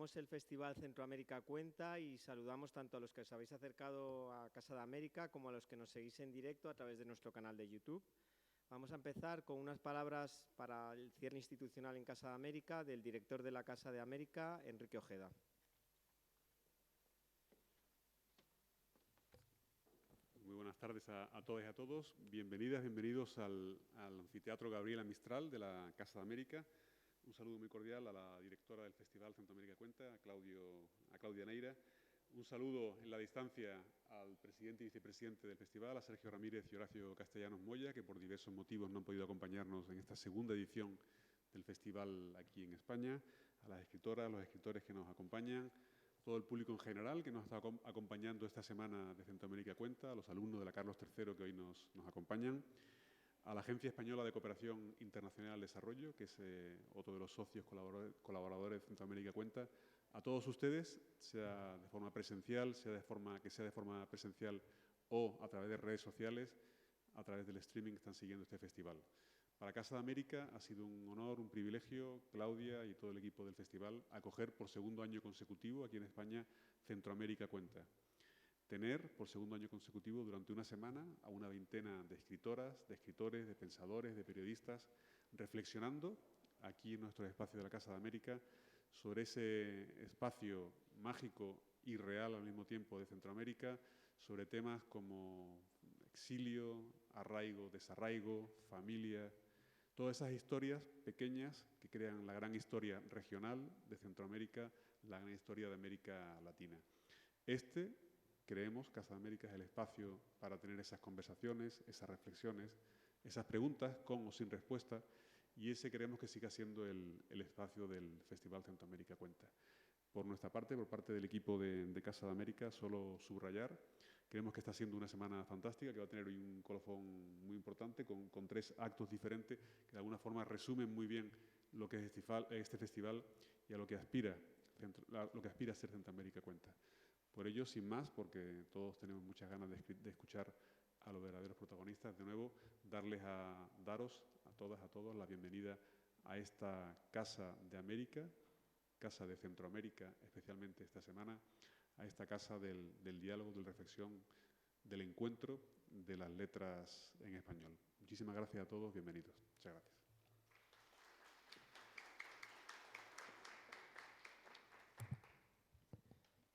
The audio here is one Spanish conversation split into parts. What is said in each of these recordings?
Celebramos el Festival Centroamérica Cuenta y saludamos tanto a los que os habéis acercado a Casa de América como a los que nos seguís en directo a través de nuestro canal de YouTube. Vamos a empezar con unas palabras para el cierre institucional en Casa de América del director de la Casa de América, Enrique Ojeda. Muy buenas tardes a todas y a todos. Bienvenidas, bienvenidos al Anfiteatro Gabriela Mistral de la Casa de América. Un saludo muy cordial a la directora del Festival Centroamérica Cuenta, a Claudia Neira. Un saludo en la distancia al presidente y vicepresidente del festival, a Sergio Ramírez y Horacio Castellanos Moya, que por diversos motivos no han podido acompañarnos en esta segunda edición del festival aquí en España, a las escritoras, los escritores que nos acompañan, todo el público en general que nos está acompañando esta semana de Centroamérica Cuenta, a los alumnos de la Carlos III que hoy nos acompañan, a la Agencia Española de Cooperación Internacional al Desarrollo, que es otro de los socios colaboradores de Centroamérica Cuenta, a todos ustedes, sea de forma presencial, sea de forma presencial o a través de redes sociales, a través del streaming que están siguiendo este festival. Para Casa de América ha sido un honor, un privilegio, Claudia y todo el equipo del festival, acoger por segundo año consecutivo aquí en España Centroamérica Cuenta. Tener por segundo año consecutivo durante una semana a una veintena de escritoras, de escritores, de pensadores, de periodistas, reflexionando aquí en nuestro espacio de la Casa de América sobre ese espacio mágico y real al mismo tiempo de Centroamérica, sobre temas como exilio, arraigo, desarraigo, familia, todas esas historias pequeñas que crean la gran historia regional de Centroamérica, la gran historia de América Latina. Creemos que Casa de América es el espacio para tener esas conversaciones, esas reflexiones, esas preguntas con o sin respuesta, y ese creemos que siga siendo el espacio del Festival Centroamérica Cuenta. Por nuestra parte, por parte del equipo de Casa de América, solo subrayar, creemos que está siendo una semana fantástica, que va a tener hoy un colofón muy importante con 3 actos diferentes que de alguna forma resumen muy bien lo que es este festival y a lo que aspira a ser Centroamérica Cuenta. Por ello, sin más, porque todos tenemos muchas ganas de escuchar a los verdaderos protagonistas, de nuevo, daros a todas, a todos, la bienvenida a esta Casa de América, Casa de Centroamérica, especialmente esta semana, a esta casa del diálogo, de la reflexión, del encuentro de las letras en español. Muchísimas gracias a todos, bienvenidos. Muchas gracias.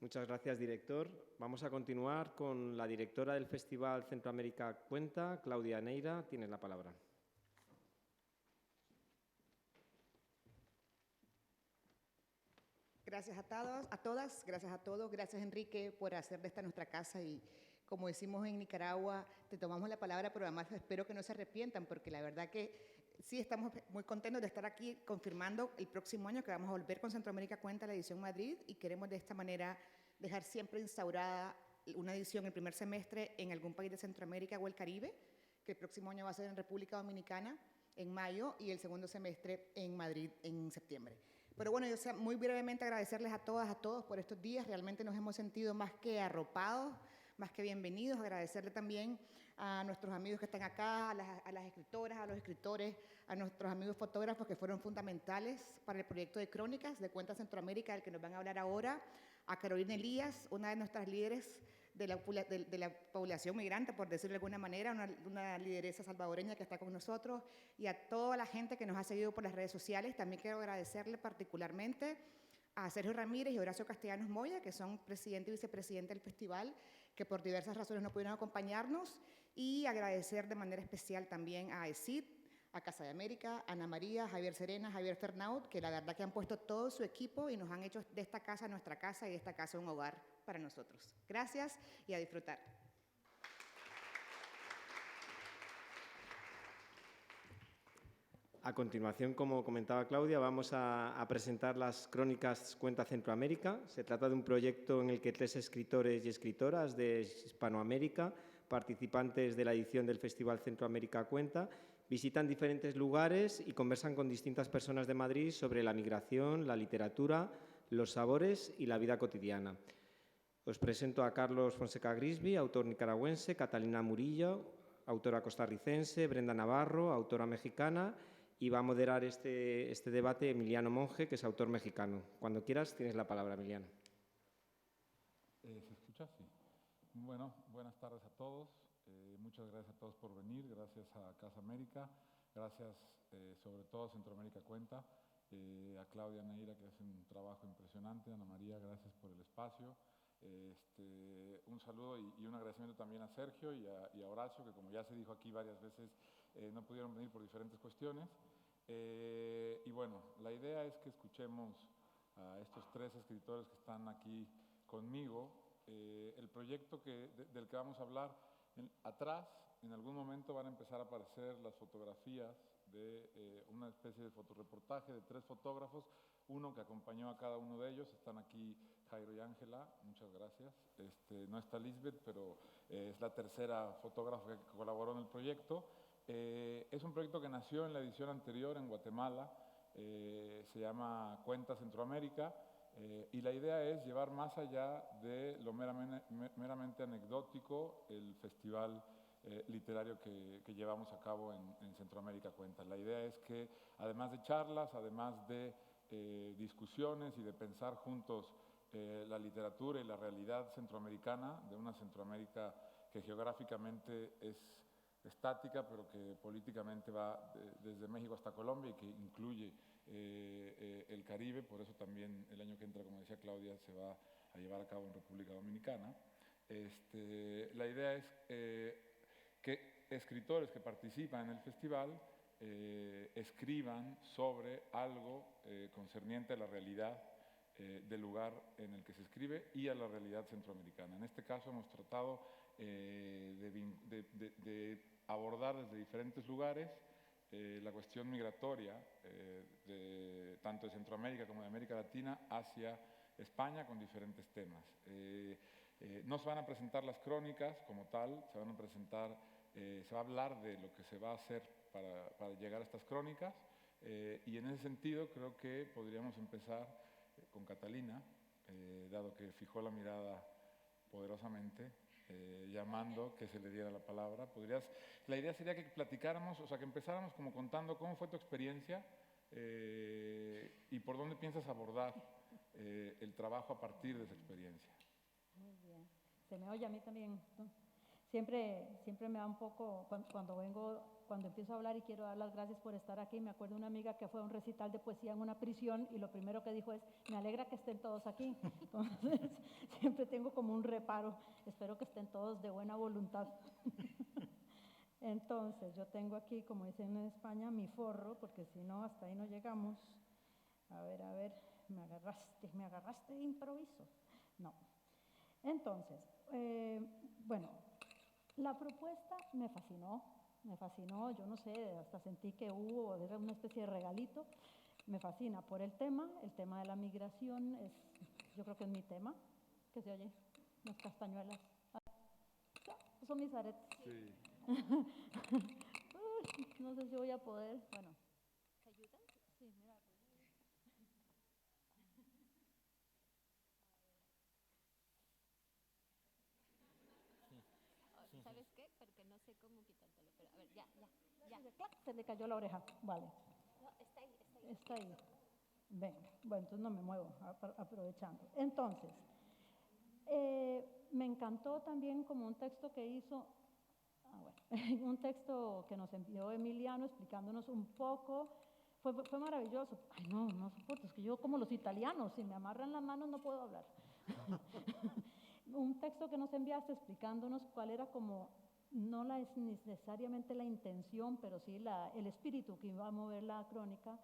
Muchas gracias, director. Vamos a continuar con la directora del Festival Centroamérica Cuenta, Claudia Neira. Tienes la palabra. Gracias a todas, gracias a todos. Gracias, Enrique, por hacer de esta nuestra casa y, como decimos en Nicaragua, te tomamos la palabra, pero además espero que no se arrepientan, porque la verdad que sí estamos muy contentos de estar aquí confirmando el próximo año que vamos a volver con Centroamérica Cuenta la edición Madrid, y queremos de esta manera dejar siempre instaurada una edición el primer semestre en algún país de Centroamérica o el Caribe, que el próximo año va a ser en República Dominicana en mayo y el segundo semestre en Madrid en septiembre. Pero bueno, yo muy brevemente agradecerles a todas, a todos por estos días. Realmente nos hemos sentido más que arropados, más que bienvenidos. Agradecerle también a nuestros amigos que están acá, a las escritoras, a los escritores, a nuestros amigos fotógrafos que fueron fundamentales para el proyecto de Crónicas de Cuenta Centroamérica, del que nos van a hablar ahora, a Carolina Elías, una de nuestras líderes de la población migrante, por decirlo de alguna manera, una lideresa salvadoreña que está con nosotros, y a toda la gente que nos ha seguido por las redes sociales. También quiero agradecerle particularmente a Sergio Ramírez y Horacio Castellanos Moya, que son presidente y vicepresidente del festival, que por diversas razones no pudieron acompañarnos, y agradecer de manera especial también a ESID, a Casa de América, Ana María, Javier Serena, Javier Fernaut, que la verdad que han puesto todo su equipo y nos han hecho de esta casa nuestra casa y de esta casa un hogar para nosotros. Gracias y a disfrutar. A continuación, como comentaba Claudia, vamos a presentar las Crónicas Cuenta Centroamérica. Se trata de un proyecto en el que 3 escritores y escritoras de Hispanoamérica, participantes de la edición del Festival Centroamérica Cuenta, visitan diferentes lugares y conversan con distintas personas de Madrid sobre la migración, la literatura, los sabores y la vida cotidiana. Os presento a Carlos Fonseca Grisby, autor nicaragüense, Catalina Murillo, autora costarricense, Brenda Navarro, autora mexicana, y va a moderar este debate Emiliano Monge, que es autor mexicano. Cuando quieras, tienes la palabra, Emiliano. ¿Se escucha? Sí. Bueno, buenas tardes a todos. Muchas gracias a todos por venir. Gracias a Casa América. Gracias sobre todo a Centroamérica Cuenta. A Claudia Neira, que hace un trabajo impresionante. Ana María, gracias por el espacio. Un saludo y un agradecimiento también a Sergio y a Horacio, que como ya se dijo aquí varias veces, no pudieron venir por diferentes cuestiones. Y bueno, la idea es que escuchemos a estos tres escritores que están aquí conmigo. El proyecto del que vamos a hablar, atrás, en algún momento van a empezar a aparecer las fotografías de una especie de fotoreportaje de 3 fotógrafos, uno que acompañó a cada uno de ellos. Están aquí Jairo y Ángela, muchas gracias. No está Lisbeth, pero es la tercera fotógrafa que colaboró en el proyecto. Es un proyecto que nació en la edición anterior en Guatemala, se llama Cuenta Centroamérica, y la idea es llevar más allá de lo meramente anecdótico el festival literario que llevamos a cabo en Centroamérica Cuenta. La idea es que, además de charlas, además de discusiones y de pensar juntos la literatura y la realidad centroamericana, de una Centroamérica que geográficamente es estática, pero que políticamente va desde México hasta Colombia y que incluye el Caribe. Por eso también el año que entra, como decía Claudia, se va a llevar a cabo en República Dominicana. La idea es que escritores que participan en el festival escriban sobre algo concerniente a la realidad del lugar en el que se escribe y a la realidad centroamericana. En este caso hemos tratado de abordar desde diferentes lugares la cuestión migratoria tanto de Centroamérica como de América Latina hacia España, con diferentes temas. No se van a presentar las crónicas como tal, se va a hablar de lo que se va a hacer para llegar a estas crónicas, y en ese sentido creo que podríamos empezar con Catalina, dado que fijó la mirada poderosamente, llamando que se le diera la palabra. La idea sería que platicáramos, o sea, que empezáramos como contando cómo fue tu experiencia y por dónde piensas abordar el trabajo a partir de esa experiencia. Muy bien. Se me oye a mí también, ¿no? Siempre me da un poco, cuando empiezo a hablar y quiero dar las gracias por estar aquí. Me acuerdo de una amiga que fue a un recital de poesía en una prisión y lo primero que dijo es: me alegra que estén todos aquí. Entonces, siempre tengo como un reparo. Espero que estén todos de buena voluntad. Entonces, yo tengo aquí, como dicen en España, mi forro, porque si no, hasta ahí no llegamos. A ver, me agarraste de improviso. No. Entonces, bueno, la propuesta me fascinó, yo no sé, hasta sentí que era una especie de regalito. Me fascina por el tema de la migración, yo creo que es mi tema, que se oye, las castañuelas. Son mis aretes. Sí. No sé si voy a poder, bueno. ¿Te ayudan? Sí, mira. ¿Sabes qué? Porque no sé cómo quitártelo, pero a ver, ya. Se le cayó la oreja, vale. No, está ahí. Está ahí. Venga, bueno, entonces no me muevo, aprovechando. Entonces, me encantó también como un texto que hizo, un texto que nos envió Emiliano explicándonos un poco. Fue maravilloso. Ay, no soporto, es que yo como los italianos, si me amarran las manos no puedo hablar. Un texto que nos enviaste explicándonos cuál era como, no es necesariamente la intención, pero sí el espíritu que iba a mover la crónica,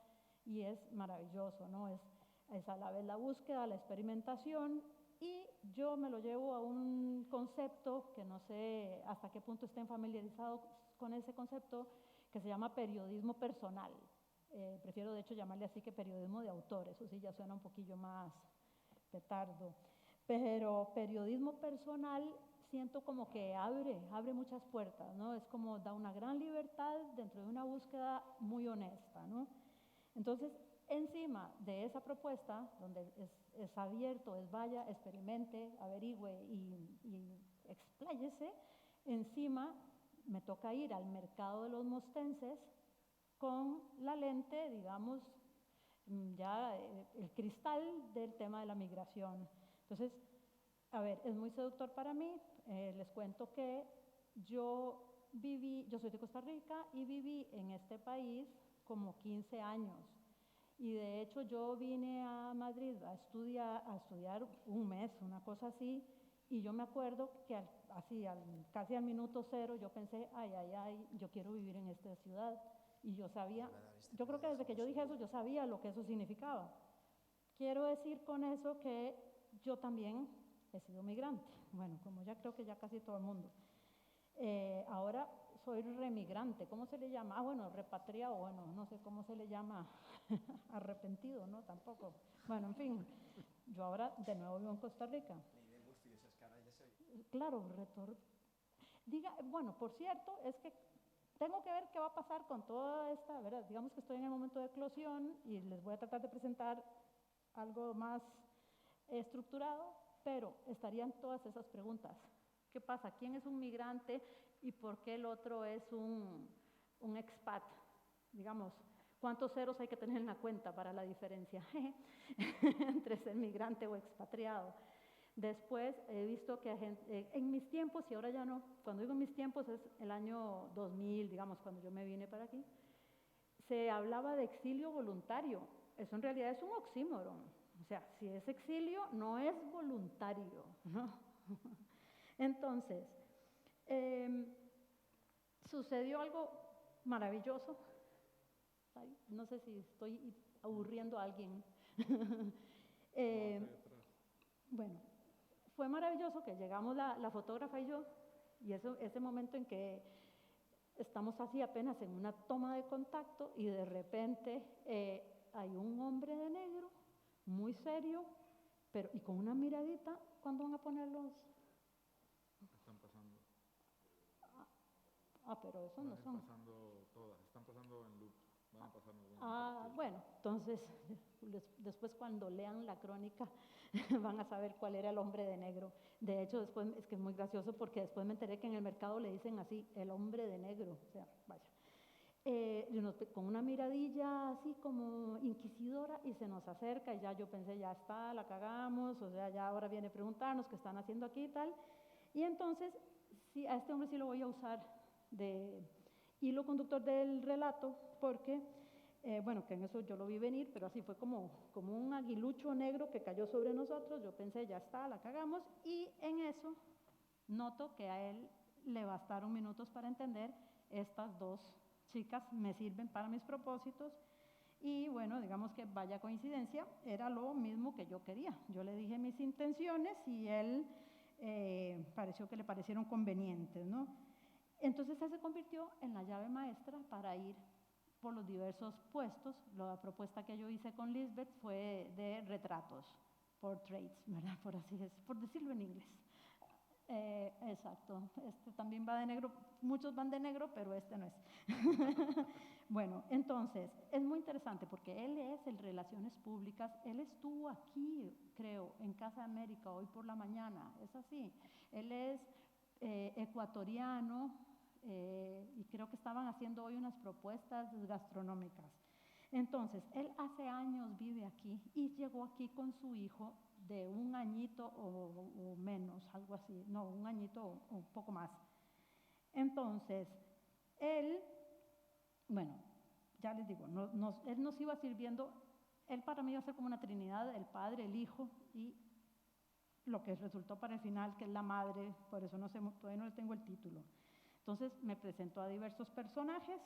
y es maravilloso, ¿no? Es a la vez la búsqueda, la experimentación, y yo me lo llevo a un concepto que no sé hasta qué punto estén familiarizados con ese concepto, que se llama periodismo personal. Prefiero de hecho llamarle así que periodismo de autor, eso sí ya suena un poquillo más petardo. Pero periodismo personal siento como que abre muchas puertas, ¿no? Es como da una gran libertad dentro de una búsqueda muy honesta, ¿no? Entonces, encima de esa propuesta, donde es abierto, vaya, experimente, averigüe y expláyese, encima me toca ir al mercado de los mostenses con la lente, digamos, ya el cristal del tema de la migración. Entonces, a ver, es muy seductor para mí. Les cuento que yo soy de Costa Rica y viví en este país como 15 años. Y de hecho yo vine a Madrid a estudiar un mes, una cosa así, y yo me acuerdo que casi al minuto cero yo pensé, ay, yo quiero vivir en esta ciudad. Y yo sabía, yo creo que desde que yo dije eso, yo sabía lo que eso significaba. Quiero decir con eso que yo también he sido migrante, bueno, como ya creo que ya casi todo el mundo. Ahora soy remigrante, ¿cómo se le llama? Bueno, repatriado, bueno, no sé cómo se le llama, arrepentido, ¿no? Tampoco. Bueno, en fin, yo ahora de nuevo vivo en Costa Rica. Claro, bueno, por cierto, es que tengo que ver qué va a pasar con toda esta, ¿verdad? Digamos que estoy en el momento de eclosión y les voy a tratar de presentar algo más estructurado, pero estarían todas esas preguntas. ¿Qué pasa? ¿Quién es un migrante y por qué el otro es un expat? Digamos, ¿cuántos ceros hay que tener en la cuenta para la diferencia entre ser migrante o expatriado? Después he visto que en mis tiempos, y ahora ya no, cuando digo mis tiempos es el año 2000, digamos, cuando yo me vine para aquí, se hablaba de exilio voluntario. Eso en realidad es un oxímoron. O sea, si es exilio, no es voluntario, ¿no? Entonces, sucedió algo maravilloso. Ay, no sé si estoy aburriendo a alguien. Bueno, fue maravilloso que llegamos la fotógrafa y yo, y ese momento en que estamos así apenas en una toma de contacto y de repente hay un hombre de negro, muy serio, y con una miradita. ¿Cuándo van a ponerlos? Están pasando. Pero eso no son. Están pasando todas, están pasando en loop. Van a pasar algunas. Bueno, entonces después cuando lean la crónica van a saber cuál era el hombre de negro. De hecho, después es que es muy gracioso porque después me enteré que en el mercado le dicen así, el hombre de negro. O sea, vaya. Con una miradilla así como inquisidora y se nos acerca y ya yo pensé, ya está, la cagamos, o sea, ya ahora viene a preguntarnos qué están haciendo aquí y tal. Y entonces, sí, a este hombre sí lo voy a usar de hilo conductor del relato porque, bueno, que en eso yo lo vi venir, pero así fue como un aguilucho negro que cayó sobre nosotros. Yo pensé, ya está, la cagamos, y en eso noto que a él le bastaron minutos para entender estas dos chicas me sirven para mis propósitos. Y bueno, digamos que vaya coincidencia, era lo mismo que yo quería. Yo le dije mis intenciones y él pareció que le parecieron convenientes, ¿no? Entonces él se convirtió en la llave maestra para ir por los diversos puestos. La propuesta que yo hice con Lisbeth fue de retratos, portraits, ¿verdad? Por decirlo en inglés. Exacto, este también va de negro, muchos van de negro, pero este no es. Bueno, entonces, es muy interesante porque él es el Relaciones Públicas, él estuvo aquí, creo, en Casa América hoy por la mañana, es así. Él es ecuatoriano y creo que estaban haciendo hoy unas propuestas gastronómicas. Entonces, él hace años vive aquí y llegó aquí con su hijo de un añito o menos, algo así, no, un añito o un poco más. Entonces, él, bueno, ya les digo, él nos iba sirviendo, él para mí iba a ser como una trinidad, el padre, el hijo y lo que resultó para el final, que es la madre, por eso no sé, todavía no le tengo el título. Entonces, me presentó a diversos personajes.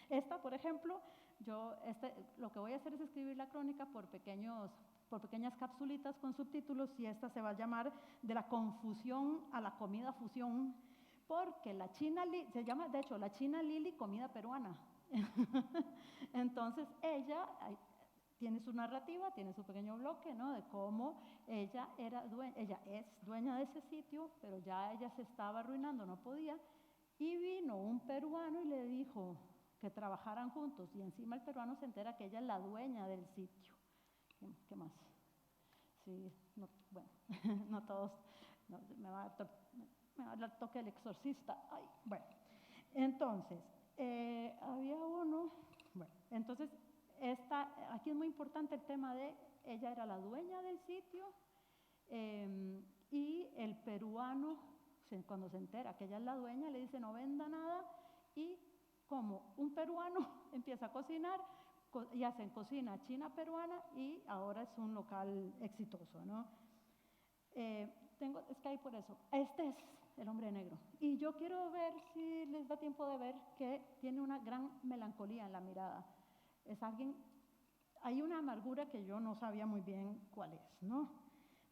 Esta, por ejemplo, lo que voy a hacer es escribir la crónica por pequeñas capsulitas con subtítulos, y esta se va a llamar De la confusión a la comida fusión, porque la China se llama, de hecho, la China Lili comida peruana. Entonces ella tiene su narrativa, tiene su pequeño bloque, ¿no? De cómo ella es dueña de ese sitio, pero ya ella se estaba arruinando, no podía. Y vino un peruano y le dijo que trabajaran juntos, y encima el peruano se entera que ella es la dueña del sitio. ¿Qué más? Sí, no, bueno, no todos, no, me da el toque del exorcista. Ay, bueno, entonces, había uno, bueno, entonces, aquí es muy importante el tema de, ella era la dueña del sitio, y el peruano, cuando se entera que ella es la dueña, le dice no venda nada, y como un peruano empieza a cocinar, y hacen cocina china peruana, y ahora es un local exitoso, ¿no? Es que hay por eso. Este es el hombre negro. Y yo quiero ver si les da tiempo de ver que tiene una gran melancolía en la mirada. Es alguien, hay una amargura que yo no sabía muy bien cuál es, ¿no?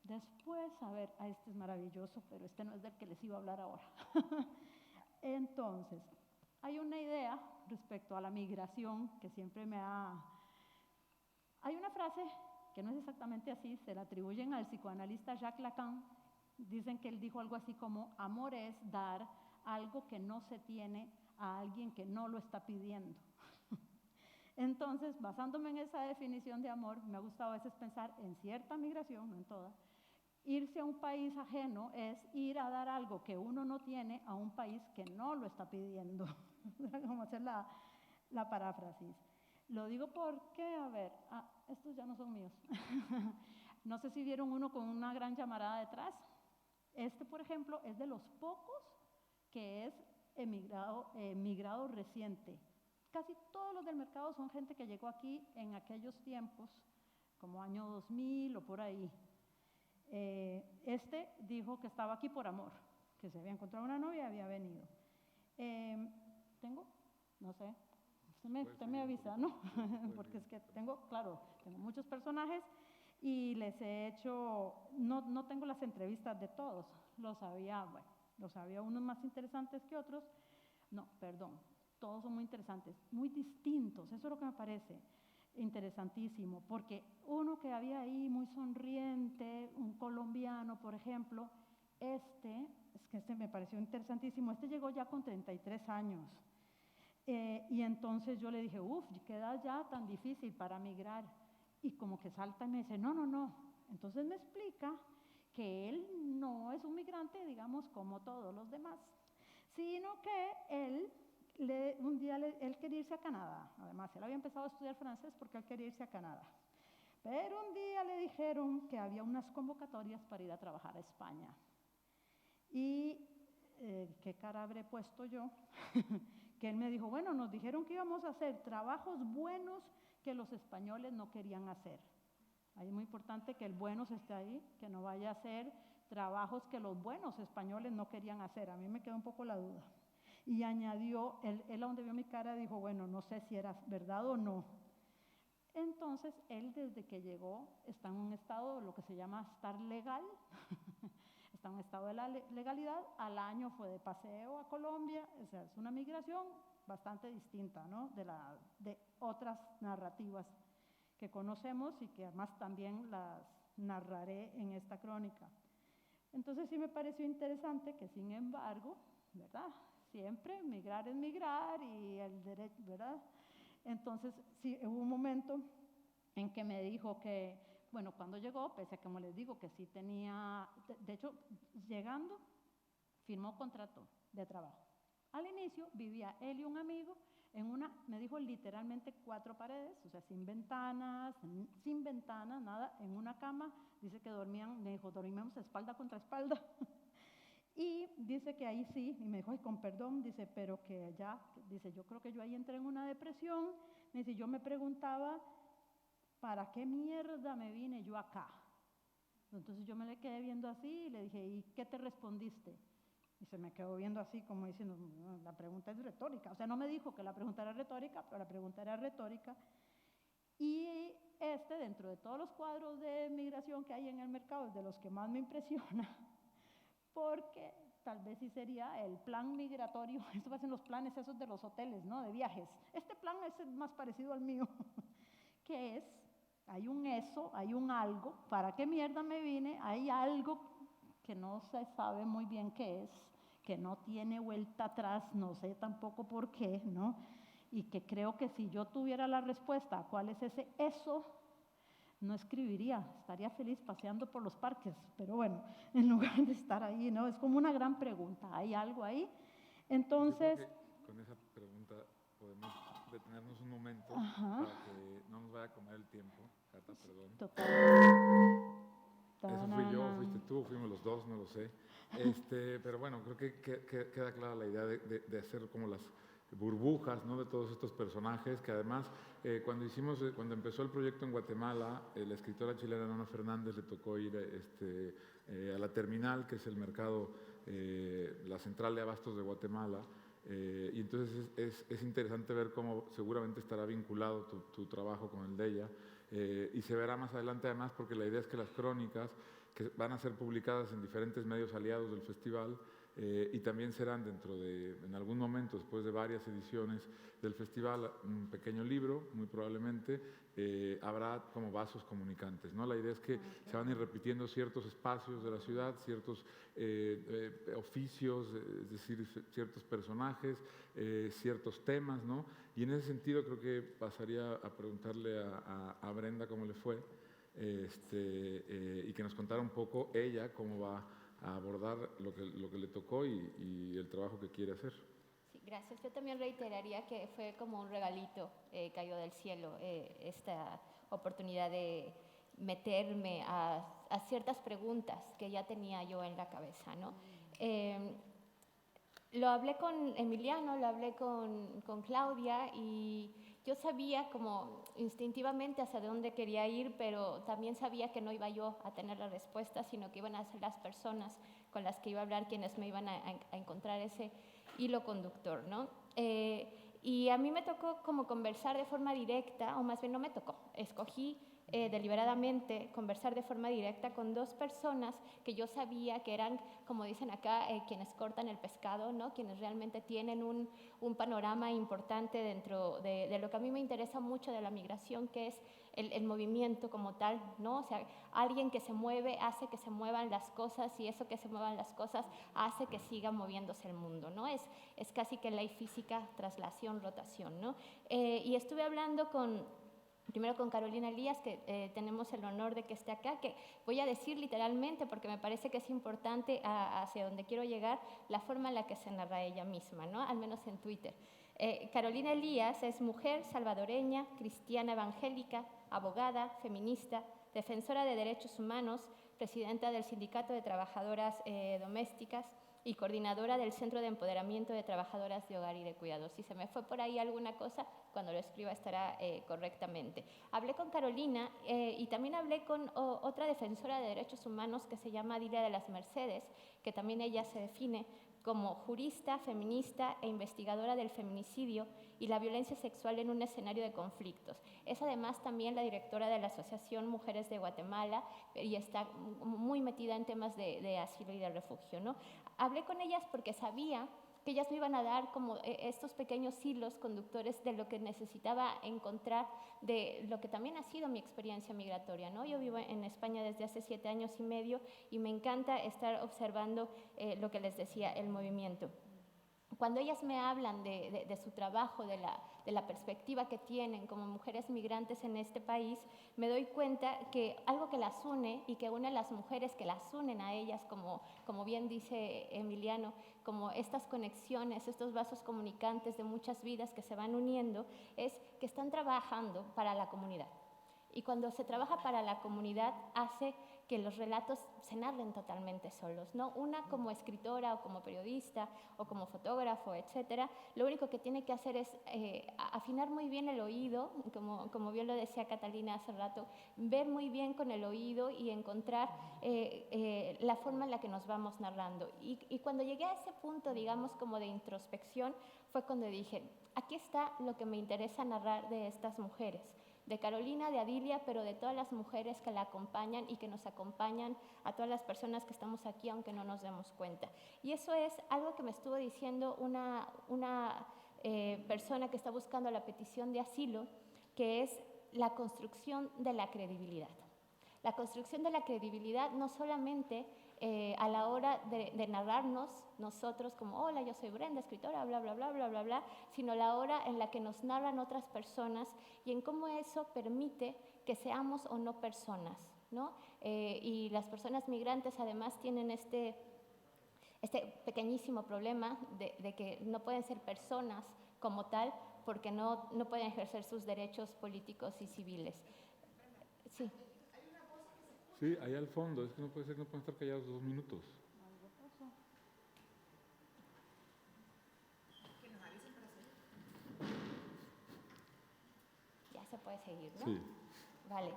Después, a ver, este es maravilloso, pero este no es del que les iba a hablar ahora. Entonces, hay una idea respecto a la migración que siempre me ha... Hay una frase que no es exactamente así, se la atribuyen al psicoanalista Jacques Lacan. Dicen que él dijo algo así como, amor es dar algo que no se tiene a alguien que no lo está pidiendo. Entonces, basándome en esa definición de amor, me ha gustado a veces pensar en cierta migración, no en toda. Irse a un país ajeno es ir a dar algo que uno no tiene a un país que no lo está pidiendo. Como hacer la paráfrasis. Lo digo porque, a ver, estos ya no son míos. No sé si vieron uno con una gran llamarada detrás. Este, por ejemplo, es de los pocos que es emigrado reciente. Casi todos los del mercado son gente que llegó aquí en aquellos tiempos, como año 2000 o por ahí. Este dijo que estaba aquí por amor, que se había encontrado una novia y había venido. ¿Tengo? No sé. Usted me avisa, ¿no? Porque es que tengo muchos personajes y les he hecho, no tengo las entrevistas de todos, los había unos más interesantes que otros, no, perdón, todos son muy interesantes, muy distintos, eso es lo que me parece interesantísimo, porque uno que había ahí muy sonriente, un colombiano, por ejemplo, es que este me pareció interesantísimo, este llegó ya con 33 años, y entonces yo le dije, qué edad ya tan difícil para migrar, y como que salta y me dice, no, entonces me explica que él no es un migrante, digamos, como todos los demás, sino que un día él quería irse a Canadá, además él había empezado a estudiar francés porque él quería irse a Canadá, pero un día le dijeron que había unas convocatorias para ir a trabajar a España, y qué cara habré puesto yo, que él me dijo, bueno, nos dijeron que íbamos a hacer trabajos buenos que los españoles no querían hacer. Ahí es muy importante que el buenos esté ahí, que no vaya a hacer trabajos que los buenos españoles no querían hacer. A mí me quedó un poco la duda. Y añadió, él a donde vio mi cara dijo, bueno, no sé si era verdad o no. Entonces, él desde que llegó está en un estado, lo que se llama estar legal, está en un estado de la legalidad, al año fue de paseo a Colombia, o sea, es una migración bastante distinta, ¿no? de otras narrativas que conocemos y que además también las narraré en esta crónica. Entonces sí me pareció interesante que, sin embargo, ¿verdad? Siempre migrar es migrar y el derecho, ¿verdad? Entonces sí, hubo un momento en que me dijo que, bueno, cuando llegó, pese a que, como les digo, que sí tenía, de hecho, llegando, firmó contrato de trabajo. Al inicio vivía él y un amigo en me dijo literalmente 4 paredes, o sea, sin ventanas, nada, en una cama. Dice que me dijo, dormíamos espalda contra espalda. Y dice que ahí sí, y me dijo, ay, con perdón, dice, pero que ya, dice, yo creo que yo ahí entré en una depresión. Me dice, yo me preguntaba, ¿para qué mierda me vine yo acá? Entonces yo me le quedé viendo así y le dije, ¿y qué te respondiste? Y se me quedó viendo así como diciendo, no, la pregunta es retórica. O sea, no me dijo que la pregunta era retórica, pero la pregunta era retórica. Y dentro de todos los cuadros de migración que hay en el mercado, es de los que más me impresiona, porque tal vez sí sería el plan migratorio, esto hacen los planes esos de los hoteles, ¿no? De viajes. Este plan es más parecido al mío, que es, hay un eso, hay un algo, ¿para qué mierda me vine? Hay algo que no se sabe muy bien qué es, que no tiene vuelta atrás, no sé tampoco por qué, ¿no? Y que creo que si yo tuviera la respuesta a cuál es ese eso, no escribiría, estaría feliz paseando por los parques, pero bueno, en lugar de estar ahí, ¿no? Es como una gran pregunta, ¿hay algo ahí? Entonces… Yo creo que con esa pregunta podemos detenernos un momento Ajá. para que no nos vaya a comer el tiempo. Cata, perdón. Total. Eso fui yo, fuiste tú, fuimos los dos, no lo sé. Pero bueno, creo que queda clara la idea de hacer como las burbujas, ¿no?, de todos estos personajes, que además cuando empezó el proyecto en Guatemala, la escritora chilena Nona Fernández le tocó ir a la terminal, que es el mercado, la central de abastos de Guatemala, y entonces es interesante ver cómo seguramente estará vinculado tu trabajo con el de ella, y se verá más adelante además, porque la idea es que las crónicas que van a ser publicadas en diferentes medios aliados del festival, y también serán en algún momento, después de varias ediciones del festival, un pequeño libro, muy probablemente, habrá como vasos comunicantes, ¿no? La idea es que se van a ir repitiendo ciertos espacios de la ciudad, ciertos oficios, es decir, ciertos personajes, ciertos temas, ¿no? Y en ese sentido creo que pasaría a preguntarle a Brenda cómo le fue, y que nos contara un poco ella cómo va a abordar lo que le tocó y el trabajo que quiere hacer. Sí, gracias. Yo también reiteraría que fue como un regalito, cayó del cielo, esta oportunidad de meterme a ciertas preguntas que ya tenía yo en la cabeza, ¿no? Lo hablé con Emiliano, lo hablé con Claudia, y yo sabía como instintivamente hacia dónde quería ir, pero también sabía que no iba yo a tener la respuesta, sino que iban a ser las personas con las que iba a hablar quienes me iban a encontrar ese hilo conductor, ¿no? Y a mí me tocó como conversar de forma directa, o más bien no me tocó, escogí deliberadamente conversar de forma directa con dos personas que yo sabía que eran, como dicen acá, quienes cortan el pescado, ¿no? Quienes realmente tienen un panorama importante dentro de lo que a mí me interesa mucho de la migración, que es el movimiento como tal, ¿no? O sea, alguien que se mueve hace que se muevan las cosas, y eso que se muevan las cosas hace que siga moviéndose el mundo, ¿no? Es casi que ley física, traslación, rotación, ¿no? Y estuve hablando primero con Carolina Elías, que tenemos el honor de que esté acá, que voy a decir literalmente, porque me parece que es importante hacia donde quiero llegar, la forma en la que se narra ella misma, ¿no? Al menos en Twitter. Carolina Elías es mujer salvadoreña, cristiana evangélica, abogada, feminista, defensora de derechos humanos, presidenta del Sindicato de Trabajadoras Domésticas y coordinadora del Centro de Empoderamiento de Trabajadoras de Hogar y de Cuidados. Si se me fue por ahí alguna cosa, cuando lo escriba estará correctamente. Hablé con Carolina y también hablé con otra defensora de derechos humanos que se llama Dilia de las Mercedes, que también ella se define como jurista, feminista e investigadora del feminicidio y la violencia sexual en un escenario de conflictos. Es además también la directora de la Asociación Mujeres de Guatemala y está muy metida en temas de asilo y de refugio, ¿no? Hablé con ellas porque sabía que ellas me iban a dar como estos pequeños hilos conductores de lo que necesitaba encontrar, de lo que también ha sido mi experiencia migratoria, ¿no? Yo vivo en España desde hace 7 años y medio y me encanta estar observando lo que les decía, el movimiento. Cuando ellas me hablan de su trabajo, de la perspectiva que tienen como mujeres migrantes en este país, me doy cuenta que algo que las une y que une a las mujeres, que las unen a ellas, como bien dice Emiliano, como estas conexiones, estos vasos comunicantes de muchas vidas que se van uniendo, es que están trabajando para la comunidad. Y cuando se trabaja para la comunidad hace que los relatos se narren totalmente solos, ¿no? Una como escritora o como periodista o como fotógrafo, etcétera, lo único que tiene que hacer es afinar muy bien el oído, como bien lo decía Catalina hace rato, ver muy bien con el oído y encontrar la forma en la que nos vamos narrando. Y cuando llegué a ese punto, digamos, como de introspección, fue cuando dije, aquí está lo que me interesa narrar de estas mujeres, de Carolina, de Adilia, pero de todas las mujeres que la acompañan y que nos acompañan a todas las personas que estamos aquí, aunque no nos demos cuenta. Y eso es algo que me estuvo diciendo una persona que está buscando la petición de asilo, que es la construcción de la credibilidad. La construcción de la credibilidad no solamente a la hora de narrarnos nosotros como, hola, yo soy Brenda, escritora, bla, bla, bla, bla, bla, bla, sino la hora en la que nos narran otras personas y en cómo eso permite que seamos o no personas, ¿no? Y las personas migrantes además tienen este pequeñísimo problema de que no pueden ser personas como tal porque no pueden ejercer sus derechos políticos y civiles. Sí. Sí, ahí al fondo, es que no puede ser, no pueden estar callados 2 minutos. Ya se puede seguir, ¿no? Sí. Vale.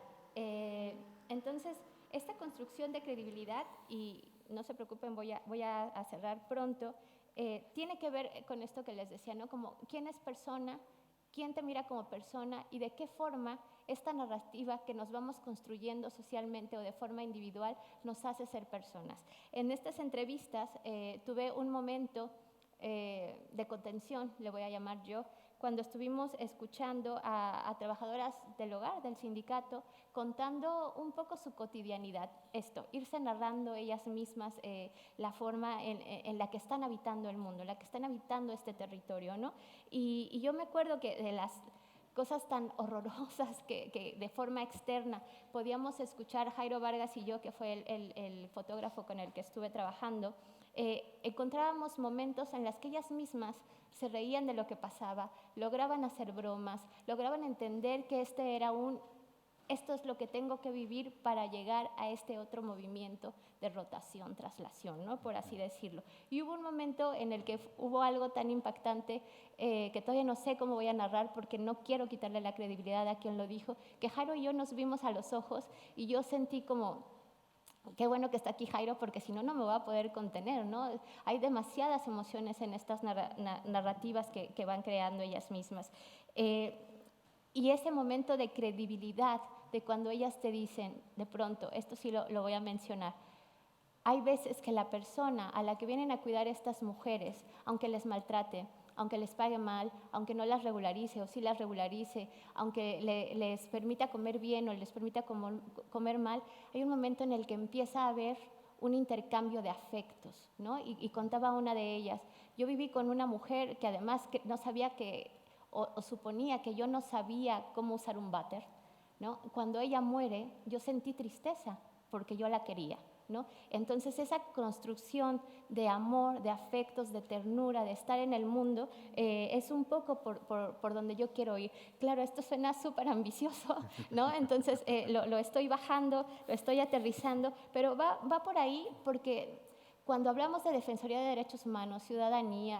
Entonces, esta construcción de credibilidad, y no se preocupen, voy a cerrar pronto, tiene que ver con esto que les decía, ¿no? Como quién es persona, quién te mira como persona y de qué forma esta narrativa que nos vamos construyendo socialmente o de forma individual nos hace ser personas. En estas entrevistas tuve un momento de contención, le voy a llamar yo, cuando estuvimos escuchando a trabajadoras del hogar, del sindicato, contando un poco su cotidianidad, irse narrando ellas mismas la forma en la que están habitando el mundo, en la que están habitando este territorio, ¿no? Y yo me acuerdo que de las cosas tan horrorosas que de forma externa podíamos escuchar Jairo Vargas y yo, que fue el fotógrafo con el que estuve trabajando, encontrábamos momentos en los que ellas mismas se reían de lo que pasaba, lograban hacer bromas, lograban entender que esto es lo que tengo que vivir para llegar a este otro movimiento de rotación, traslación, ¿no? Por así decirlo. Y hubo un momento en el que hubo algo tan impactante que todavía no sé cómo voy a narrar porque no quiero quitarle la credibilidad a quien lo dijo, que Jairo y yo nos vimos a los ojos y yo sentí como, qué bueno que está aquí Jairo porque si no, no me voy a poder contener, ¿no? Hay demasiadas emociones en estas narrativas que van creando ellas mismas. Y ese momento de credibilidad, de cuando ellas te dicen, de pronto, esto sí lo voy a mencionar, hay veces que la persona a la que vienen a cuidar estas mujeres, aunque les maltrate, aunque les pague mal, aunque no las regularice o sí las regularice, aunque les permita comer bien o les permita comer mal, hay un momento en el que empieza a haber un intercambio de afectos, ¿no? Y contaba una de ellas, yo viví con una mujer que además no sabía o suponía que yo no sabía cómo usar un váter, ¿no? Cuando ella muere, yo sentí tristeza porque yo la quería, ¿no? Entonces esa construcción de amor, de afectos, de ternura, de estar en el mundo, es un poco por donde yo quiero ir. Claro, esto suena súper ambicioso, ¿no? Entonces lo estoy bajando, lo estoy aterrizando, pero va por ahí porque cuando hablamos de Defensoría de Derechos Humanos, ciudadanía,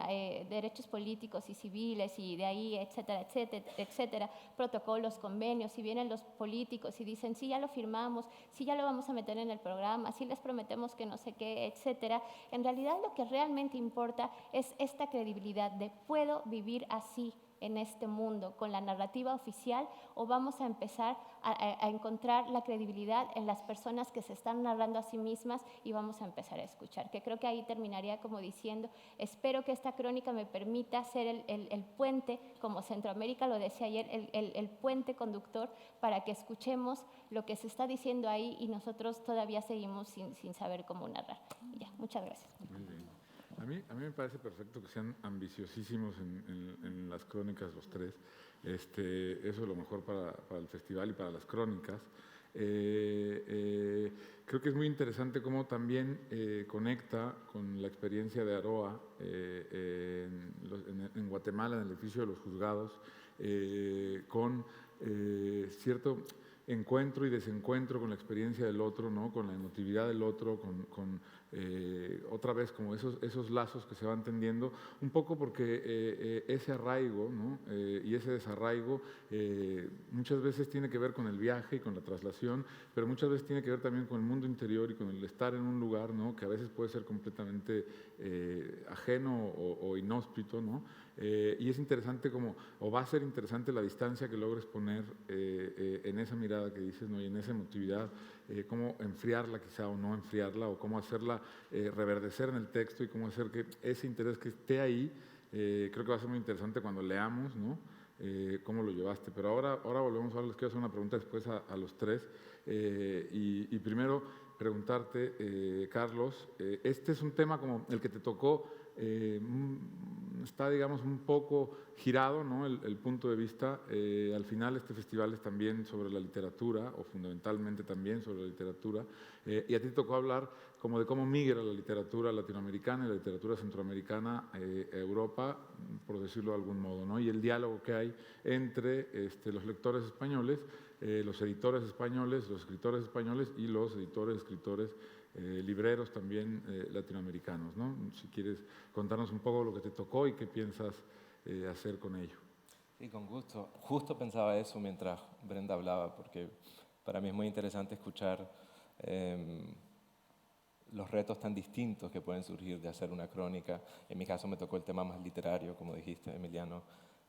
derechos políticos y civiles y de ahí, etcétera, etcétera, etcétera, protocolos, convenios, y vienen los políticos y dicen, sí, ya lo firmamos, sí, ya lo vamos a meter en el programa, sí les prometemos que no sé qué, etcétera. En realidad lo que realmente importa es esta credibilidad de puedo vivir así en este mundo con la narrativa oficial o vamos a empezar a encontrar la credibilidad en las personas que se están narrando a sí mismas y vamos a empezar a escuchar, que creo que ahí terminaría como diciendo, espero que esta crónica me permita ser el puente, como Centroamérica lo decía ayer, el puente conductor para que escuchemos lo que se está diciendo ahí y nosotros todavía seguimos sin saber cómo narrar. Y ya, muchas gracias. Muy bien. A mí me parece perfecto que sean ambiciosísimos en las crónicas los tres. Eso es lo mejor para el festival y para las crónicas. Creo que es muy interesante cómo también conecta con la experiencia de Aroa en Guatemala, en el edificio de los juzgados, con cierto encuentro y desencuentro con la experiencia del otro, ¿no? Con la emotividad del otro, con otra vez como esos lazos que se van tendiendo, un poco porque ese arraigo, ¿no? Y ese desarraigo muchas veces tiene que ver con el viaje y con la traslación, pero muchas veces tiene que ver también con el mundo interior y con el estar en un lugar, ¿no? Que a veces puede ser completamente ajeno o inhóspito, ¿no? Y es interesante o va a ser interesante la distancia que logres poner en esa mirada que dices, ¿no? Y en esa emotividad, cómo enfriarla quizá o no enfriarla, o cómo hacerla reverdecer en el texto y cómo hacer que ese interés que esté ahí, creo que va a ser muy interesante cuando leamos, ¿no? Cómo lo llevaste. Pero ahora volvemos, ahora les quiero hacer una pregunta después a los tres. Y primero preguntarte, Carlos, este es un tema como el que te tocó, está, digamos, un poco girado, ¿no? El punto de vista. Al final este festival es también sobre la literatura, o fundamentalmente también sobre la literatura, y a ti te tocó hablar como de cómo migra la literatura latinoamericana y la literatura centroamericana a Europa, por decirlo de algún modo, ¿no? Y el diálogo que hay entre los lectores españoles, los editores españoles, los escritores españoles y los editores, escritores, libreros también latinoamericanos, ¿no? Si quieres contarnos un poco lo que te tocó y qué piensas hacer con ello. Sí, con gusto. Justo pensaba eso mientras Brenda hablaba, porque para mí es muy interesante escuchar los retos tan distintos que pueden surgir de hacer una crónica. En mi caso me tocó el tema más literario, como dijiste, Emiliano,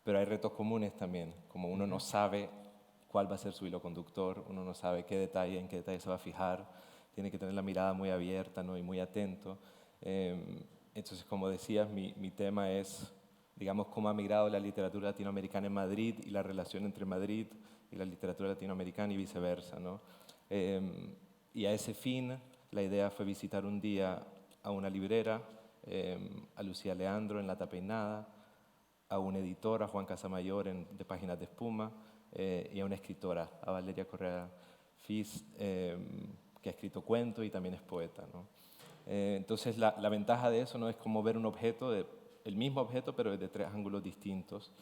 pero hay retos comunes también, como uno no sabe cuál va a ser su hilo conductor, uno no sabe en qué detalle se va a fijar, tiene que tener la mirada muy abierta, ¿no? Y muy atento. Entonces, como decías, mi tema es, digamos, cómo ha migrado la literatura latinoamericana en Madrid y la relación entre Madrid y la literatura latinoamericana y viceversa, ¿no? Y a ese fin, la idea fue visitar un día a una librera, a Lucía Leandro en La Tapeinada, a un editor, a Juan Casamayor de Páginas de Espuma, y a una escritora, a Valeria Correa Fis, que ha escrito cuentos y también es poeta, ¿no? Entonces la ventaja de eso no es como ver un objeto, el mismo objeto pero desde tres ángulos distintos,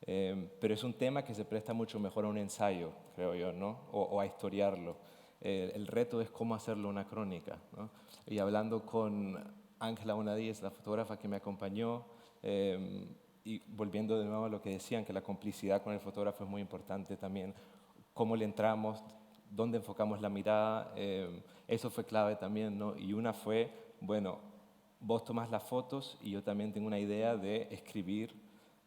pero es un tema que se presta mucho mejor a un ensayo, creo yo, ¿no? O a historiarlo. El reto es cómo hacerlo una crónica, ¿no? Y hablando con Ángela Bonadíez, la fotógrafa que me acompañó, y volviendo de nuevo a lo que decían, que la complicidad con el fotógrafo es muy importante también, cómo le entramos, dónde enfocamos la mirada, eso fue clave también, ¿no? Y una fue, bueno, vos tomás las fotos y yo también tengo una idea de escribir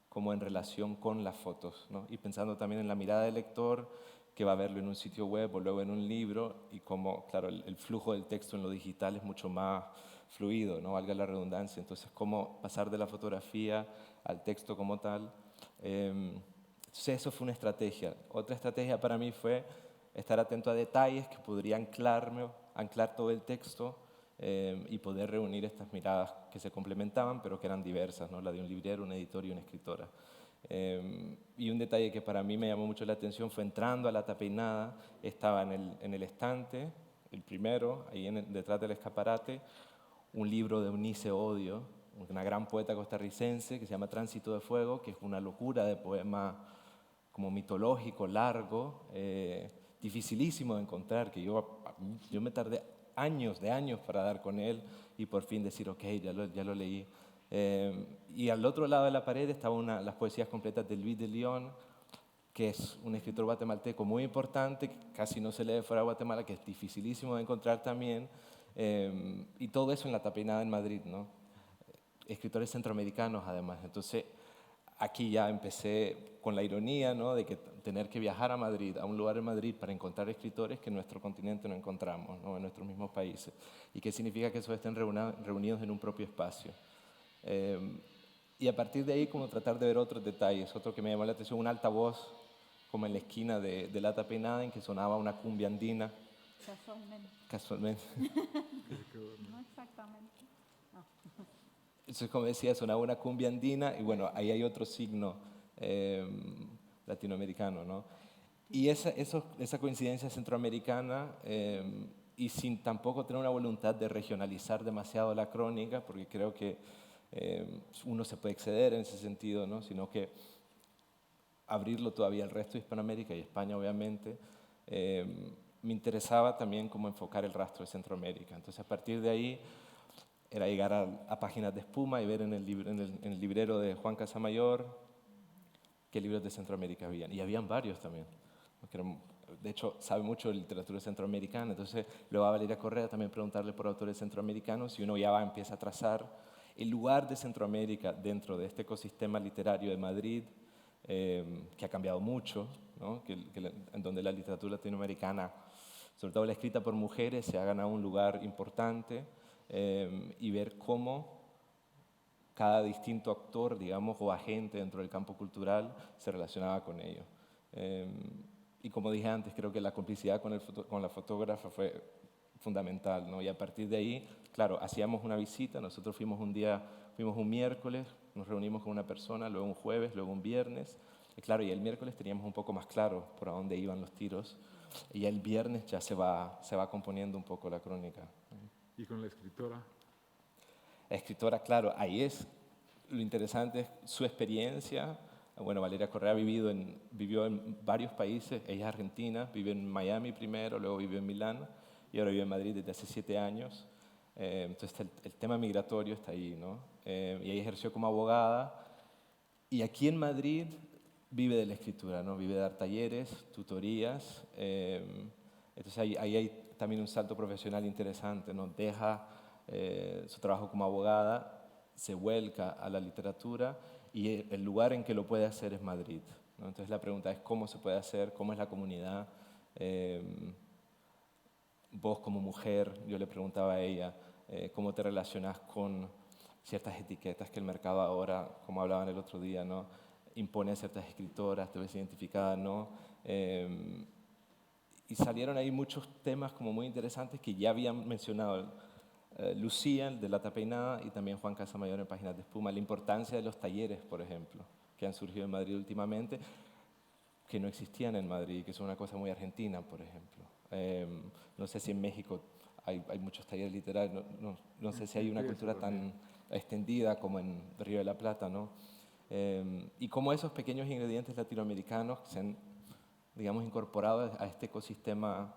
como en relación con las fotos, ¿no? Y pensando también en la mirada del lector, que va a verlo en un sitio web o luego en un libro, y como, claro, el flujo del texto en lo digital es mucho más fluido, ¿no? Valga la redundancia. Entonces, cómo pasar de la fotografía al texto como tal. Entonces, eso fue una estrategia. Otra estrategia para mí fue estar atento a detalles que podrían anclar todo el texto, y poder reunir estas miradas que se complementaban, pero que eran diversas, ¿no? La de un librero, un editor y una escritora. Y un detalle que para mí me llamó mucho la atención fue entrando a La Tapeinada, estaba en el estante, el primero, ahí detrás del escaparate, un libro de Eunice Odio, una gran poeta costarricense que se llama Tránsito de Fuego, que es una locura de poema como mitológico, largo, dificilísimo de encontrar, que yo me tardé años para dar con él y por fin decir, ok, ya lo leí. Y al otro lado de la pared estaban las poesías completas de Luis de León, que es un escritor guatemalteco muy importante, que casi no se lee fuera de Guatemala, que es dificilísimo de encontrar también, y todo eso en La Tapeinada en Madrid, ¿no? Escritores centroamericanos además. Entonces, aquí ya empecé con la ironía, ¿no? De que tener que viajar a Madrid, a un lugar en Madrid para encontrar escritores que en nuestro continente no encontramos, ¿no? En nuestros mismos países. ¿Y qué significa que esos estén reunidos en un propio espacio? Y a partir de ahí, como tratar de ver otros detalles. Otro que me llamó la atención, un altavoz como en la esquina de La Tapeinada en que sonaba una cumbia andina. Casualmente. No exactamente. No. Entonces, como decía, sonaba una cumbia andina y bueno, ahí hay otro signo latinoamericano, ¿no? Y esa coincidencia centroamericana, y sin tampoco tener una voluntad de regionalizar demasiado la crónica, porque creo que uno se puede exceder en ese sentido, ¿no? Sino que abrirlo todavía al resto de Hispanoamérica y España, obviamente, me interesaba también cómo enfocar el rastro de Centroamérica. Entonces, a partir de ahí, era llegar a Páginas de Espuma y ver en el librero de Juan Casamayor qué libros de Centroamérica habían. Y habían varios también. De hecho, sabe mucho de literatura centroamericana. Entonces, luego a Valeria Correa también preguntarle por autores centroamericanos y uno ya empieza a trazar el lugar de Centroamérica dentro de este ecosistema literario de Madrid, que ha cambiado mucho, ¿no? En donde la literatura latinoamericana, sobre todo la escrita por mujeres, se ha ganado un lugar importante. Y ver cómo cada distinto actor, digamos, o agente dentro del campo cultural se relacionaba con ello. Y como dije antes, creo que la complicidad con la fotógrafa fue fundamental, ¿no? Y a partir de ahí, claro, hacíamos una visita, nosotros fuimos un miércoles, nos reunimos con una persona, luego un jueves, luego un viernes, y claro, y el miércoles teníamos un poco más claro por a dónde iban los tiros, y el viernes ya se va componiendo un poco la crónica. ¿Y con la escritora? La escritora, claro, ahí es lo interesante, es su experiencia. Bueno, Valeria Correa vivió en varios países, ella es argentina, vivió en Miami primero, luego vivió en Milán y ahora vive en Madrid desde hace 7 años. Entonces el tema migratorio está ahí, ¿no? Y ella ejerció como abogada y aquí en Madrid vive de la escritura, ¿no? Vive de dar talleres, tutorías. Entonces ahí hay también un salto profesional interesante, ¿no? Deja su trabajo como abogada, se vuelca a la literatura y el lugar en que lo puede hacer es Madrid, ¿no? Entonces la pregunta es cómo se puede hacer, cómo es la comunidad. Vos como mujer, yo le preguntaba a ella, cómo te relacionas con ciertas etiquetas que el mercado ahora, como hablaban el otro día, ¿no? Impone a ciertas escritoras, te ves identificada, ¿no? Y salieron ahí muchos temas como muy interesantes que ya habían mencionado Lucía, de Lata Peinada, y también Juan Casamayor en Páginas de Espuma, la importancia de los talleres, por ejemplo, que han surgido en Madrid últimamente, que no existían en Madrid, que son una cosa muy argentina, por ejemplo. No sé si en México hay muchos talleres literarios, no sé si hay una cultura tan extendida como en Río de la Plata, ¿no? Y cómo esos pequeños ingredientes latinoamericanos se han, digamos, incorporado a este ecosistema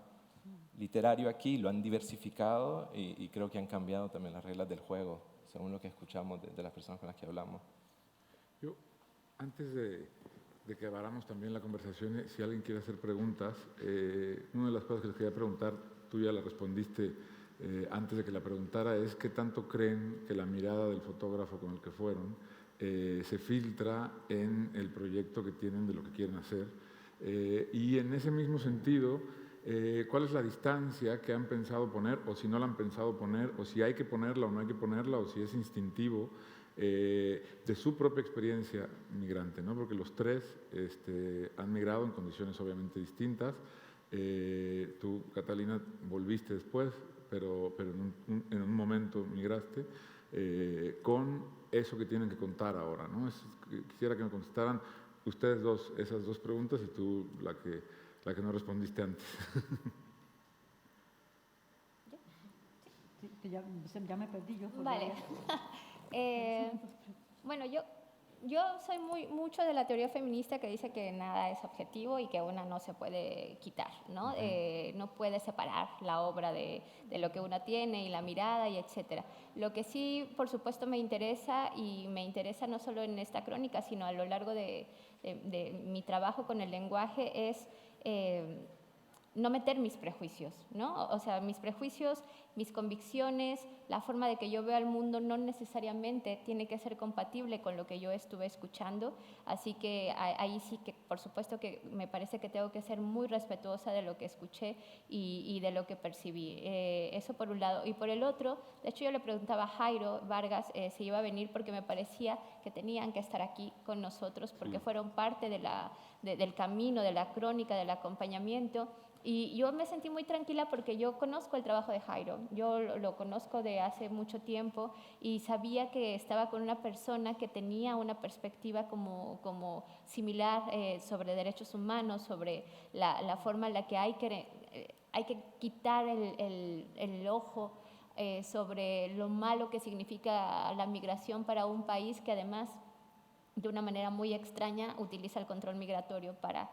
literario aquí, lo han diversificado y creo que han cambiado también las reglas del juego, según lo que escuchamos de las personas con las que hablamos. Yo, antes de que abramos también la conversación, si alguien quiere hacer preguntas, una de las cosas que les quería preguntar, tú ya la respondiste antes de que la preguntara, es qué tanto creen que la mirada del fotógrafo con el que fueron se filtra en el proyecto que tienen de lo que quieren hacer. Y en ese mismo sentido, ¿cuál es la distancia que han pensado poner, o si no la han pensado poner, o si hay que ponerla o no hay que ponerla, o si es instintivo, de su propia experiencia migrante, ¿no? Porque los tres han migrado en condiciones obviamente distintas. Tú, Catalina, volviste después, pero en un momento migraste, con eso que tienen que contar ahora, ¿no? Quisiera que me contestaran ustedes dos esas dos preguntas y tú la que no respondiste antes. Sí, que ya me perdí yo. Vale. Bueno, yo soy mucho de la teoría feminista que dice que nada es objetivo y que una no se puede quitar, ¿no? No puede separar la obra de lo que una tiene y la mirada y etcétera. Lo que sí, por supuesto, me interesa, y me interesa no solo en esta crónica, sino a lo largo de mi trabajo con el lenguaje, es no meter mis prejuicios, ¿no? O sea, mis prejuicios, mis convicciones, la forma de que yo veo al mundo no necesariamente tiene que ser compatible con lo que yo estuve escuchando, así que ahí sí que, por supuesto que me parece que tengo que ser muy respetuosa de lo que escuché y de lo que percibí. Eso por un lado. Y por el otro, de hecho yo le preguntaba a Jairo Vargas si iba a venir porque me parecía que tenían que estar aquí con nosotros porque fueron parte del camino, de la crónica, del acompañamiento. Y yo me sentí muy tranquila porque yo conozco el trabajo de Jairo, yo lo conozco de hace mucho tiempo y sabía que estaba con una persona que tenía una perspectiva como similar sobre derechos humanos, sobre la forma en la que hay que quitar el ojo sobre lo malo que significa la migración para un país que además de una manera muy extraña utiliza el control migratorio para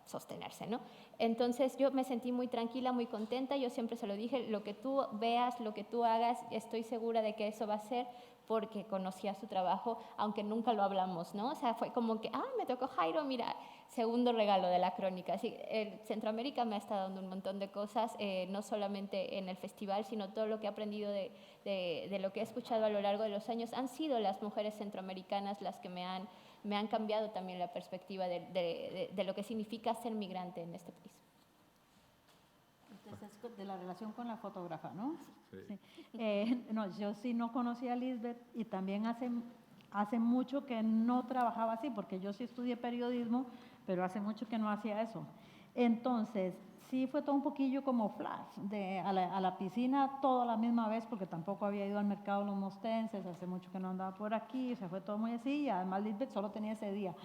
sostenerse, ¿no? Entonces yo me sentí muy tranquila, muy contenta, yo siempre se lo dije, lo que tú veas, lo que tú hagas, estoy segura de que eso va a ser porque conocía su trabajo, aunque nunca lo hablamos, ¿no? O sea, fue como que, me tocó Jairo, mira, segundo regalo de la crónica. Así, Centroamérica me ha estado dando un montón de cosas, no solamente en el festival, sino todo lo que he aprendido de lo que he escuchado a lo largo de los años. Han sido las mujeres centroamericanas las que me han cambiado también la perspectiva de lo que significa ser migrante en este país. Entonces, de la relación con la fotógrafa, ¿no? Sí. No, yo sí no conocía a Lisbeth y también hace mucho que no trabajaba así, porque yo sí estudié periodismo, pero hace mucho que no hacía eso. Entonces, sí fue todo un poquillo como flash, a la piscina todo a la misma vez, porque tampoco había ido al mercado de los mostenses, hace mucho que no andaba por aquí, se fue todo muy así, y además Lisbeth solo tenía ese día.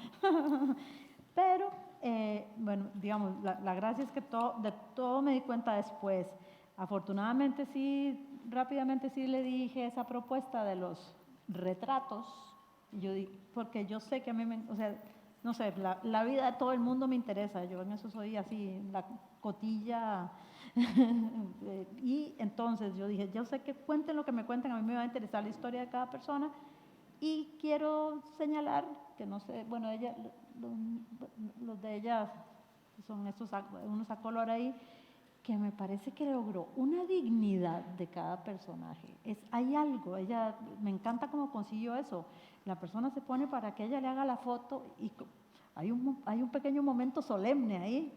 Pero, bueno, digamos, la gracia es que de todo me di cuenta después. Afortunadamente sí, rápidamente sí le dije esa propuesta de los retratos, porque yo sé que a mí, o sea, no sé, la vida de todo el mundo me interesa, yo en eso soy así, la cotilla. Y entonces yo dije, yo sé que cuenten lo que me cuenten, a mí me va a interesar la historia de cada persona y quiero señalar que no sé, bueno, los de ella son unos a color ahí, que me parece que logró una dignidad de cada personaje. Hay algo, me encanta cómo consiguió eso. La persona se pone para que ella le haga la foto y hay un pequeño momento solemne ahí.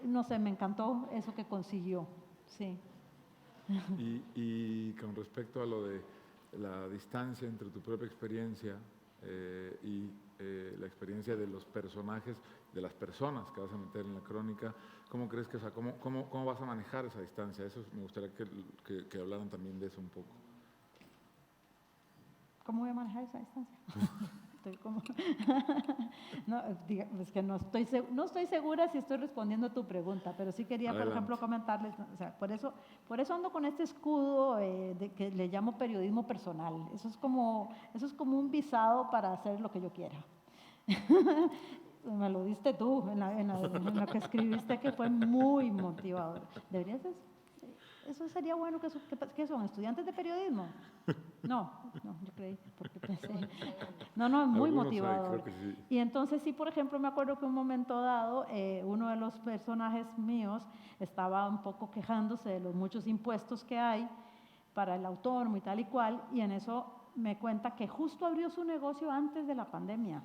No sé, me encantó eso que consiguió, sí. Y con respecto a lo de la distancia entre tu propia experiencia y la experiencia de los personajes, de las personas que vas a meter en la crónica, ¿cómo crees que, o sea, cómo vas a manejar esa distancia? Eso me gustaría que hablaran también de eso un poco. ¿Cómo voy a manejar esa distancia? No, es que no estoy segura si estoy respondiendo a tu pregunta, pero sí quería, Adelante. por ejemplo, comentarles, o sea, por eso ando con este escudo de que le llamo periodismo personal. Eso es como un visado para hacer lo que yo quiera. Me lo diste tú en lo que escribiste, que fue muy motivador. Deberías eso sería bueno que son estudiantes de periodismo. No, yo creí, porque pensé. No, es muy Algunos motivador. creo que sí. Y entonces sí, por ejemplo, me acuerdo que un momento dado, uno de los personajes míos estaba un poco quejándose de los muchos impuestos que hay para el autónomo y tal y cual, y en eso me cuenta que justo abrió su negocio antes de la pandemia.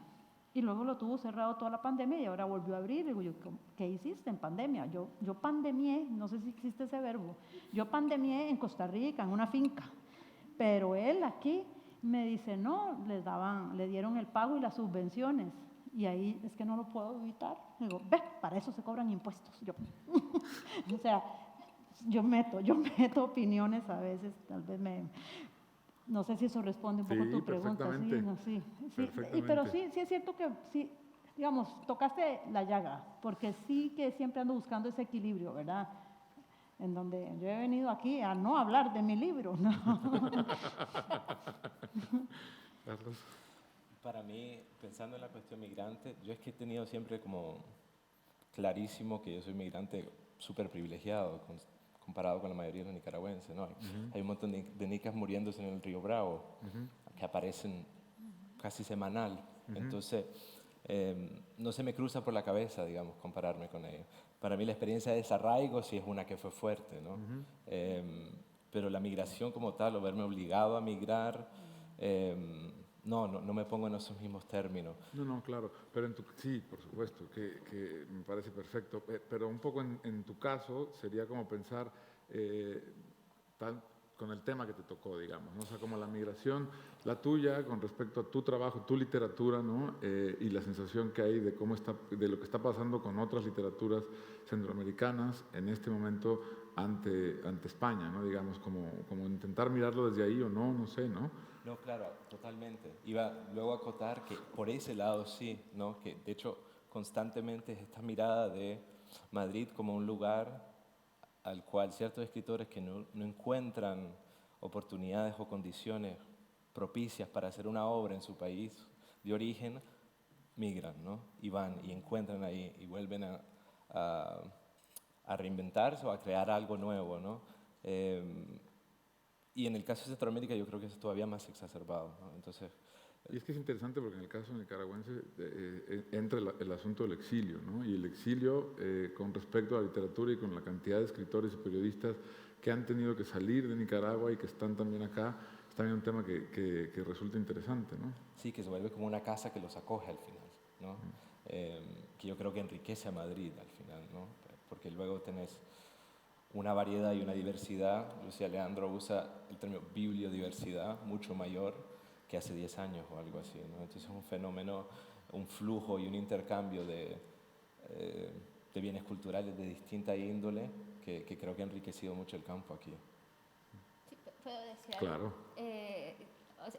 Y luego lo tuvo cerrado toda la pandemia y ahora volvió a abrir. Digo yo, ¿qué hiciste en pandemia? Yo pandemié, no sé si existe ese verbo, yo pandemié en Costa Rica, en una finca. Pero él aquí me dice, no, le dieron el pago y las subvenciones. Y ahí es que no lo puedo evitar. Digo, para eso se cobran impuestos. O sea, yo meto opiniones a veces, tal vez no sé si eso responde un poco a tu pregunta. Sí. Pero sí es cierto que sí, digamos, tocaste la llaga, porque sí que siempre ando buscando ese equilibrio, ¿verdad? En donde yo he venido aquí a no hablar de mi libro, ¿no? Carlos. Para mí, pensando en la cuestión migrante, yo es que he tenido siempre como clarísimo que yo soy migrante súper privilegiado comparado con la mayoría de los nicaragüenses, ¿no? Hay un montón de nicas muriéndose en el río Bravo, que aparecen casi semanal. Entonces, no se me cruza por la cabeza, digamos, compararme con ellos. Para mí la experiencia de desarraigo sí es una que fue fuerte, ¿no? Pero la migración como tal, o verme obligado a migrar, no me pongo en esos mismos términos. No, claro, pero sí, por supuesto, que me parece perfecto, pero un poco en tu caso sería como pensar con el tema que te tocó, digamos, ¿no? O sea, como la migración, la tuya con respecto a tu trabajo, tu literatura, ¿no? Y la sensación que hay de lo que está pasando con otras literaturas centroamericanas en este momento ante España, ¿no? Digamos, como intentar mirarlo desde ahí o no sé, ¿no? No, claro, totalmente. Iba luego a acotar que por ese lado sí, ¿no? Que de hecho constantemente es esta mirada de Madrid como un lugar al cual ciertos escritores que no encuentran oportunidades o condiciones propicias para hacer una obra en su país de origen, migran, ¿no? Y van y encuentran ahí y vuelven a reinventarse o a crear algo nuevo, ¿no? Y en el caso de Centroamérica yo creo que es todavía más exacerbado, ¿no? Entonces, y es que es interesante porque en el caso nicaragüense entra el asunto del exilio, ¿no? Y el exilio con respecto a la literatura y con la cantidad de escritores y periodistas que han tenido que salir de Nicaragua y que están también acá, es también un tema que resulta interesante, ¿no? Sí, que se vuelve como una casa que los acoge al final, ¿no? Que yo creo que enriquece a Madrid al final, ¿no? Porque luego tenés una variedad y una diversidad. Lucía Leandro usa el término bibliodiversidad mucho mayor que hace 10 años o algo así, ¿no? Entonces es un fenómeno, un flujo y un intercambio bienes culturales de distinta índole que creo que ha enriquecido mucho el campo aquí. Sí, ¿puedo decir Claro. algo?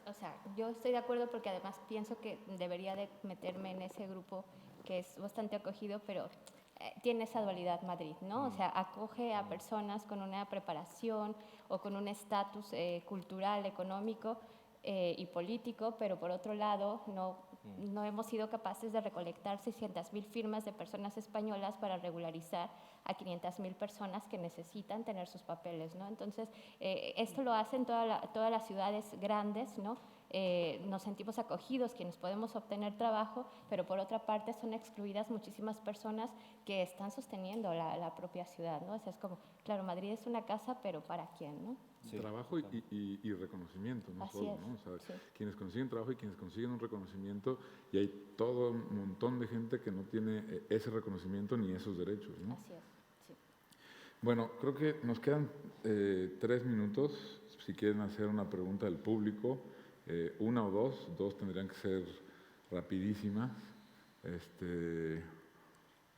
O sea, yo estoy de acuerdo porque además pienso que debería de meterme en ese grupo que es bastante acogido, pero tiene esa dualidad Madrid, ¿no? O sea, acoge a personas con una preparación o con un estatus cultural, económico y político, pero por otro lado no hemos sido capaces de recolectar 600.000 firmas de personas españolas para regularizar a 500.000 personas que necesitan tener sus papeles, ¿no? Entonces, esto lo hacen todas las ciudades grandes, ¿no? Nos sentimos acogidos quienes podemos obtener trabajo, pero por otra parte son excluidas muchísimas personas que están sosteniendo la propia ciudad, ¿no? O sea, es como, claro, Madrid es una casa, pero ¿para quién, no? Sí, trabajo y reconocimiento, no Así solo, es, ¿no? O sea, sí. quienes consiguen trabajo y quienes consiguen un reconocimiento, y hay todo un montón de gente que no tiene ese reconocimiento ni esos derechos, ¿no? Así es, sí. Bueno, creo que nos quedan 3 minutos. Si quieren hacer una pregunta del público, una o dos tendrían que ser rapidísimas.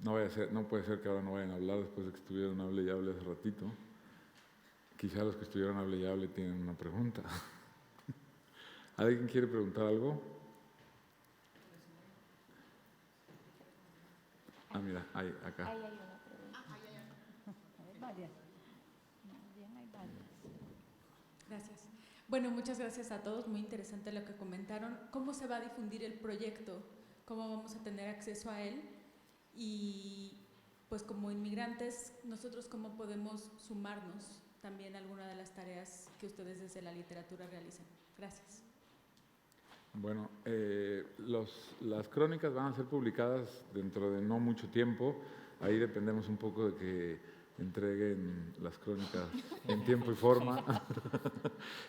No puede ser que ahora no vayan a hablar después de que estuvieron hable y hable hace ratito. Quizá los que estuvieron hable y hable tienen una pregunta. ¿Alguien quiere preguntar algo? Ah, mira, acá. Ahí hay una pregunta. Hay varias. Bien, hay varias. Gracias. Bueno, muchas gracias a todos. Muy interesante lo que comentaron. ¿Cómo se va a difundir el proyecto? ¿Cómo vamos a tener acceso a él? Y pues como inmigrantes, nosotros cómo podemos sumarnos también a alguna de las tareas que ustedes desde la literatura realizan. Gracias. Bueno, las crónicas van a ser publicadas dentro de no mucho tiempo. Ahí dependemos un poco de que entreguen las crónicas en tiempo y forma.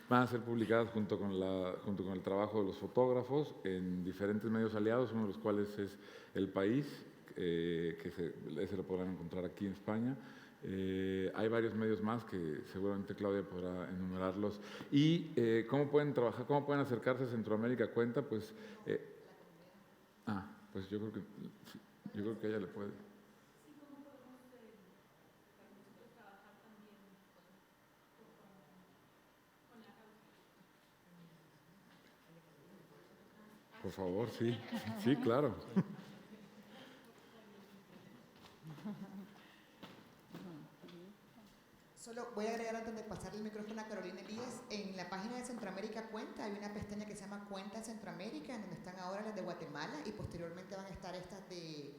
Van a ser publicadas junto con el trabajo de los fotógrafos en diferentes medios aliados, uno de los cuales es El País, ese lo podrán encontrar aquí en España. Hay varios medios más que seguramente Claudia podrá enumerarlos. ¿Y cómo pueden trabajar, cómo pueden acercarse a Centroamérica Cuenta? Pues, pues yo creo que ella le puede. Por favor, sí. Sí, claro. Solo voy a agregar antes de pasar el micrófono a Carolina Elías, en la página de Centroamérica Cuenta hay una pestaña que se llama Cuenta Centroamérica, en donde están ahora las de Guatemala y posteriormente van a estar estas de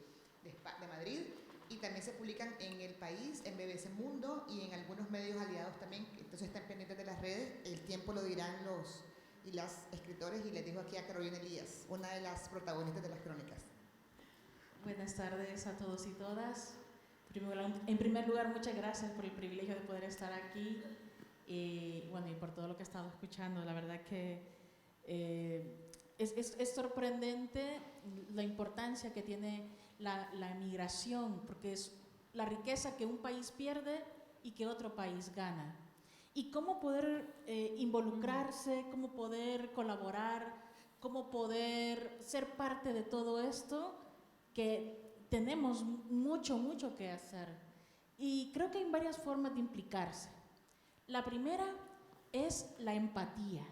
Madrid, y también se publican en El País, en BBC Mundo y en algunos medios aliados también, entonces están pendientes de las redes, el tiempo lo dirán los y las escritores, y les digo aquí a Carolina Elías, una de las protagonistas de las crónicas. Buenas tardes a todos y todas. En primer lugar, muchas gracias por el privilegio de poder estar aquí y por todo lo que he estado escuchando. La verdad que es sorprendente la importancia que tiene la migración, porque es la riqueza que un país pierde y que otro país gana. Y cómo poder involucrarse, cómo poder colaborar, cómo poder ser parte de todo esto, que tenemos mucho que hacer. Y creo que hay varias formas de implicarse. La primera es la empatía.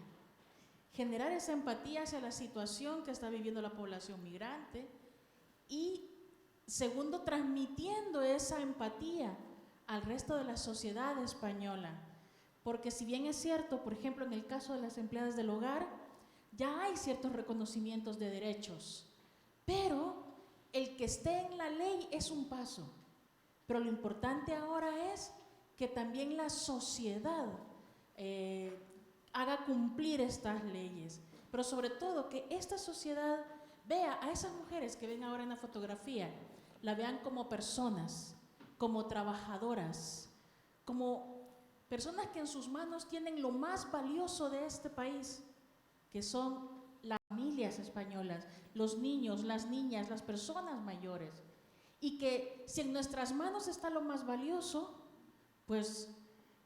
Generar esa empatía hacia la situación que está viviendo la población migrante. Y segundo, transmitiendo esa empatía al resto de la sociedad española. Porque si bien es cierto, por ejemplo, en el caso de las empleadas del hogar, ya hay ciertos reconocimientos de derechos, pero el que esté en la ley es un paso. Pero lo importante ahora es que también la sociedad haga cumplir estas leyes, pero sobre todo que esta sociedad vea a esas mujeres que ven ahora en la fotografía, la vean como personas, como trabajadoras, como personas que en sus manos tienen lo más valioso de este país, que son las familias españolas, los niños, las niñas, las personas mayores. Y que si en nuestras manos está lo más valioso, pues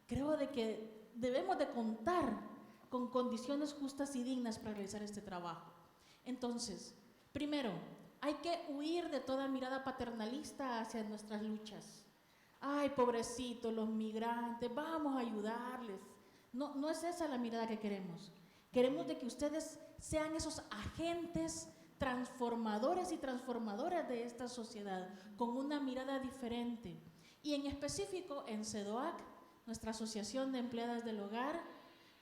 creo de que debemos de contar con condiciones justas y dignas para realizar este trabajo. Entonces, primero, Hay que huir de toda mirada paternalista hacia nuestras luchas. Ay, pobrecitos, los migrantes, vamos a ayudarles. No, no es esa la mirada que queremos. Queremos de que ustedes sean esos agentes transformadores y transformadoras de esta sociedad, con una mirada diferente. Y en específico, en CEDOAC, nuestra Asociación de Empleadas del Hogar,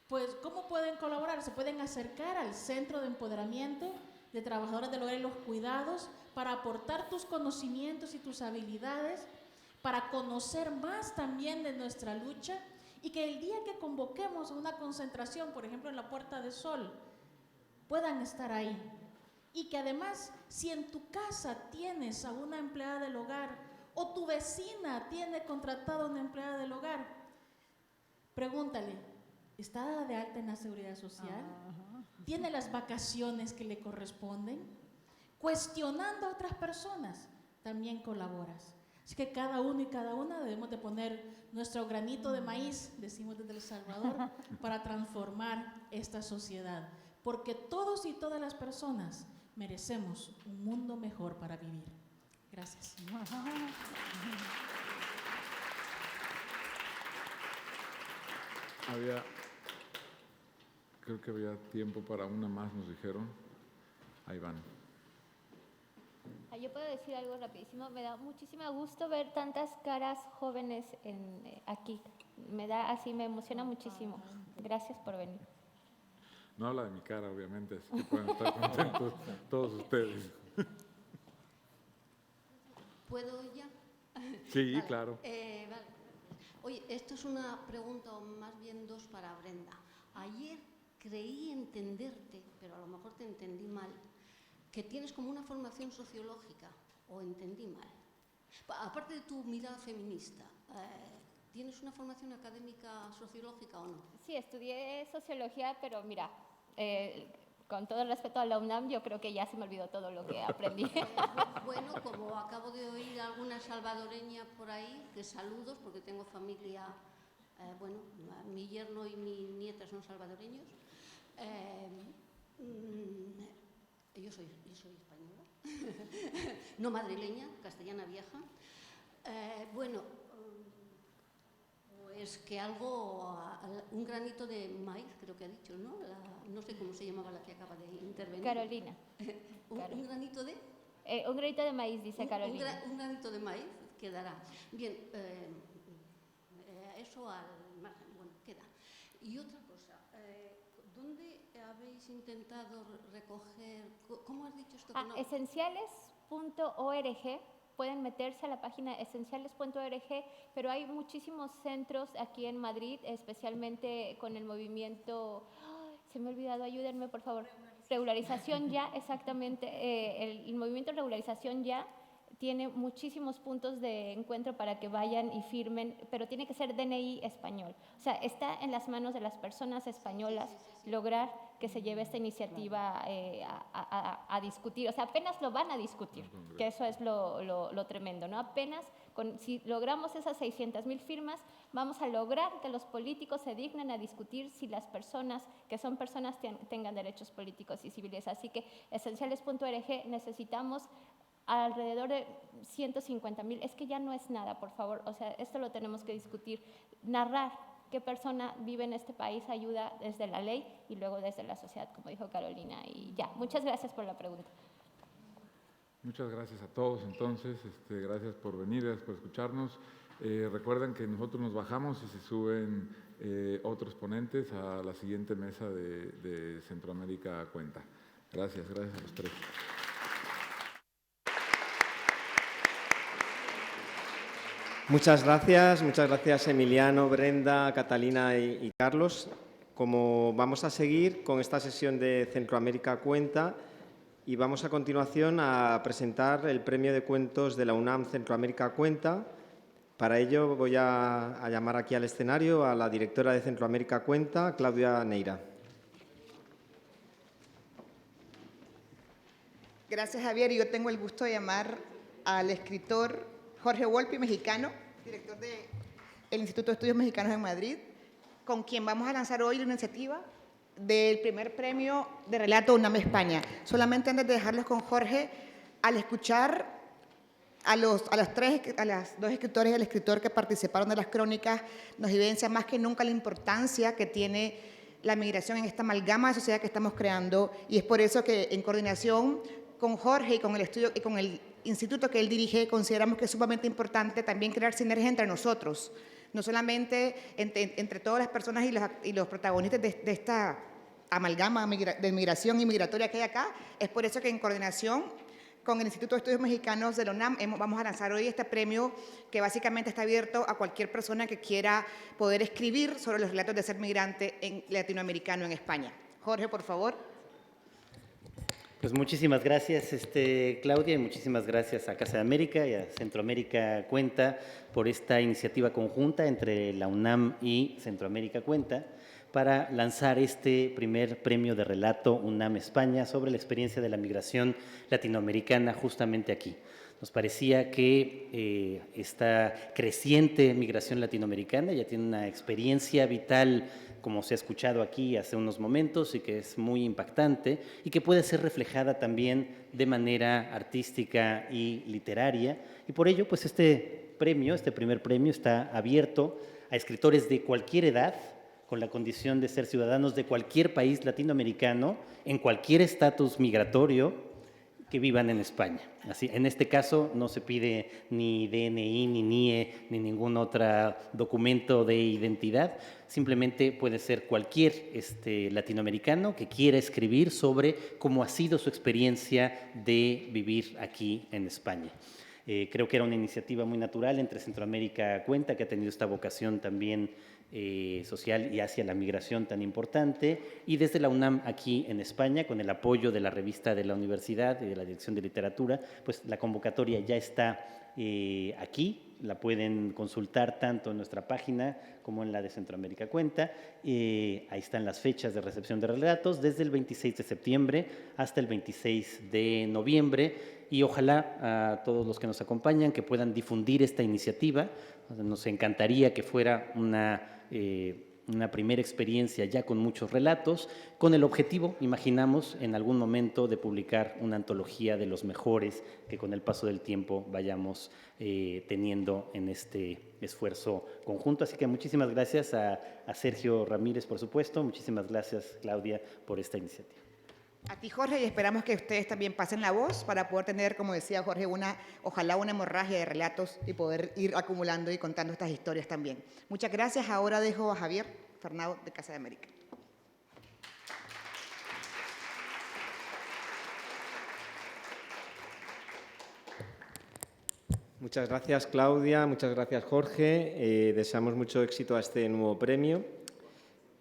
pues, ¿cómo pueden colaborar? Se pueden acercar al Centro de Empoderamiento de Trabajadoras del Hogar y los Cuidados para aportar tus conocimientos y tus habilidades, para conocer más también de nuestra lucha, y que el día que convoquemos a una concentración, por ejemplo en la Puerta de Sol, puedan estar ahí. Y que además, si en tu casa tienes a una empleada del hogar o tu vecina tiene contratada a una empleada del hogar, pregúntale, ¿está dada de alta en la Seguridad Social? ¿Tiene las vacaciones que le corresponden? Cuestionando a otras personas, también colaboras. Así que cada uno y cada una debemos de poner nuestro granito de maíz, decimos desde El Salvador, para transformar esta sociedad. Porque todos y todas las personas merecemos un mundo mejor para vivir. Gracias. Creo que había tiempo para una más, nos dijeron. Ahí van. Yo puedo decir algo rapidísimo. Me da muchísimo gusto ver tantas caras jóvenes aquí. Me emociona muchísimo. Gracias por venir. No habla de mi cara, obviamente, así que pueden estar contentos todos ustedes. ¿Puedo ya? Sí, vale. Claro. Vale. Oye, esto es una pregunta, o más bien dos, para Brenda. Ayer creí entenderte, pero a lo mejor te entendí mal, que tienes como una formación sociológica, o entendí mal. Aparte de tu mirada feminista, ¿tienes una formación académica sociológica o no? Sí, estudié sociología, pero mira, con todo el respeto a la UNAM, yo creo que ya se me olvidó todo lo que aprendí. Bueno, como acabo de oír alguna salvadoreña por ahí, que saludos, porque tengo familia, bueno, mi yerno y mi nieta son salvadoreños. Yo soy española, no madrileña, castellana vieja. Bueno, pues que un granito de maíz, creo que ha dicho, ¿no? No sé cómo se llamaba la que acaba de intervenir. Carolina. ¿Un granito de? Un granito de maíz, dice Carolina. Un granito de maíz quedará. Bien, eso al margen, bueno, queda. Y otra cosa, ¿dónde habéis intentado recoger, cómo has dicho esto? Esenciales.org. Pueden meterse a la página esenciales.org, pero hay muchísimos centros aquí en Madrid, especialmente con el movimiento, se me ha olvidado, ayúdenme por favor, Regularización Ya, exactamente, el movimiento Regularización Ya tiene muchísimos puntos de encuentro para que vayan y firmen, pero tiene que ser DNI español. O sea, está en las manos de las personas españolas lograr que se lleve esta iniciativa a discutir. O sea, apenas lo van a discutir, que eso es lo tremendo, ¿no? Apenas, si logramos esas 600,000 firmas, vamos a lograr que los políticos se dignen a discutir si las personas, que son personas, tengan derechos políticos y civiles. Así que esenciales.org necesitamos alrededor de 150,000, es que ya no es nada, por favor, o sea, esto lo tenemos que discutir, narrar qué persona vive en este país ayuda desde la ley y luego desde la sociedad, como dijo Carolina, y ya, muchas gracias por la pregunta. Muchas gracias a todos, entonces, gracias por venir, gracias por escucharnos. Recuerden que nosotros nos bajamos y se suben otros ponentes a la siguiente mesa de Centroamérica Cuenta. Gracias a los tres. Muchas gracias Emiliano, Brenda, Catalina y Carlos. Como vamos a seguir con esta sesión de Centroamérica Cuenta y vamos a continuación a presentar el premio de cuentos de la UNAM Centroamérica Cuenta. Para ello voy a llamar aquí al escenario a la directora de Centroamérica Cuenta, Claudia Neira. Gracias, Javier. Yo tengo el gusto de llamar al escritor Jorge Volpi, mexicano, director del Instituto de Estudios Mexicanos en Madrid, con quien vamos a lanzar hoy la iniciativa del primer premio de relato UNAM España. Solamente antes de dejarlos con Jorge, al escuchar a las dos escritores y al escritor que participaron de las crónicas, nos evidencia más que nunca la importancia que tiene la migración en esta amalgama de sociedad que estamos creando, y es por eso que en coordinación con Jorge y con el estudio y con el instituto que él dirige, consideramos que es sumamente importante también crear sinergia entre nosotros, no solamente entre todas las personas y los protagonistas de esta amalgama de migración y migratoria que hay acá. Es por eso que en coordinación con el Instituto de Estudios Mexicanos de la UNAM vamos a lanzar hoy este premio que básicamente está abierto a cualquier persona que quiera poder escribir sobre los relatos de ser migrante latinoamericano en España. Jorge, por favor. Pues muchísimas gracias, Claudia, y muchísimas gracias a Casa de América y a Centroamérica Cuenta por esta iniciativa conjunta entre la UNAM y Centroamérica Cuenta para lanzar este primer premio de relato UNAM España sobre la experiencia de la migración latinoamericana justamente aquí. Nos parecía que esta creciente migración latinoamericana ya tiene una experiencia vital, como se ha escuchado aquí hace unos momentos, y que es muy impactante y que puede ser reflejada también de manera artística y literaria. Y por ello, pues este primer premio está abierto a escritores de cualquier edad, con la condición de ser ciudadanos de cualquier país latinoamericano, en cualquier estatus migratorio, que vivan en España. Así, en este caso no se pide ni DNI, ni NIE, ni ningún otro documento de identidad, simplemente puede ser cualquier latinoamericano que quiera escribir sobre cómo ha sido su experiencia de vivir aquí en España. Creo que era una iniciativa muy natural entre Centroamérica Cuenta, que ha tenido esta vocación también social y hacia la migración tan importante, y desde la UNAM aquí en España, con el apoyo de la revista de la universidad y de la Dirección de Literatura, pues la convocatoria ya está aquí, la pueden consultar tanto en nuestra página como en la de Centroamérica Cuenta. Ahí están las fechas de recepción de relatos, desde el 26 de septiembre hasta el 26 de noviembre, y ojalá a todos los que nos acompañan que puedan difundir esta iniciativa. Nos encantaría que fuera una primera experiencia ya con muchos relatos, con el objetivo, imaginamos, en algún momento de publicar una antología de los mejores que con el paso del tiempo vayamos teniendo en este esfuerzo conjunto. Así que muchísimas gracias a Sergio Ramírez, por supuesto. Muchísimas gracias, Claudia, por esta iniciativa. A ti, Jorge, y esperamos que ustedes también pasen la voz para poder tener, como decía Jorge, ojalá una hemorragia de relatos y poder ir acumulando y contando estas historias también. Muchas gracias. Ahora dejo a Javier Fernado de Casa de América. Muchas gracias, Claudia. Muchas gracias, Jorge. Deseamos mucho éxito a este nuevo premio.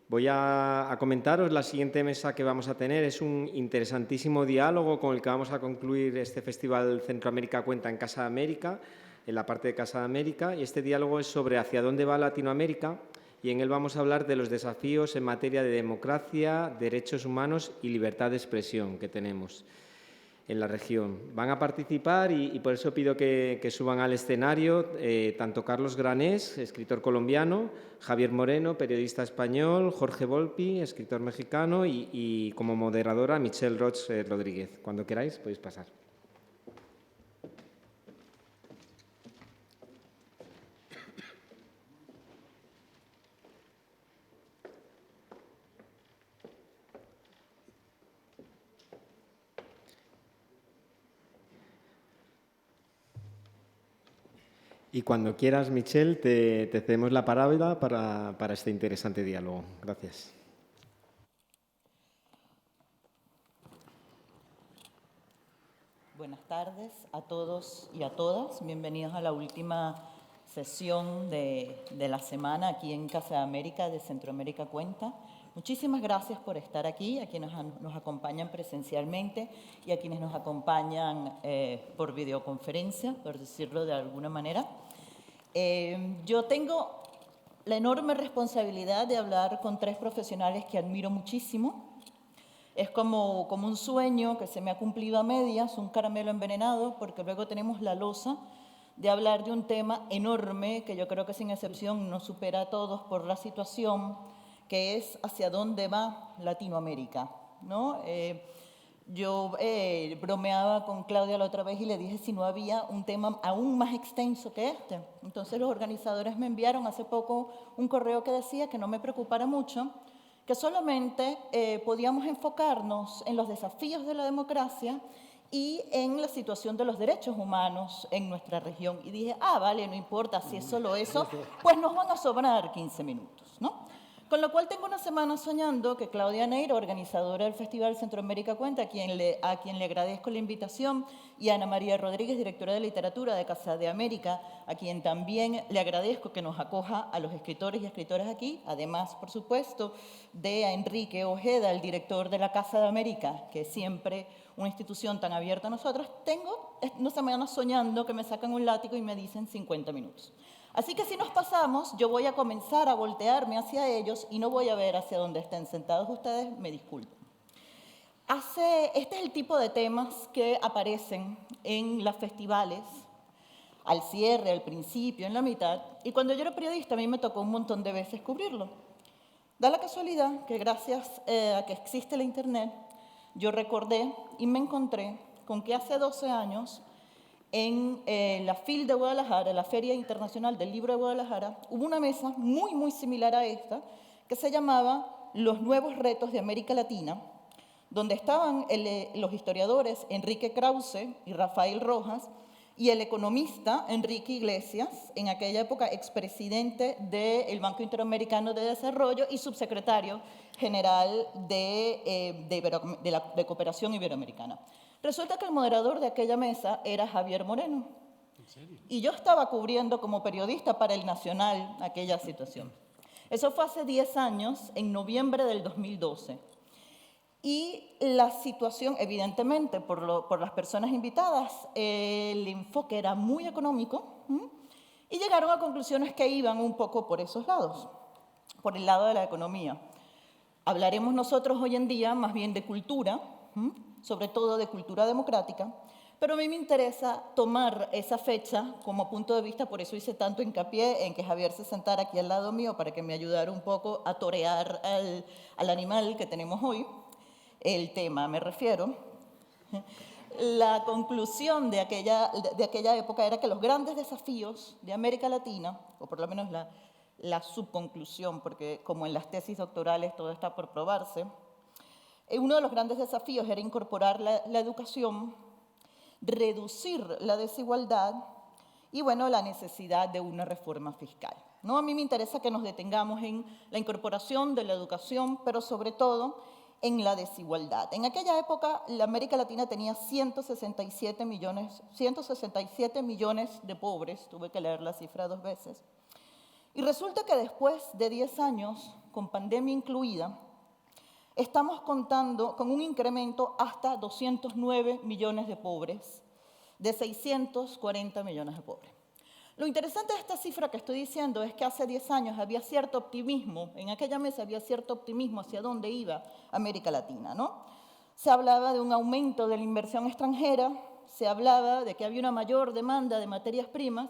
Voy a comentaros la siguiente mesa que vamos a tener. Es un interesantísimo diálogo con el que vamos a concluir este Festival Centroamérica Cuenta en Casa de América, en la parte de Casa de América. Y este diálogo es sobre hacia dónde va Latinoamérica, y en él vamos a hablar de los desafíos en materia de democracia, derechos humanos y libertad de expresión que tenemos en la región. Van a participar, y por eso pido que suban al escenario, tanto Carlos Granés, escritor colombiano, Javier Moreno, periodista español, Jorge Volpi, escritor mexicano, y como moderadora Michelle Roch Rodríguez. Cuando queráis podéis pasar. Y cuando quieras, Michelle, te cedemos la palabra para este interesante diálogo. Gracias. Buenas tardes a todos y a todas. Bienvenidos a la última sesión de la semana aquí en Casa de América de Centroamérica Cuenta. Muchísimas gracias por estar aquí, a quienes nos acompañan presencialmente y a quienes nos acompañan por videoconferencia, por decirlo de alguna manera. Yo tengo la enorme responsabilidad de hablar con tres profesionales que admiro muchísimo. Es como un sueño que se me ha cumplido a medias, un caramelo envenenado, porque luego tenemos la losa de hablar de un tema enorme que yo creo que sin excepción nos supera a todos por la situación, que es hacia dónde va Latinoamérica, ¿no? Yo bromeaba con Claudia la otra vez y le dije si no había un tema aún más extenso que este. Entonces los organizadores me enviaron hace poco un correo que decía que no me preocupara mucho, que solamente podíamos enfocarnos en los desafíos de la democracia y en la situación de los derechos humanos en nuestra región. Y dije, vale, no importa si es solo eso, pues nos van a sobrar 15 minutos, ¿no? Con lo cual tengo una semana soñando que Claudia Neira, organizadora del Festival Centroamérica Cuenta, a quien le agradezco la invitación, y Ana María Rodríguez, directora de literatura de Casa de América, a quien también le agradezco que nos acoja a los escritores y escritoras aquí, además, por supuesto, de a Enrique Ojeda, el director de la Casa de América, que es siempre una institución tan abierta a nosotros. Tengo una semana soñando que me sacan un látigo y me dicen 50 minutos. Así que si nos pasamos, yo voy a comenzar a voltearme hacia ellos y no voy a ver hacia donde estén sentados ustedes, me disculpen. Este es el tipo de temas que aparecen en los festivales, al cierre, al principio, en la mitad, y cuando yo era periodista a mí me tocó un montón de veces cubrirlo. Da la casualidad que gracias a que existe la Internet, yo recordé y me encontré con que hace 12 años en la FIL de Guadalajara, la Feria Internacional del Libro de Guadalajara, hubo una mesa muy, muy similar a esta, que se llamaba Los Nuevos Retos de América Latina, donde estaban los historiadores Enrique Krause y Rafael Rojas, y el economista Enrique Iglesias, en aquella época expresidente del Banco Interamericano de Desarrollo y subsecretario general de Cooperación Iberoamericana. Resulta que el moderador de aquella mesa era Javier Moreno. ¿En serio? Y yo estaba cubriendo como periodista para El Nacional aquella situación. Eso fue hace 10 años, en noviembre del 2012. Y la situación, evidentemente, por las personas invitadas, el enfoque era muy económico, y llegaron a conclusiones que iban un poco por esos lados, por el lado de la economía. Hablaremos nosotros hoy en día más bien de cultura, sobre todo de cultura democrática, pero a mí me interesa tomar esa fecha como punto de vista, por eso hice tanto hincapié en que Javier se sentara aquí al lado mío para que me ayudara un poco a torear al animal que tenemos hoy. El tema, me refiero. La conclusión de aquella época era que los grandes desafíos de América Latina, o por lo menos la subconclusión, porque como en las tesis doctorales todo está por probarse, uno de los grandes desafíos era incorporar la educación, reducir la desigualdad y, bueno, la necesidad de una reforma fiscal, ¿no? A mí me interesa que nos detengamos en la incorporación de la educación, pero sobre todo en la desigualdad. En aquella época, la América Latina tenía 167 millones de pobres, tuve que leer la cifra 2 veces, y resulta que después de 10 años, con pandemia incluida, estamos contando con un incremento hasta 209 millones de pobres, de 640 millones de pobres. Lo interesante de esta cifra que estoy diciendo es que hace 10 años había cierto optimismo, en aquella mesa había cierto optimismo hacia dónde iba América Latina, ¿no? Se hablaba de un aumento de la inversión extranjera, se hablaba de que había una mayor demanda de materias primas,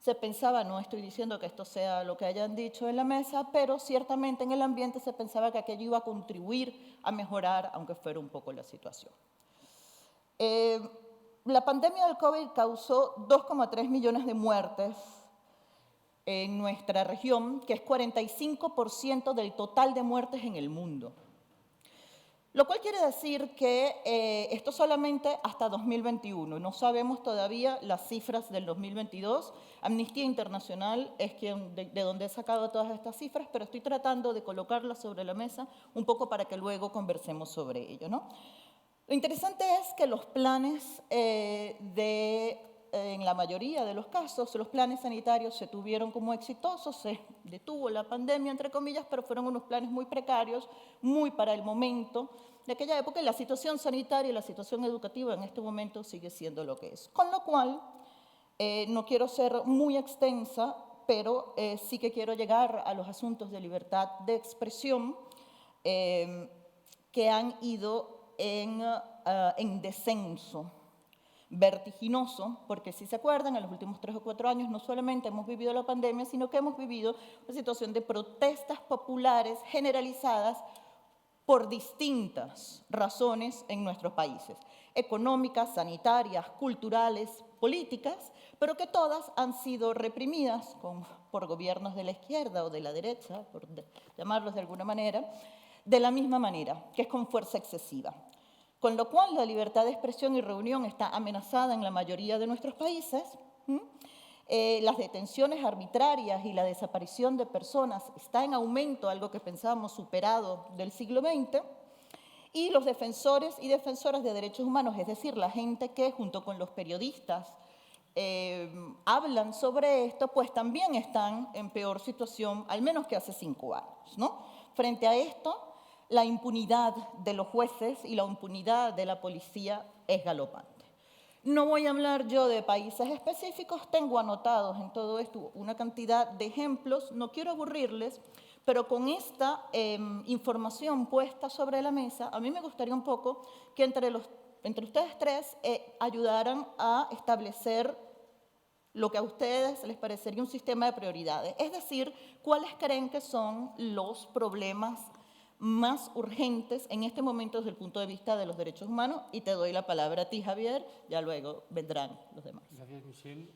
se pensaba, no estoy diciendo que esto sea lo que hayan dicho en la mesa, pero ciertamente en el ambiente se pensaba que aquello iba a contribuir a mejorar, aunque fuera un poco la situación. La pandemia del COVID causó 2,3 millones de muertes en nuestra región, que es 45% del total de muertes en el mundo. Lo cual quiere decir que esto solamente hasta 2021. No sabemos todavía las cifras del 2022. Amnistía Internacional es de donde he sacado todas estas cifras, pero estoy tratando de colocarlas sobre la mesa un poco para que luego conversemos sobre ello, ¿no? Lo interesante es que los planes, en la mayoría de los casos, los planes sanitarios se tuvieron como exitosos, se detuvo la pandemia, entre comillas, pero fueron unos planes muy precarios, muy para el momento de aquella época, y la situación sanitaria y la situación educativa en este momento sigue siendo lo que es. Con lo cual, no quiero ser muy extensa, pero sí que quiero llegar a los asuntos de libertad de expresión que han ido en descenso vertiginoso, porque si se acuerdan, en los últimos 3 o 4 años no solamente hemos vivido la pandemia, sino que hemos vivido una situación de protestas populares generalizadas por distintas razones en nuestros países, económicas, sanitarias, culturales, políticas, pero que todas han sido reprimidas por gobiernos de la izquierda o de la derecha, por llamarlos de alguna manera, de la misma manera, que es con fuerza excesiva. Con lo cual, la libertad de expresión y reunión está amenazada en la mayoría de nuestros países. Las detenciones arbitrarias y la desaparición de personas está en aumento, algo que pensábamos superado del siglo XX, y los defensores y defensoras de derechos humanos, es decir, la gente que junto con los periodistas hablan sobre esto, pues también están en peor situación, al menos que hace 5 años, ¿no? Frente a esto, la impunidad de los jueces y la impunidad de la policía es galopante. No voy a hablar yo de países específicos, tengo anotados en todo esto una cantidad de ejemplos, no quiero aburrirles, pero con esta información puesta sobre la mesa, a mí me gustaría un poco que entre ustedes tres ayudaran a establecer lo que a ustedes les parecería un sistema de prioridades, es decir, cuáles creen que son los problemas más urgentes en este momento desde el punto de vista de los derechos humanos, y te doy la palabra a ti, Javier, ya luego vendrán los demás. Gracias, Michelle,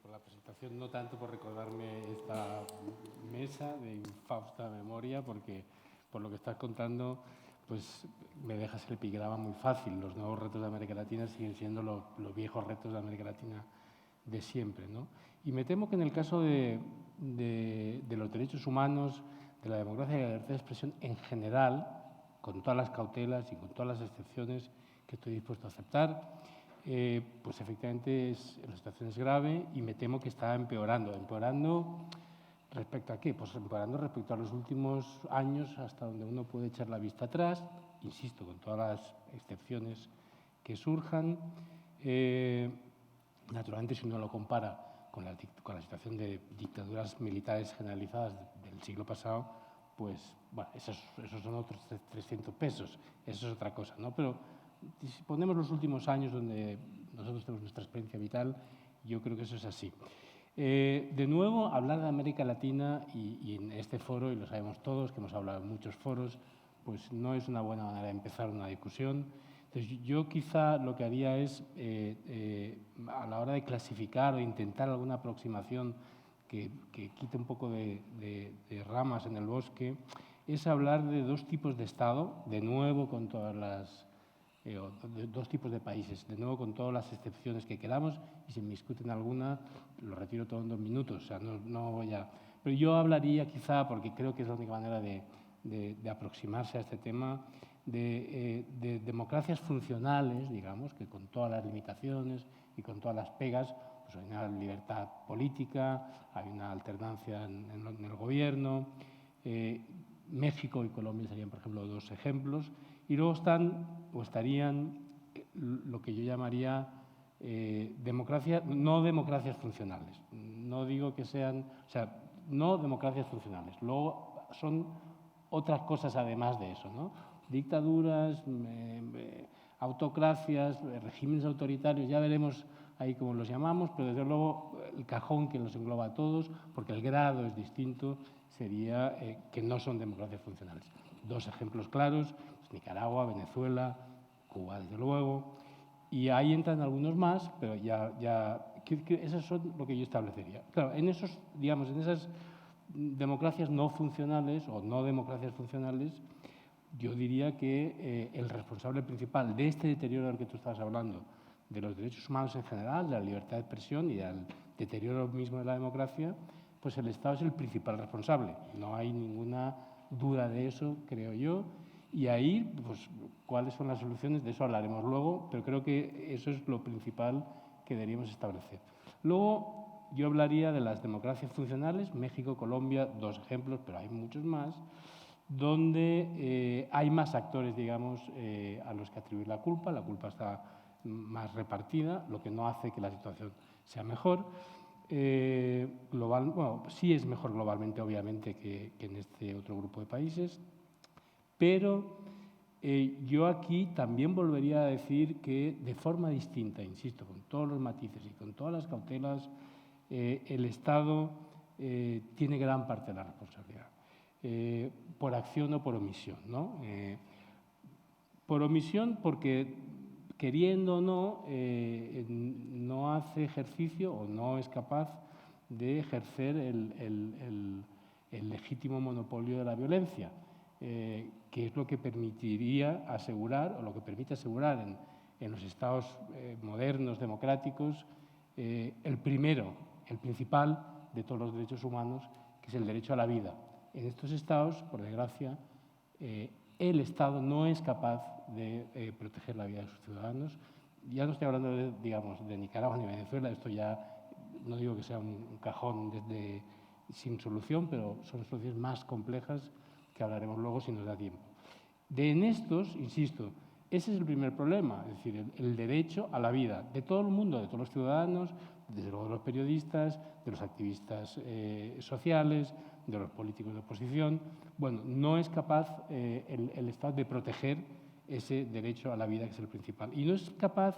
por la presentación, no tanto por recordarme esta mesa de infausta memoria, porque por lo que estás contando, pues me dejas el epigrama muy fácil. Los nuevos retos de América Latina siguen siendo los viejos retos de América Latina de siempre, ¿no? Y me temo que en el caso de los derechos humanos, de la democracia y la libertad de expresión en general, con todas las cautelas y con todas las excepciones que estoy dispuesto a aceptar, pues efectivamente la situación es grave y me temo que está empeorando. ¿Empeorando respecto a qué? Pues empeorando respecto a los últimos años, hasta donde uno puede echar la vista atrás, insisto, con todas las excepciones que surjan. Naturalmente, si uno lo compara con la situación de dictaduras militares generalizadas del siglo pasado, pues, bueno, esos son otros 300 pesos, eso es otra cosa, ¿no? Pero si ponemos los últimos años donde nosotros tenemos nuestra experiencia vital, yo creo que eso es así. De nuevo, hablar de América Latina y en este foro, y lo sabemos todos, que hemos hablado en muchos foros, pues no es una buena manera de empezar una discusión. Entonces, yo quizá lo que haría es, a la hora de clasificar o intentar alguna aproximación que quite un poco de ramas en el bosque, es hablar de 2 tipos de Estado, de nuevo con todas las... de 2 tipos de países, de nuevo con todas las excepciones que queramos, y si me discuten alguna, lo retiro todo en 2 minutos, o sea, no voy a... Pero yo hablaría quizá, porque creo que es la única manera de aproximarse a este tema, de democracias funcionales, digamos, que con todas las limitaciones y con todas las pegas, pues hay una libertad política, hay una alternancia en el gobierno. México y Colombia serían, por ejemplo, 2 ejemplos. Y luego estarían lo que yo llamaría no democracias funcionales. No digo que sean, o sea, no democracias funcionales. Luego son otras cosas además de eso, ¿no? Dictaduras, autocracias, regímenes autoritarios, ya veremos ahí cómo los llamamos, pero desde luego el cajón que los engloba a todos, porque el grado es distinto, sería que no son democracias funcionales. 2 ejemplos claros, pues Nicaragua, Venezuela, Cuba, desde luego, y ahí entran algunos más, pero esos son lo que yo establecería. Claro, en esas democracias no funcionales o no democracias funcionales, yo diría que el responsable principal de este deterioro del que tú estabas hablando, de los derechos humanos en general, de la libertad de expresión y del deterioro mismo de la democracia, pues el Estado es el principal responsable. No hay ninguna duda de eso, creo yo. Y ahí, pues, ¿cuáles son las soluciones? De eso hablaremos luego, pero creo que eso es lo principal que deberíamos establecer. Luego, yo hablaría de las democracias funcionales, México, Colombia, 2 ejemplos, pero hay muchos más, donde hay más actores, digamos, a los que atribuir la culpa está más repartida, lo que no hace que la situación sea mejor. Bueno, sí es mejor globalmente, obviamente, que en este otro grupo de países, pero yo aquí también volvería a decir que de forma distinta, insisto, con todos los matices y con todas las cautelas, el Estado tiene gran parte de la responsabilidad. por acción o por omisión, ¿no? Por omisión porque, queriendo o no, no hace ejercicio o no es capaz de ejercer el legítimo monopolio de la violencia, que es lo que permitiría asegurar, o lo que permite asegurar en los estados modernos, democráticos, el primero, el principal de todos los derechos humanos, que es el derecho a la vida. En estos estados, por desgracia, el Estado no es capaz de proteger la vida de sus ciudadanos. Ya no estoy hablando, digamos, de Nicaragua ni Venezuela, esto ya no digo que sea un cajón sin solución, pero son soluciones más complejas que hablaremos luego si nos da tiempo. En estos, insisto, ese es el primer problema, es decir, el derecho a la vida de todo el mundo, de todos los ciudadanos, desde luego de los periodistas, de los activistas sociales, de los políticos de oposición. Bueno, no es capaz el Estado de proteger ese derecho a la vida, que es el principal. Y no es capaz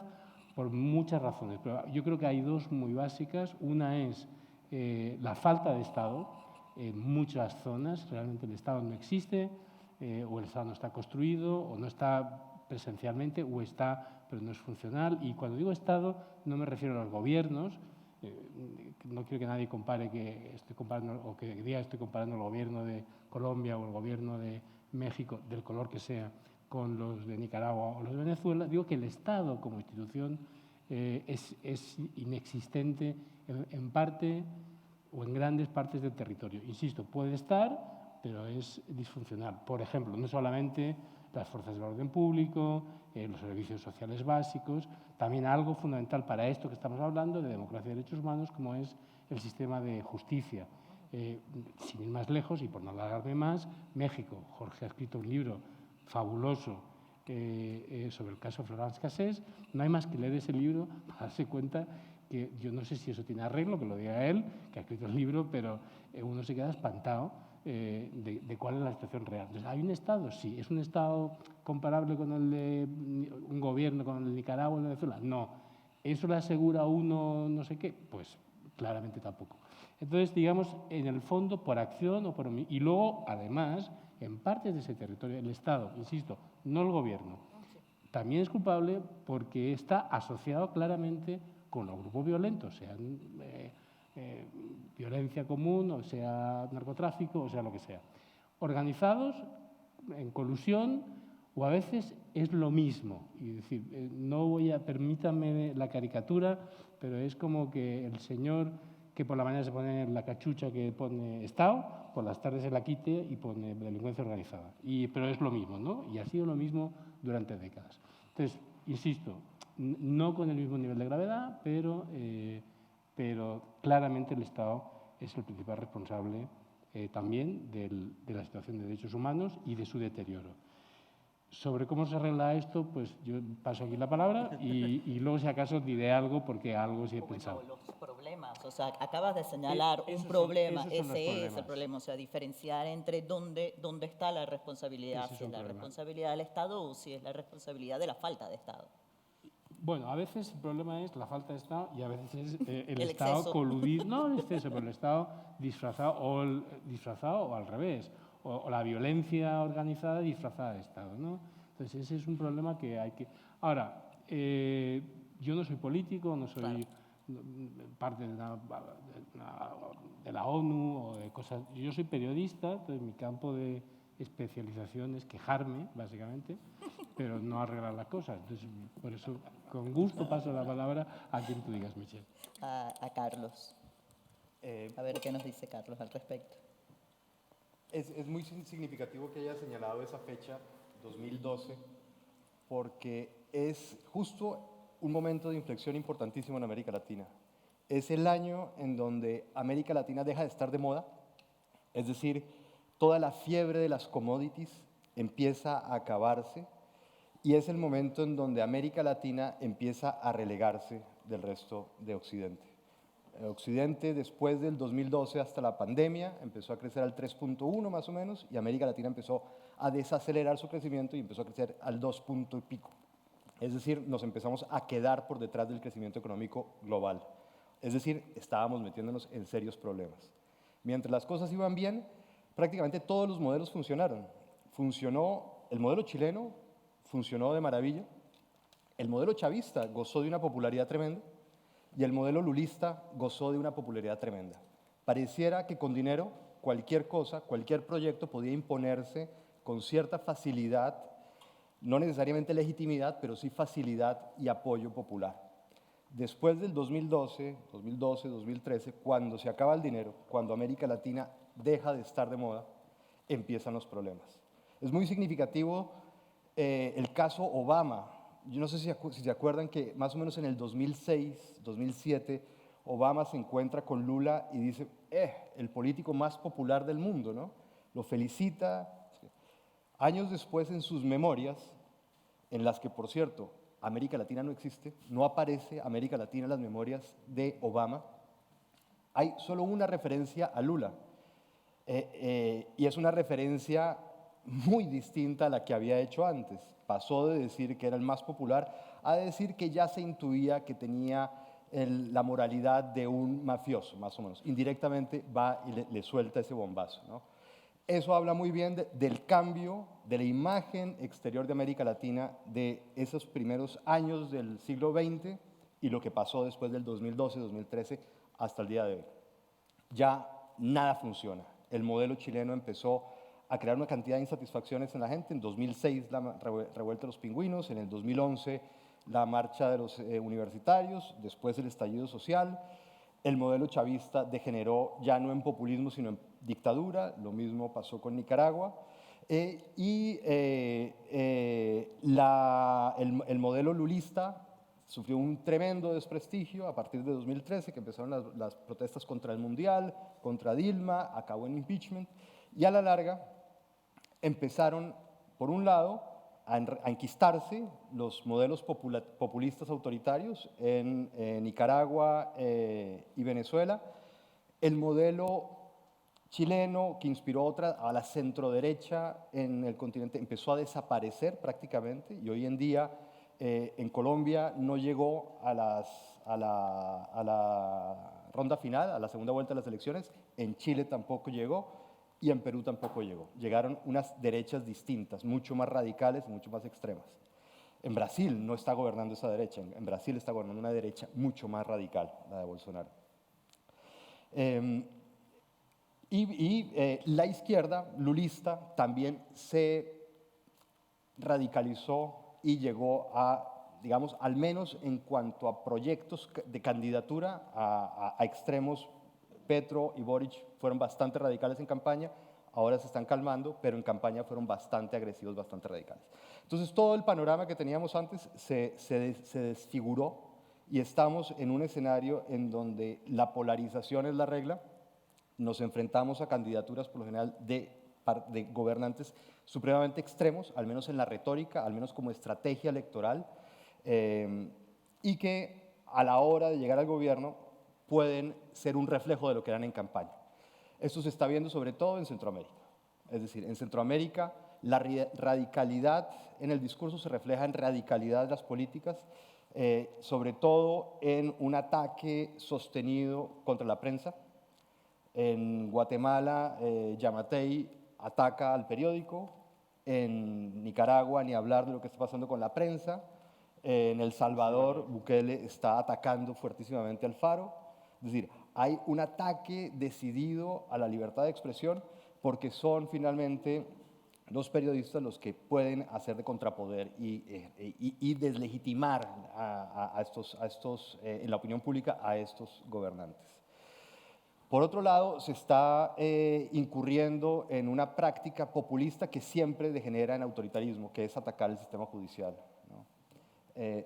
por muchas razones, pero yo creo que hay dos muy básicas. Una es la falta de Estado. En muchas zonas realmente el Estado no existe, o el Estado no está construido, o no está presencialmente, o está, pero no es funcional. Y cuando digo Estado, no me refiero a los gobiernos. No quiero que nadie compare que estoy comparando, o que diga estoy comparando el gobierno de Colombia o el gobierno de México, del color que sea, con los de Nicaragua o los de Venezuela. Digo que el Estado como institución es inexistente en parte o en grandes partes del territorio. Insisto, puede estar, pero es disfuncional. Por ejemplo, no solamente las fuerzas del orden público, los servicios sociales básicos, también algo fundamental para esto que estamos hablando, de democracia y derechos humanos, como es el sistema de justicia. Sin ir más lejos, y por no alargarme más, México. Jorge ha escrito un libro fabuloso sobre el caso Florence Cassés. No hay más que leer ese libro para darse cuenta que yo no sé si eso tiene arreglo, que lo diga él, que ha escrito el libro, pero uno se queda espantado de cuál es la situación real. Entonces, ¿hay un Estado? Sí. ¿Es un Estado comparable con el de un gobierno, con el de Nicaragua o de Venezuela? No. ¿Eso le asegura a uno no sé qué? Pues claramente tampoco. Entonces, digamos, en el fondo, por acción o por omisión. Y luego, además, en partes de ese territorio, el Estado, insisto, no el gobierno, también es culpable porque está asociado claramente con los grupos violentos, sean violencia común, o sea narcotráfico, o sea lo que sea. Organizados, en colusión, o a veces es lo mismo. Y decir, permítanme la caricatura, pero es como que el señor que por la mañana se pone la cachucha que pone Estado, por las tardes se la quite y pone delincuencia organizada. Pero es lo mismo, ¿no? Y ha sido lo mismo durante décadas. Entonces, insisto, no con el mismo nivel de gravedad, pero claramente el Estado es el principal responsable también de la situación de derechos humanos y de su deterioro. Sobre cómo se arregla esto, pues yo paso aquí la palabra y luego, si acaso, diré algo porque algo sí he pensado. Los problemas, o sea, acabas de señalar un problema, ese es el problema, o sea, diferenciar entre dónde está la responsabilidad, si es la responsabilidad del Estado o si es la responsabilidad de la falta de Estado. Bueno, a veces el problema es la falta de Estado y a veces es el Estado coludido, no el exceso, pero el Estado disfrazado o al revés, o la violencia organizada disfrazada de Estado, ¿no? Entonces ese es un problema que hay que... Ahora, yo no soy político, no soy parte de la ONU o de cosas... Yo soy periodista, entonces mi campo de especialización es quejarme, básicamente, pero no arreglar las cosas. Entonces, por eso, con gusto paso la palabra a quien tú digas, Michelle. A Carlos. A ver qué nos dice Carlos al respecto. Es muy significativo que haya señalado esa fecha, 2012, porque es justo un momento de inflexión importantísimo en América Latina. Es el año en donde América Latina deja de estar de moda, es decir, toda la fiebre de las commodities empieza a acabarse y es el momento en donde América Latina empieza a relegarse del resto de Occidente. Occidente, después del 2012 hasta la pandemia, empezó a crecer al 3.1 más o menos, y América Latina empezó a desacelerar su crecimiento y empezó a crecer al 2 punto y pico. Es decir, nos empezamos a quedar por detrás del crecimiento económico global. Es decir, estábamos metiéndonos en serios problemas. Mientras las cosas iban bien, prácticamente todos los modelos funcionaron. Funcionó el modelo chileno, funcionó de maravilla. El modelo chavista gozó de una popularidad tremenda y el modelo lulista gozó de una popularidad tremenda. Pareciera que con dinero cualquier cosa, cualquier proyecto podía imponerse con cierta facilidad, no necesariamente legitimidad, pero sí facilidad y apoyo popular. Después del 2012, 2013, cuando se acaba el dinero, cuando América Latina deja de estar de moda, empiezan los problemas. Es muy significativo el caso Obama. Yo no sé si se acuerdan que más o menos en el 2006, 2007, Obama se encuentra con Lula y dice, el político más popular del mundo, ¿no? Lo felicita. Años después, en sus memorias, en las que, por cierto, América Latina no existe, no aparece América Latina en las memorias de Obama, hay solo una referencia a Lula, y es una referencia muy distinta a la que había hecho antes. Pasó de decir que era el más popular a decir que ya se intuía que tenía la moralidad de un mafioso, más o menos. Indirectamente va y le suelta ese bombazo, ¿no? Eso habla muy bien del cambio de la imagen exterior de América Latina de esos primeros años del siglo XX y lo que pasó después del 2012, 2013 hasta el día de hoy. Ya nada funciona. El modelo chileno empezó a crear una cantidad de insatisfacciones en la gente. En 2006 la revuelta de los pingüinos, en el 2011 la marcha de los universitarios, después el estallido social. El modelo chavista degeneró ya no en populismo, sino en dictadura. Lo mismo pasó con Nicaragua. El modelo lulista sufrió un tremendo desprestigio a partir de 2013, que empezaron las protestas contra el Mundial, contra Dilma, acabó en impeachment. Y a la larga empezaron, por un lado, a enquistarse los modelos populistas autoritarios en Nicaragua y Venezuela. El modelo chileno, que inspiró a la centroderecha en el continente, empezó a desaparecer prácticamente y hoy en día en Colombia no llegó a la ronda final, a la segunda vuelta de las elecciones, en Chile tampoco llegó. Y en Perú tampoco llegó. Llegaron unas derechas distintas, mucho más radicales y mucho más extremas. En Brasil no está gobernando esa derecha, en Brasil está gobernando una derecha mucho más radical, la de Bolsonaro. La izquierda lulista también se radicalizó y llegó a, digamos, al menos en cuanto a proyectos de candidatura a extremos. Petro y Boric fueron bastante radicales en campaña, ahora se están calmando, pero en campaña fueron bastante agresivos, bastante radicales. Entonces todo el panorama que teníamos antes se desfiguró y estamos en un escenario en donde la polarización es la regla. Nos enfrentamos a candidaturas por lo general de gobernantes supremamente extremos, al menos en la retórica, al menos como estrategia electoral, y que a la hora de llegar al gobierno pueden ser un reflejo de lo que eran en campaña. Esto se está viendo sobre todo en Centroamérica. Es decir, en Centroamérica la radicalidad en el discurso se refleja en radicalidad de las políticas, sobre todo en un ataque sostenido contra la prensa. En Guatemala, Yamatei ataca al periódico. En Nicaragua, ni hablar de lo que está pasando con la prensa. En El Salvador, Bukele está atacando fuertísimamente al Faro. Es decir, hay un ataque decidido a la libertad de expresión porque son finalmente los periodistas los que pueden hacer de contrapoder y deslegitimar en la opinión pública a estos gobernantes. Por otro lado, se está incurriendo en una práctica populista que siempre degenera en autoritarismo, que es atacar el sistema judicial, ¿no?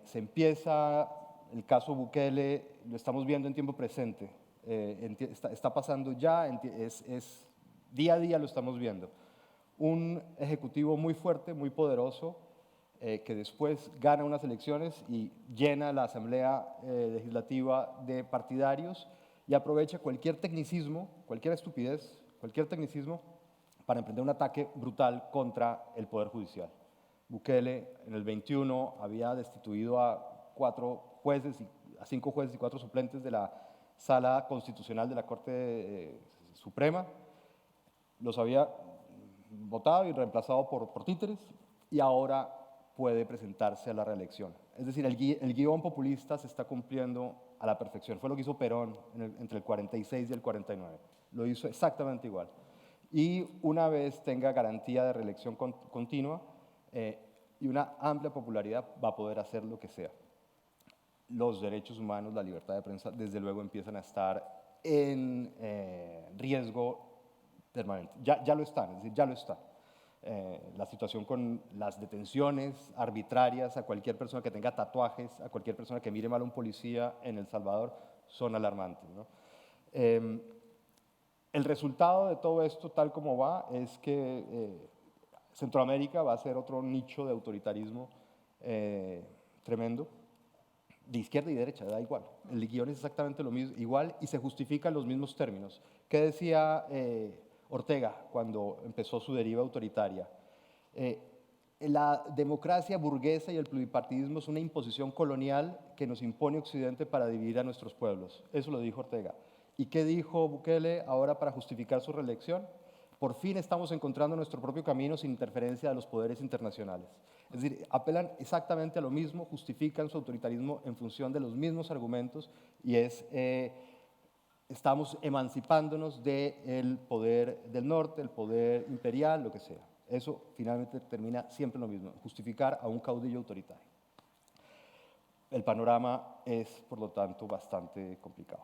Se empieza, el caso Bukele, lo estamos viendo en tiempo presente, está pasando ya, día a día lo estamos viendo. Un ejecutivo muy fuerte, muy poderoso, que después gana unas elecciones y llena la asamblea legislativa de partidarios y aprovecha cualquier tecnicismo, cualquier estupidez, cualquier tecnicismo para emprender un ataque brutal contra el Poder Judicial. Bukele en el 21 había destituido a 5 jueces y 4 suplentes de la Sala Constitucional de la Corte Suprema. Los había votado y reemplazado por títeres y ahora puede presentarse a la reelección. Es decir, el guión populista se está cumpliendo a la perfección. Fue lo que hizo Perón entre el 46 y el 49. Lo hizo exactamente igual. Y una vez tenga garantía de reelección continua y una amplia popularidad, va a poder hacer lo que sea. Los derechos humanos, la libertad de prensa, desde luego empiezan a estar en riesgo permanente. Ya lo están, es decir, ya lo están. La situación con las detenciones arbitrarias a cualquier persona que tenga tatuajes, a cualquier persona que mire mal a un policía en El Salvador, son alarmantes, ¿no? El resultado de todo esto, tal como va, es que Centroamérica va a ser otro nicho de autoritarismo tremendo, de izquierda y derecha, da igual. El guión es exactamente lo mismo, igual, y se justifica en los mismos términos. ¿Qué decía Ortega cuando empezó su deriva autoritaria? La democracia burguesa y el pluripartidismo es una imposición colonial que nos impone Occidente para dividir a nuestros pueblos. Eso lo dijo Ortega. ¿Y qué dijo Bukele ahora para justificar su reelección? Por fin estamos encontrando nuestro propio camino sin interferencia de los poderes internacionales. Es decir, apelan exactamente a lo mismo, justifican su autoritarismo en función de los mismos argumentos y es, estamos emancipándonos del poder del norte, el poder imperial, lo que sea. Eso finalmente termina siempre en lo mismo, justificar a un caudillo autoritario. El panorama es, por lo tanto, bastante complicado.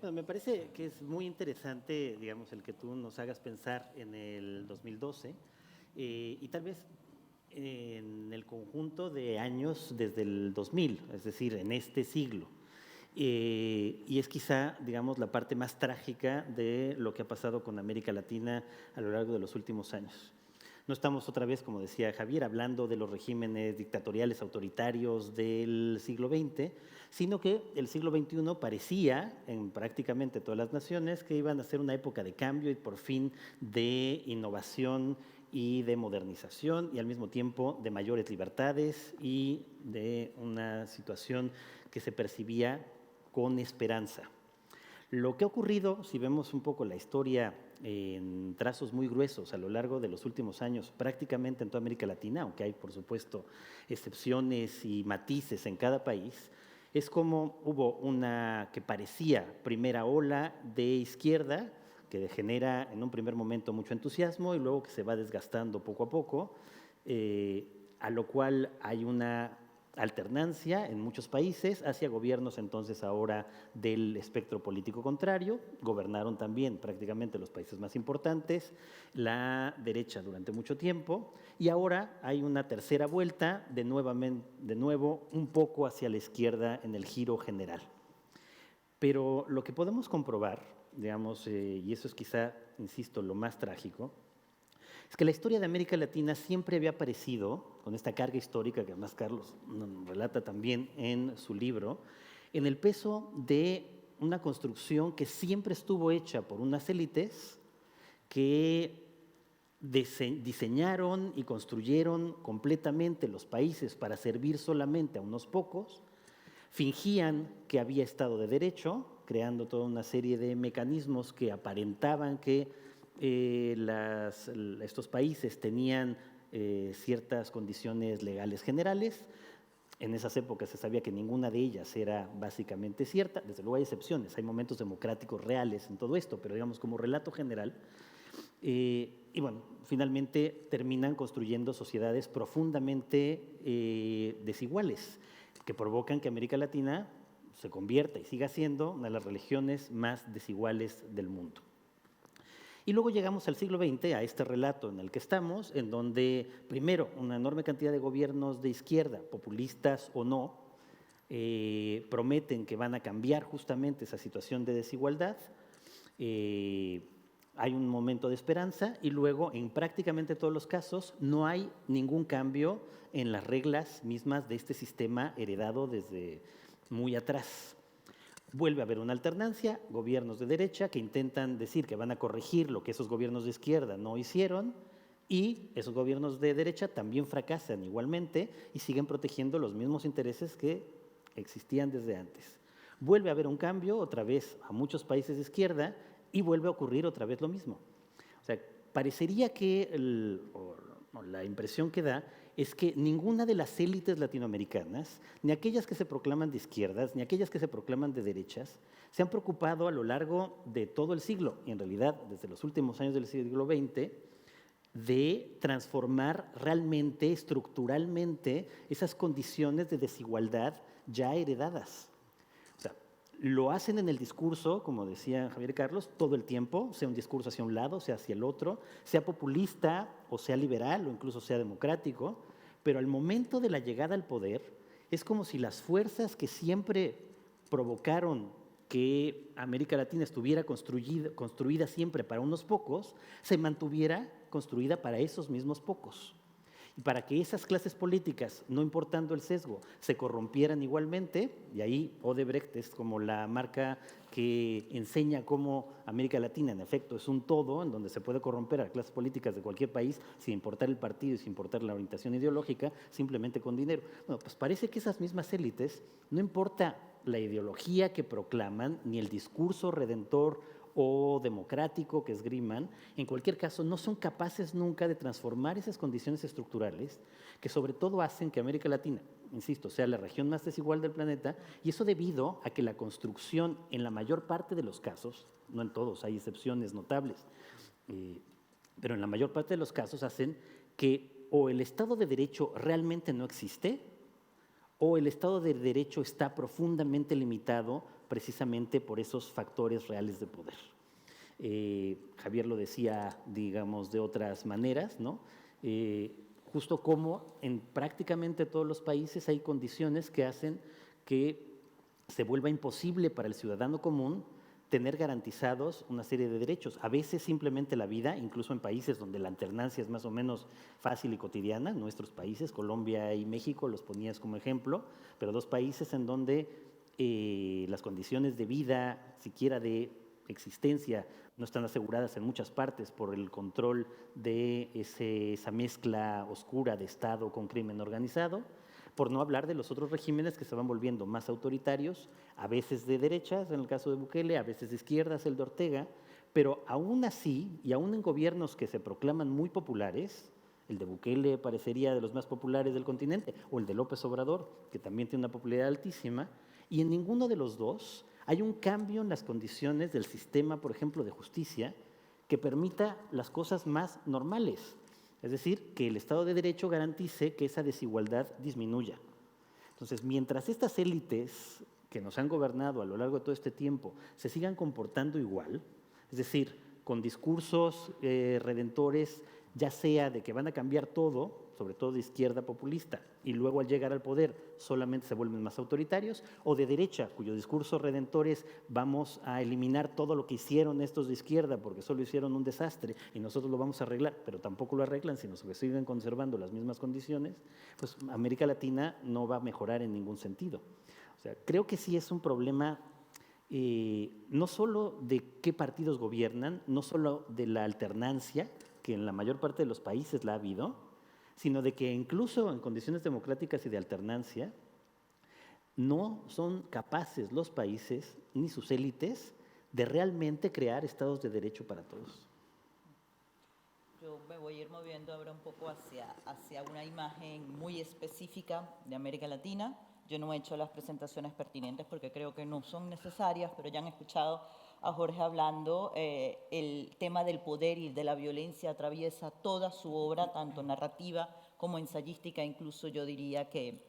Bueno, me parece que es muy interesante, digamos, el que tú nos hagas pensar en el 2012 y tal vez en el conjunto de años desde el 2000, es decir, en este siglo. Y es quizá, digamos, la parte más trágica de lo que ha pasado con América Latina a lo largo de los últimos años. No estamos otra vez, como decía Javier, hablando de los regímenes dictatoriales autoritarios del siglo XX, sino que el siglo XXI parecía, en prácticamente todas las naciones, que iban a ser una época de cambio y por fin de innovación y de modernización y al mismo tiempo de mayores libertades y de una situación que se percibía con esperanza. Lo que ha ocurrido, si vemos un poco la historia en trazos muy gruesos a lo largo de los últimos años, prácticamente en toda América Latina, aunque hay, por supuesto, excepciones y matices en cada país, es como hubo una que parecía primera ola de izquierda, que genera en un primer momento mucho entusiasmo y luego que se va desgastando poco a poco, a lo cual hay una alternancia en muchos países hacia gobiernos entonces ahora del espectro político contrario. Gobernaron también prácticamente los países más importantes, la derecha durante mucho tiempo, y ahora hay una tercera vuelta de nuevo un poco hacia la izquierda en el giro general. Pero lo que podemos comprobar, digamos, y eso es quizá, insisto, lo más trágico, es que la historia de América Latina siempre había aparecido, con esta carga histórica que además Carlos relata también en su libro, en el peso de una construcción que siempre estuvo hecha por unas élites que diseñaron y construyeron completamente los países para servir solamente a unos pocos, fingían que había Estado de Derecho, creando toda una serie de mecanismos que aparentaban que estos países tenían ciertas condiciones legales generales. En esas épocas se sabía que ninguna de ellas era básicamente cierta. Desde luego hay excepciones, hay momentos democráticos reales en todo esto, pero digamos como relato general. Y bueno, finalmente terminan construyendo sociedades profundamente desiguales, que provocan que América Latina se convierta y siga siendo una de las religiones más desiguales del mundo. Y luego llegamos al siglo XX, a este relato en el que estamos, en donde, primero, una enorme cantidad de gobiernos de izquierda, populistas o no, prometen que van a cambiar justamente esa situación de desigualdad. Hay un momento de esperanza y luego, en prácticamente todos los casos, no hay ningún cambio en las reglas mismas de este sistema heredado desde muy atrás. Vuelve a haber una alternancia, gobiernos de derecha que intentan decir que van a corregir lo que esos gobiernos de izquierda no hicieron y esos gobiernos de derecha también fracasan igualmente y siguen protegiendo los mismos intereses que existían desde antes. Vuelve a haber un cambio, otra vez a muchos países de izquierda, y vuelve a ocurrir otra vez lo mismo. O sea, parecería que la impresión que da es que ninguna de las élites latinoamericanas, ni aquellas que se proclaman de izquierdas, ni aquellas que se proclaman de derechas, se han preocupado a lo largo de todo el siglo, y en realidad desde los últimos años del siglo XX, de transformar realmente, estructuralmente, esas condiciones de desigualdad ya heredadas. O sea, lo hacen en el discurso, como decía Javier Carlos, todo el tiempo, sea un discurso hacia un lado, sea hacia el otro, sea populista o sea liberal o incluso sea democrático, pero al momento de la llegada al poder es como si las fuerzas que siempre provocaron que América Latina estuviera construida siempre para unos pocos, se mantuviera construida para esos mismos pocos. Y para que esas clases políticas, no importando el sesgo, se corrompieran igualmente, y ahí Odebrecht es como la marca que enseña cómo América Latina, en efecto, es un todo en donde se puede corromper a las clases políticas de cualquier país sin importar el partido y sin importar la orientación ideológica, simplemente con dinero. Bueno, pues parece que esas mismas élites, no importa la ideología que proclaman, ni el discurso redentor o democrático que esgriman, en cualquier caso no son capaces nunca de transformar esas condiciones estructurales que sobre todo hacen que América Latina, insisto, sea la región más desigual del planeta, y eso debido a que la construcción en la mayor parte de los casos, no en todos, hay excepciones notables, pero en la mayor parte de los casos hacen que o el Estado de Derecho realmente no existe, o el Estado de Derecho está profundamente limitado precisamente por esos factores reales de poder. Javier lo decía, digamos, de otras maneras, ¿no? Justo como en prácticamente todos los países hay condiciones que hacen que se vuelva imposible para el ciudadano común tener garantizados una serie de derechos. A veces simplemente la vida, incluso en países donde la alternancia es más o menos fácil y cotidiana, nuestros países, Colombia y México, los ponías como ejemplo, pero dos países en donde las condiciones de vida, siquiera de existencia, no están aseguradas en muchas partes por el control de esa mezcla oscura de Estado con crimen organizado, por no hablar de los otros regímenes que se van volviendo más autoritarios, a veces de derechas, en el caso de Bukele, a veces de izquierdas, el de Ortega, pero aún así, y aún en gobiernos que se proclaman muy populares, el de Bukele parecería de los más populares del continente, o el de López Obrador, que también tiene una popularidad altísima, y en ninguno de los dos hay un cambio en las condiciones del sistema, por ejemplo, de justicia, que permita las cosas más normales. Es decir, que el Estado de Derecho garantice que esa desigualdad disminuya. Entonces, mientras estas élites que nos han gobernado a lo largo de todo este tiempo se sigan comportando igual, es decir, con discursos redentores, ya sea de que van a cambiar todo, sobre todo de izquierda populista, y luego al llegar al poder solamente se vuelven más autoritarios, o de derecha, cuyo discurso redentor es vamos a eliminar todo lo que hicieron estos de izquierda porque solo hicieron un desastre y nosotros lo vamos a arreglar, pero tampoco lo arreglan, sino que siguen conservando las mismas condiciones, pues América Latina no va a mejorar en ningún sentido. O sea, creo que sí es un problema no solo de qué partidos gobiernan, no solo de la alternancia, que en la mayor parte de los países la ha habido, sino de que incluso en condiciones democráticas y de alternancia no son capaces los países ni sus élites de realmente crear estados de derecho para todos. Yo me voy a ir moviendo ahora un poco hacia una imagen muy específica de América Latina. Yo no he hecho las presentaciones pertinentes porque creo que no son necesarias, pero ya han escuchado a Jorge hablando. El tema del poder y de la violencia atraviesa toda su obra, tanto narrativa como ensayística, incluso yo diría que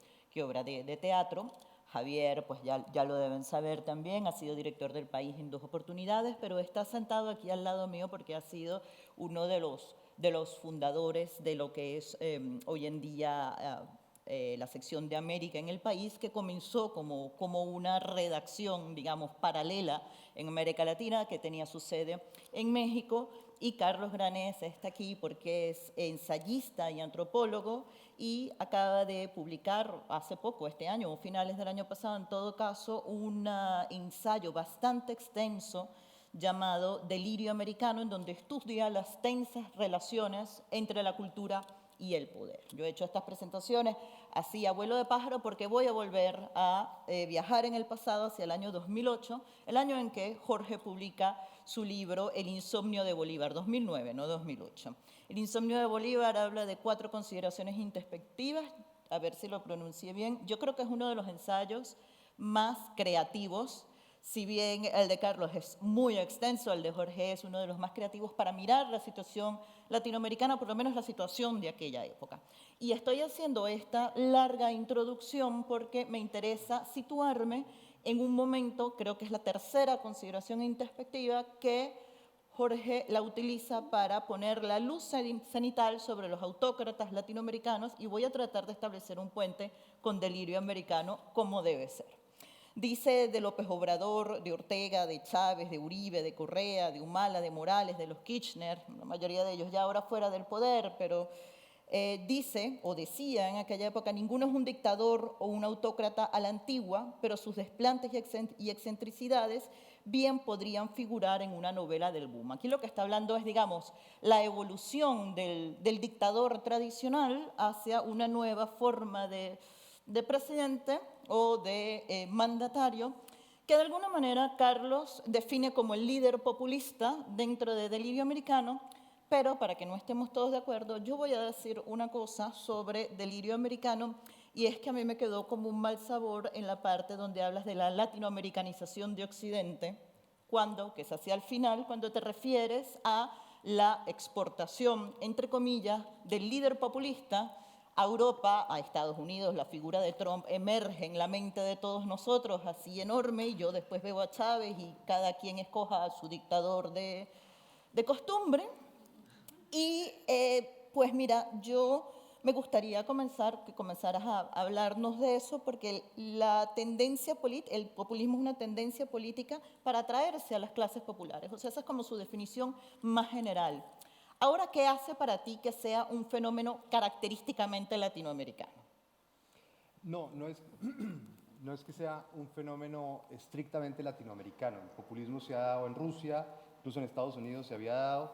obra de teatro. Javier, pues ya lo deben saber también, ha sido director del País en 2 oportunidades, pero está sentado aquí al lado mío porque ha sido uno de los fundadores de lo que es hoy en día la sección de América en el País, que comenzó como una redacción, digamos, paralela en América Latina, que tenía su sede en México. Y Carlos Granés está aquí porque es ensayista y antropólogo y acaba de publicar hace poco, este año o finales del año pasado, en todo caso, un ensayo bastante extenso llamado Delirio Americano, en donde estudia las tensas relaciones entre la cultura y el poder. Yo he hecho estas presentaciones así a vuelo de pájaro porque voy a volver a viajar en el pasado hacia el año 2008, el año en que Jorge publica su libro El insomnio de Bolívar, 2009, no 2008. El insomnio de Bolívar habla de 4 consideraciones introspectivas, a ver si lo pronuncié bien. Yo creo que es uno de los ensayos más creativos. Si bien el de Carlos es muy extenso, el de Jorge es uno de los más creativos para mirar la situación latinoamericana, por lo menos la situación de aquella época. Y estoy haciendo esta larga introducción porque me interesa situarme en un momento, creo que es la tercera consideración introspectiva, que Jorge la utiliza para poner la luz cenital sobre los autócratas latinoamericanos, y voy a tratar de establecer un puente con Delirio Americano como debe ser. Dice de López Obrador, de Ortega, de Chávez, de Uribe, de Correa, de Humala, de Morales, de los Kirchner, la mayoría de ellos ya ahora fuera del poder, pero dice o decía en aquella época: ninguno es un dictador o un autócrata a la antigua, pero sus desplantes y excentricidades bien podrían figurar en una novela del boom. Aquí lo que está hablando es, digamos, la evolución del dictador tradicional hacia una nueva forma de presidente o de mandatario, que de alguna manera Carlos define como el líder populista dentro de Delirio Americano, pero para que no estemos todos de acuerdo, yo voy a decir una cosa sobre Delirio Americano, y es que a mí me quedó como un mal sabor en la parte donde hablas de la latinoamericanización de Occidente, que es hacia el final, cuando te refieres a la exportación, entre comillas, del líder populista a Europa, a Estados Unidos. La figura de Trump emerge en la mente de todos nosotros así enorme, y yo después veo a Chávez y cada quien escoja a su dictador de costumbre. Y pues mira, yo me gustaría que comenzaras a hablarnos de eso, porque la tendencia el populismo es una tendencia política para atraerse a las clases populares. O sea, esa es como su definición más general. Ahora, ¿qué hace para ti que sea un fenómeno característicamente latinoamericano? No es que sea un fenómeno estrictamente latinoamericano. El populismo se ha dado en Rusia, incluso en Estados Unidos se había dado,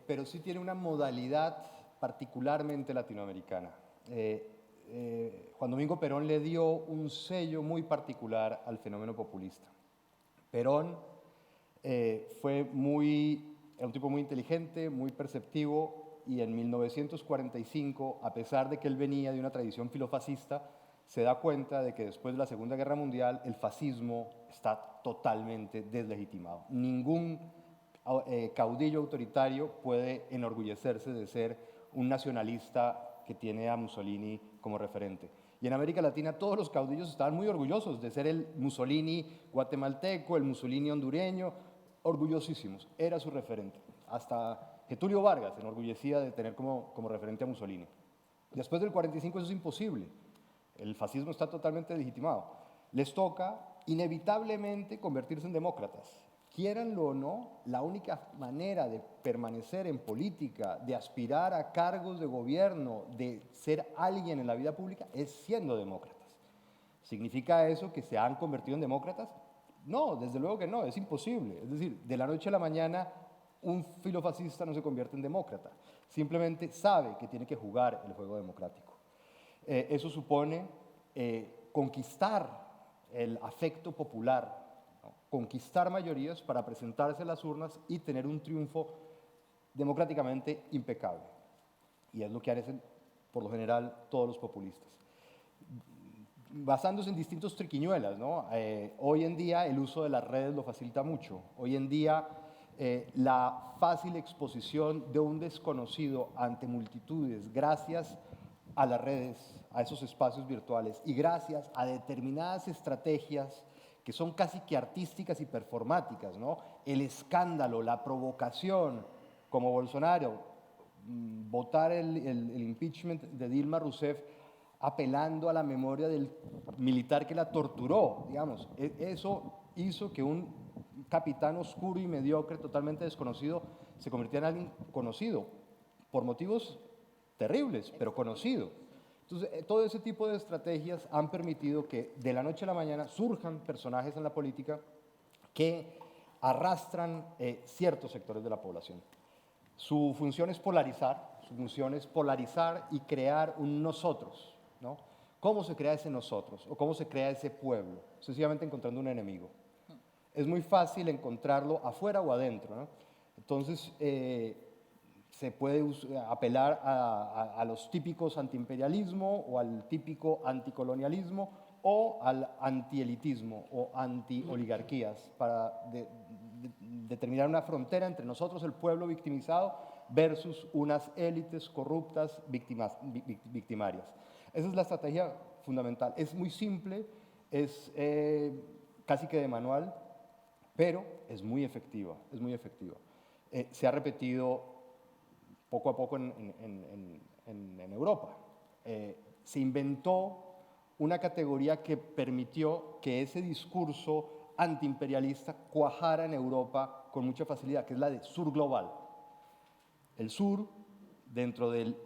pero sí tiene una modalidad particularmente latinoamericana. Juan Domingo Perón le dio un sello muy particular al fenómeno populista. Perón fue era un tipo muy inteligente, muy perceptivo, y en 1945, a pesar de que él venía de una tradición filofascista, se da cuenta de que después de la Segunda Guerra Mundial el fascismo está totalmente deslegitimado. Ningún caudillo autoritario puede enorgullecerse de ser un nacionalista que tiene a Mussolini como referente. Y en América Latina todos los caudillos estaban muy orgullosos de ser el Mussolini guatemalteco, el Mussolini hondureño, orgullosísimos, era su referente. Hasta Getulio Vargas se enorgullecía de tener como referente a Mussolini. Después del 45 eso es imposible, el fascismo está totalmente legitimado. Les toca inevitablemente convertirse en demócratas. Quieranlo o no, la única manera de permanecer en política, de aspirar a cargos de gobierno, de ser alguien en la vida pública, es siendo demócratas. ¿Significa eso que se han convertido en demócratas? No, desde luego que no, es imposible. Es decir, de la noche a la mañana un filofascista no se convierte en demócrata, simplemente sabe que tiene que jugar el juego democrático. Eso supone conquistar el afecto popular, ¿no? Conquistar mayorías para presentarse a las urnas y tener un triunfo democráticamente impecable. Y es lo que hacen, por lo general, todos los populistas. Basándose en distintos triquiñuelas, ¿no? Hoy en día el uso de las redes lo facilita mucho. Hoy en día la fácil exposición de un desconocido ante multitudes, gracias a las redes, a esos espacios virtuales, y gracias a determinadas estrategias que son casi que artísticas y performáticas, ¿no? El escándalo, la provocación, como Bolsonaro, votar el impeachment de Dilma Rousseff apelando a la memoria del militar que la torturó, digamos. Eso hizo que un capitán oscuro y mediocre, totalmente desconocido, se convirtiera en alguien conocido, por motivos terribles, pero conocido. Entonces, todo ese tipo de estrategias han permitido que de la noche a la mañana surjan personajes en la política que arrastran ciertos sectores de la población. Su función es polarizar, y crear un nosotros, ¿no? ¿Cómo se crea ese nosotros o cómo se crea ese pueblo? Sencillamente encontrando un enemigo. Es muy fácil encontrarlo afuera o adentro, ¿no? Entonces, se puede apelar a los típicos antiimperialismo o al típico anticolonialismo o al antielitismo o antioligarquías para determinar una frontera entre nosotros, el pueblo victimizado, versus unas élites corruptas victimarias. Esa es la estrategia fundamental. Es muy simple, es casi que de manual, pero es muy efectiva, es muy efectiva. Se ha repetido poco a poco en Europa. Se inventó una categoría que permitió que ese discurso antiimperialista cuajara en Europa con mucha facilidad, que es la de sur global. El sur, dentro del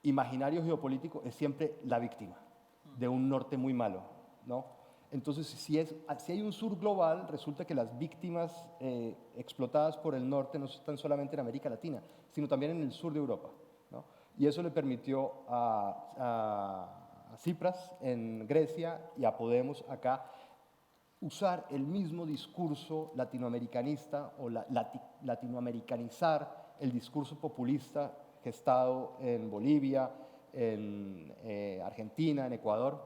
imaginario geopolítico, es siempre la víctima de un norte muy malo, ¿no? Entonces, si hay un sur global, resulta que las víctimas explotadas por el norte no están solamente en América Latina, sino también en el sur de Europa, ¿no? Y eso le permitió a Tsipras en Grecia y a Podemos acá usar el mismo discurso latinoamericanista o latinoamericanizar el discurso populista gestado en Bolivia, en Argentina, en Ecuador,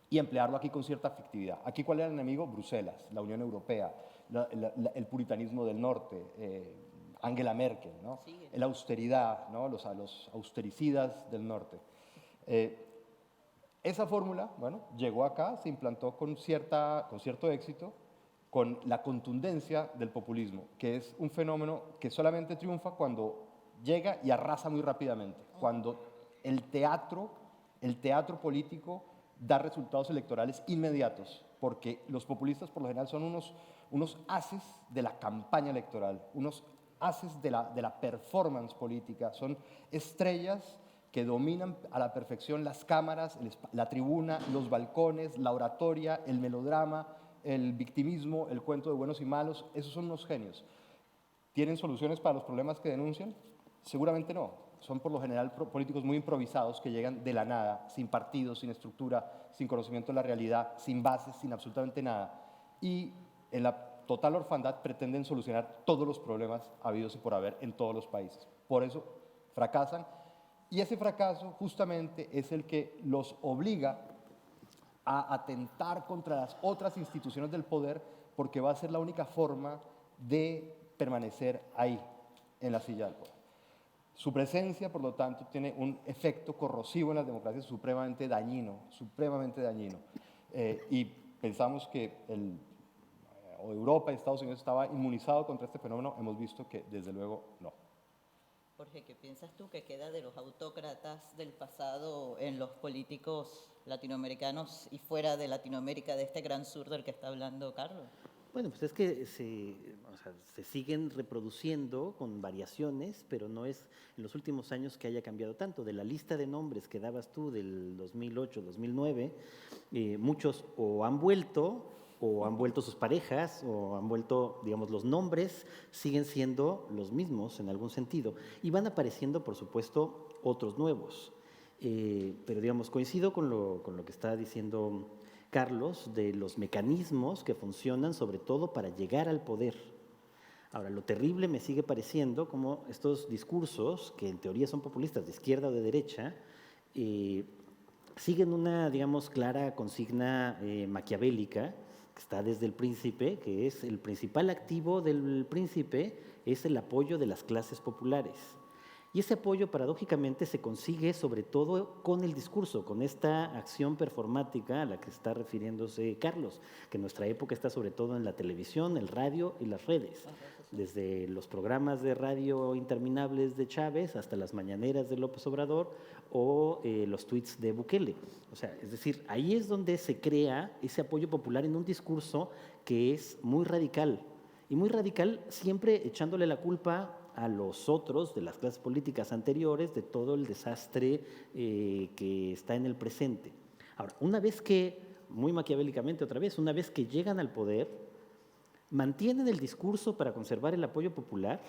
y emplearlo aquí con cierta efectividad. Aquí, ¿cuál era el enemigo? Bruselas, la Unión Europea, el puritanismo del norte, Angela Merkel, ¿no? Sí. La austeridad, ¿no? Los austericidas del norte. Esa fórmula, bueno, llegó acá, se implantó con cierto éxito, con la contundencia del populismo, que es un fenómeno que solamente triunfa cuando llega y arrasa muy rápidamente, cuando el teatro político da resultados electorales inmediatos, porque los populistas por lo general son unos haces de la campaña electoral, unos haces de la performance política, son estrellas que dominan a la perfección las cámaras, la tribuna, los balcones, la oratoria, el melodrama, el victimismo, el cuento de buenos y malos. Esos son unos genios. ¿Tienen soluciones para los problemas que denuncian? Seguramente no. Son por lo general políticos muy improvisados que llegan de la nada, sin partidos, sin estructura, sin conocimiento de la realidad, sin bases, sin absolutamente nada. Y en la total orfandad pretenden solucionar todos los problemas habidos y por haber en todos los países. Por eso fracasan. Y ese fracaso justamente es el que los obliga a atentar contra las otras instituciones del poder, porque va a ser la única forma de permanecer ahí, en la silla del poder. Su presencia, por lo tanto, tiene un efecto corrosivo en las democracias supremamente dañino, y pensamos que Europa y Estados Unidos estaba inmunizado contra este fenómeno. Hemos visto que, desde luego, no. Jorge, ¿qué piensas tú que queda de los autócratas del pasado en los políticos latinoamericanos y fuera de Latinoamérica, de este gran sur del que está hablando Carlos? Bueno, pues es que se siguen reproduciendo con variaciones, pero no es en los últimos años que haya cambiado tanto. De la lista de nombres que dabas tú del 2008, 2009, muchos o han vuelto sus parejas, o han vuelto, digamos, los nombres siguen siendo los mismos en algún sentido. Y van apareciendo, por supuesto, otros nuevos. Pero, digamos, coincido con lo que está diciendo Carlos, de los mecanismos que funcionan sobre todo para llegar al poder. Ahora, lo terrible me sigue pareciendo como estos discursos, que en teoría son populistas de izquierda o de derecha, siguen una, digamos, clara consigna maquiavélica, que está desde el Príncipe, que es el principal activo del Príncipe, es el apoyo de las clases populares. Y ese apoyo, paradójicamente, se consigue sobre todo con el discurso, con esta acción performática a la que está refiriéndose Carlos, que en nuestra época está sobre todo en la televisión, el radio y las redes. Desde los programas de radio interminables de Chávez hasta las mañaneras de López Obrador o los tweets de Bukele. O sea, es decir, ahí es donde se crea ese apoyo popular en un discurso que es muy radical. Y muy radical siempre echándole la culpa a los otros de las clases políticas anteriores de todo el desastre que está en el presente. Ahora, una vez que, muy maquiavélicamente otra vez, una vez que llegan al poder, mantienen el discurso para conservar el apoyo popular,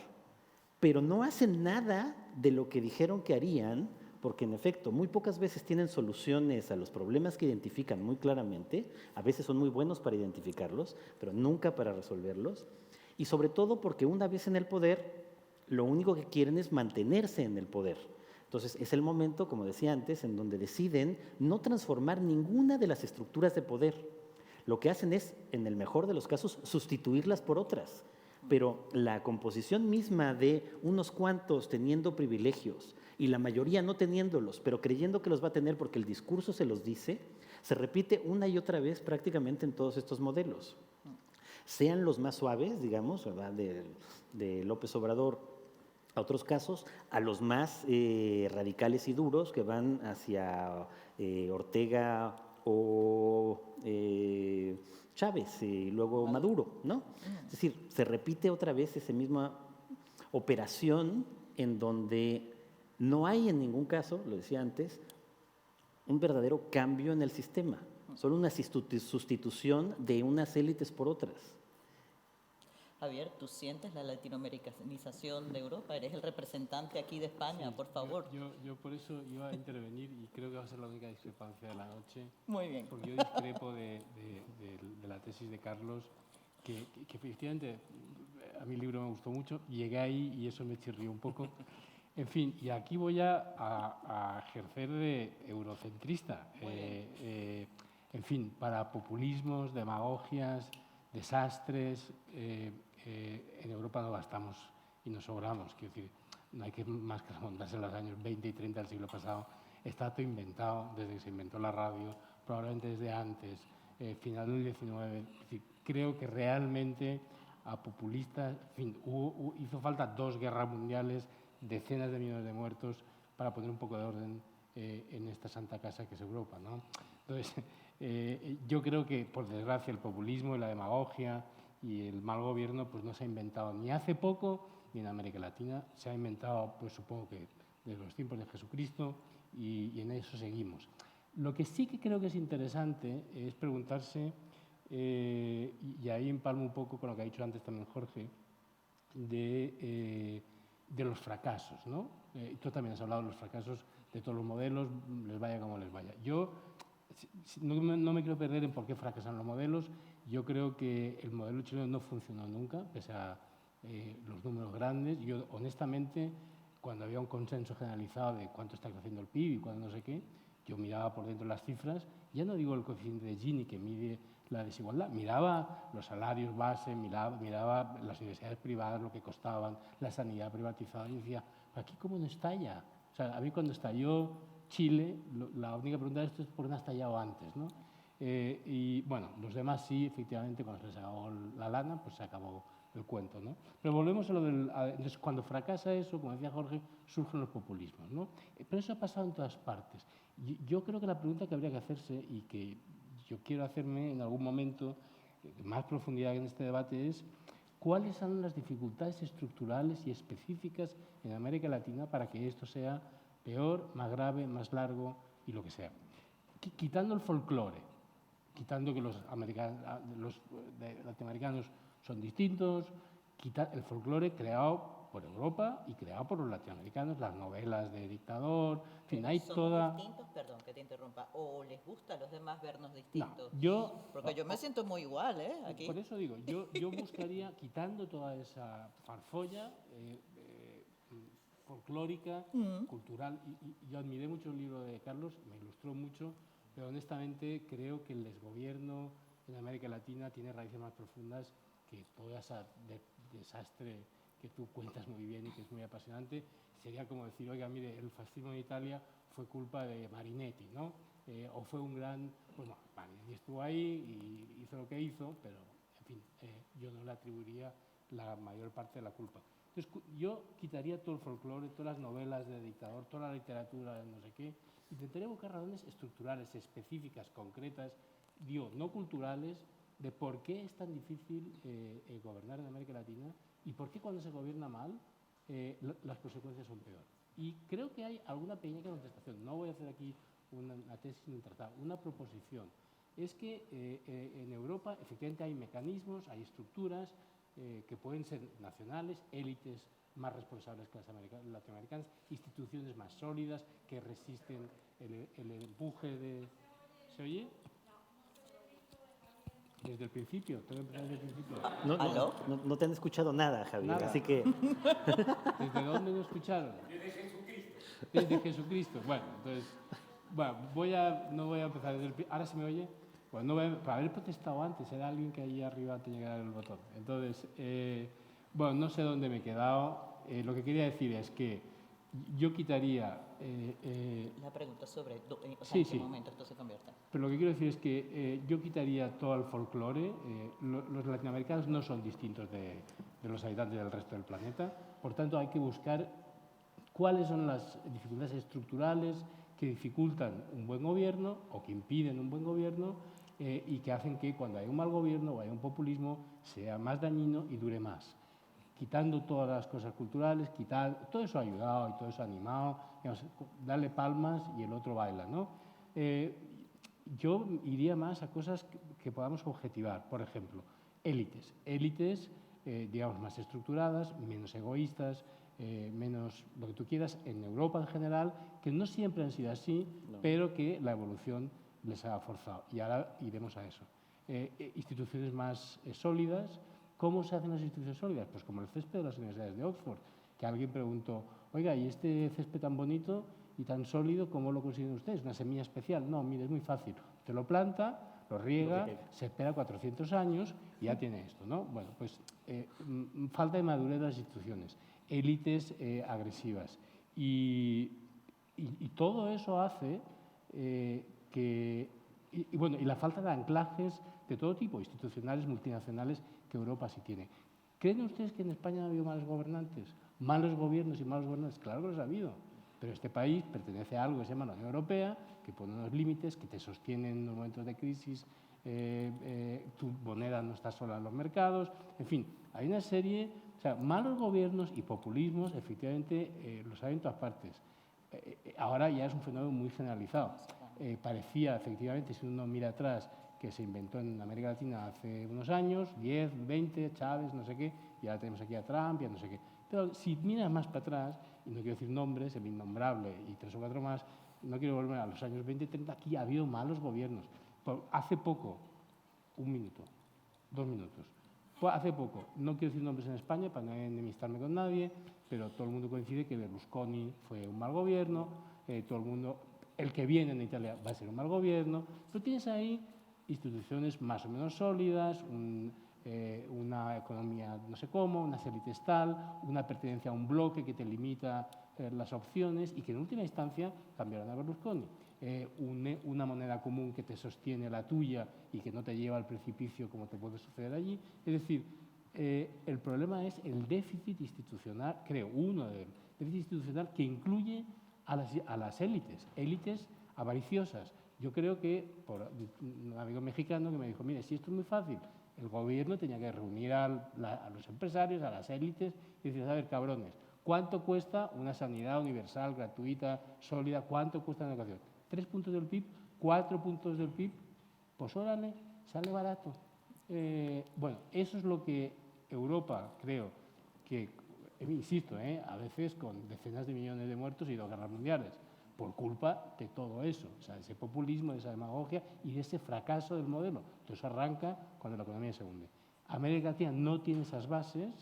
pero no hacen nada de lo que dijeron que harían, porque en efecto, muy pocas veces tienen soluciones a los problemas que identifican muy claramente, a veces son muy buenos para identificarlos, pero nunca para resolverlos, y sobre todo porque una vez en el poder, lo único que quieren es mantenerse en el poder. Entonces, es el momento, como decía antes, en donde deciden no transformar ninguna de las estructuras de poder. Lo que hacen es, en el mejor de los casos, sustituirlas por otras. Pero la composición misma de unos cuantos teniendo privilegios y la mayoría no teniéndolos, pero creyendo que los va a tener porque el discurso se los dice, se repite una y otra vez prácticamente en todos estos modelos. Sean los más suaves, digamos, ¿verdad? De López Obrador, a otros casos, a los más radicales y duros que van hacia Ortega o Chávez y luego Maduro, ¿no? Es decir, se repite otra vez esa misma operación en donde no hay en ningún caso, lo decía antes, un verdadero cambio en el sistema, solo una sustitución de unas élites por otras. Javier, ¿tú sientes la latinoamericanización de Europa? Eres el representante aquí de España, sí, por favor. Yo por eso iba a intervenir y creo que va a ser la única discrepancia de la noche. Muy bien. Porque yo discrepo de la tesis de Carlos, que efectivamente a mi libro me gustó mucho, llegué ahí y eso me chirrió un poco. En fin, y aquí voy a ejercer de eurocentrista. En fin, para populismos, demagogias, desastres, en Europa no bastamos y nos sobramos. Quiero decir, no hay que más que remontarse a los años 20 y 30 del siglo pasado. Está todo inventado desde que se inventó la radio, probablemente desde antes, final del XIX. Es decir, creo que realmente a populistas, en fin, hizo falta 2 guerras mundiales, decenas de millones de muertos para poner un poco de orden en esta santa casa que es Europa, ¿no? Entonces, yo creo que, por desgracia, el populismo y la demagogia y el mal gobierno pues no se ha inventado ni hace poco ni en América Latina. Se ha inventado, pues supongo que desde los tiempos de Jesucristo y en eso seguimos. Lo que sí que creo que es interesante es preguntarse, y ahí empalmo un poco con lo que ha dicho antes también Jorge, de los fracasos, ¿no? Tú también has hablado de los fracasos de todos los modelos, les vaya como les vaya. Yo no me quiero perder en por qué fracasan los modelos. Yo creo que el modelo chileno no funcionó nunca, pese a los números grandes. Yo, honestamente, cuando había un consenso generalizado de cuánto está creciendo el PIB y cuánto no sé qué, yo miraba por dentro las cifras, ya no digo el coeficiente de Gini que mide la desigualdad, miraba los salarios base, miraba las universidades privadas, lo que costaban, la sanidad privatizada, y decía, ¿aquí cómo no estalla? O sea, a mí cuando estalló Chile, la única pregunta de esto es por qué no ha estallado antes, ¿no? Y bueno, los demás sí, efectivamente, cuando se les acabó la lana, pues se acabó el cuento, ¿no? Pero volvemos a lo del... Entonces, cuando fracasa eso, como decía Jorge, surgen los populismos, ¿no? Pero eso ha pasado en todas partes. Yo creo que la pregunta que habría que hacerse y que yo quiero hacerme en algún momento, más profundidad en este debate, es cuáles son las dificultades estructurales y específicas en América Latina para que esto sea peor, más grave, más largo y lo que sea. Quitando el folclore, quitando que los latinoamericanos son distintos, quita el folclore creado por Europa y creado por los latinoamericanos, las novelas de dictador, en fin, hay toda... distintos? Perdón que te interrumpa. ¿O les gusta a los demás vernos distintos? No, porque yo me siento muy igual, ¿eh? Aquí. Por eso digo, yo buscaría, quitando toda esa farfolla folclórica, cultural, y yo admiré mucho el libro de Carlos, me ilustró mucho, pero honestamente creo que el desgobierno en América Latina tiene raíces más profundas que todo ese desastre que tú cuentas muy bien y que es muy apasionante. Sería como decir, oiga, mire, el fascismo en Italia fue culpa de Marinetti, ¿no? O fue un gran... Pues no, Marinetti estuvo ahí y hizo lo que hizo, pero, en fin, yo no le atribuiría la mayor parte de la culpa. Entonces, yo quitaría todo el folclore, todas las novelas de dictador, toda la literatura de no sé qué, intentaría buscar razones estructurales, específicas, concretas, digo, no culturales, de por qué es tan difícil gobernar en América Latina y por qué cuando se gobierna mal las consecuencias son peor. Y creo que hay alguna pequeña contestación. No voy a hacer aquí una tesis ni un tratado, una proposición. Es que en Europa efectivamente hay mecanismos, hay estructuras que pueden ser nacionales, élites más responsables que las latinoamericanas, instituciones más sólidas que resisten el empuje de... ¿Se oye? Desde el principio, tengo que empezar desde el principio. No te han escuchado nada, Javier, Nada. así que... ¿Desde dónde no escucharon? Desde Jesucristo. Desde Jesucristo. Bueno, entonces, no voy a empezar desde el principio. ¿Ahora se me oye? Bueno, para haber protestado antes, era alguien que ahí arriba antes de llegar el botón. Entonces, no sé dónde me he quedado. Lo que quería decir es que yo quitaría... La pregunta sobre sí, en qué momento esto se convierte. Pero lo que quiero decir es que yo quitaría todo el folclore. Los latinoamericanos no son distintos de los habitantes del resto del planeta. Por tanto, hay que buscar cuáles son las dificultades estructurales que dificultan un buen gobierno o que impiden un buen gobierno y que hacen que cuando hay un mal gobierno o hay un populismo sea más dañino y dure más. Quitando todas las cosas culturales, todo eso ha ayudado y todo eso ha animado, digamos, darle palmas y el otro baila, ¿no? Yo iría más a cosas que podamos objetivar, por ejemplo, élites, digamos, más estructuradas, menos egoístas, menos lo que tú quieras, en Europa en general, que no siempre han sido así, pero que la evolución les ha forzado. Y ahora iremos a eso. Instituciones más sólidas. ¿Cómo se hacen las instituciones sólidas? Pues como el césped de las universidades de Oxford, que alguien preguntó, oiga, ¿y este césped tan bonito y tan sólido, cómo lo consiguen ustedes? ¿Una semilla especial? No, mire, es muy fácil. Usted lo planta, lo riega, se espera 400 años y ya tiene esto, ¿no? Bueno, pues falta de madurez de las instituciones, élites agresivas. Y todo eso hace que... Y la falta de anclajes de todo tipo, institucionales, multinacionales, que Europa sí tiene. ¿Creen ustedes que en España ha habido malos gobernantes? ¿Malos gobiernos y malos gobernantes? Claro que los ha habido. Pero este país pertenece a algo que se llama la Unión Europea, que pone unos límites, que te sostienen en los momentos de crisis, tu moneda no está sola en los mercados, en fin, hay una serie, o sea, malos gobiernos y populismos, efectivamente, los hay en todas partes. Ahora ya es un fenómeno muy generalizado. Parecía, efectivamente, si uno mira atrás, que se inventó en América Latina hace unos años, 10, 20, Chávez, no sé qué, y ahora tenemos aquí a Trump, ya no sé qué. Pero si miras más para atrás, y no quiero decir nombres, el innombrable y 3 o 4 más, no quiero volver a los años 20 y 30, aquí ha habido malos gobiernos. Hace poco, 1 minuto, 2 minutos, hace poco, no quiero decir nombres en España para no enemistarme con nadie, pero todo el mundo coincide que Berlusconi fue un mal gobierno, todo el mundo, el que viene en Italia va a ser un mal gobierno, pero tienes ahí instituciones más o menos sólidas, una economía no sé cómo, unas élites tal, una pertenencia a un bloque que te limita las opciones y que en última instancia cambiarán a Berlusconi. Una moneda común que te sostiene la tuya y que no te lleva al precipicio como te puede suceder allí. Es decir, el problema es el déficit institucional, creo, déficit institucional que incluye a las élites avariciosas. Yo creo que, por un amigo mexicano que me dijo, mire, si esto es muy fácil, el gobierno tenía que reunir a los empresarios, a las élites, y decir, a ver, cabrones, ¿cuánto cuesta una sanidad universal, gratuita, sólida? ¿Cuánto cuesta la educación? 3 puntos del PIB, 4 puntos del PIB, pues órale, sale barato. Eso es lo que Europa, creo, que, insisto, a veces con decenas de millones de muertos y 2 guerras mundiales, por culpa de todo eso, o sea, de ese populismo, de esa demagogia y de ese fracaso del modelo. Todo eso arranca cuando la economía se hunde. América Latina no tiene esas bases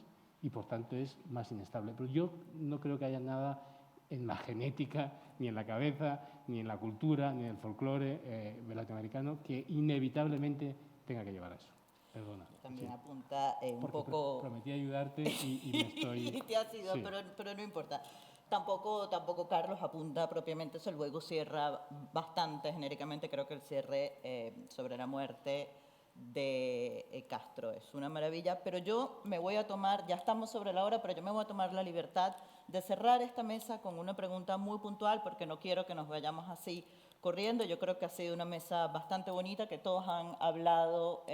y, por tanto, es más inestable. Pero yo no creo que haya nada en la genética, ni en la cabeza, ni en la cultura, ni en el folclore latinoamericano que inevitablemente tenga que llevar a eso. Perdona. También apunta un poco... Prometí ayudarte y me estoy... y te ha sido, sí. pero no importa. Tampoco Carlos apunta propiamente eso, luego cierra bastante genéricamente, creo que el cierre sobre la muerte de Castro es una maravilla, pero yo me voy a tomar, ya estamos sobre la hora, pero yo me voy a tomar la libertad de cerrar esta mesa con una pregunta muy puntual, porque no quiero que nos vayamos así corriendo. Yo creo que ha sido una mesa bastante bonita, que todos han hablado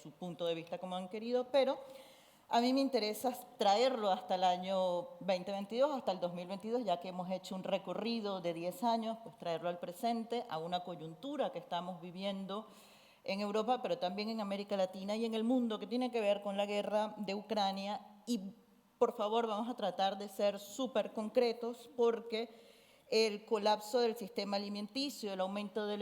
su punto de vista como han querido, pero... A mí me interesa traerlo hasta el año 2022, hasta el 2022, ya que hemos hecho un recorrido de 10 años, pues traerlo al presente, a una coyuntura que estamos viviendo en Europa, pero también en América Latina y en el mundo, que tiene que ver con la guerra de Ucrania. Y por favor, vamos a tratar de ser súper concretos, porque el colapso del sistema alimenticio, el aumento de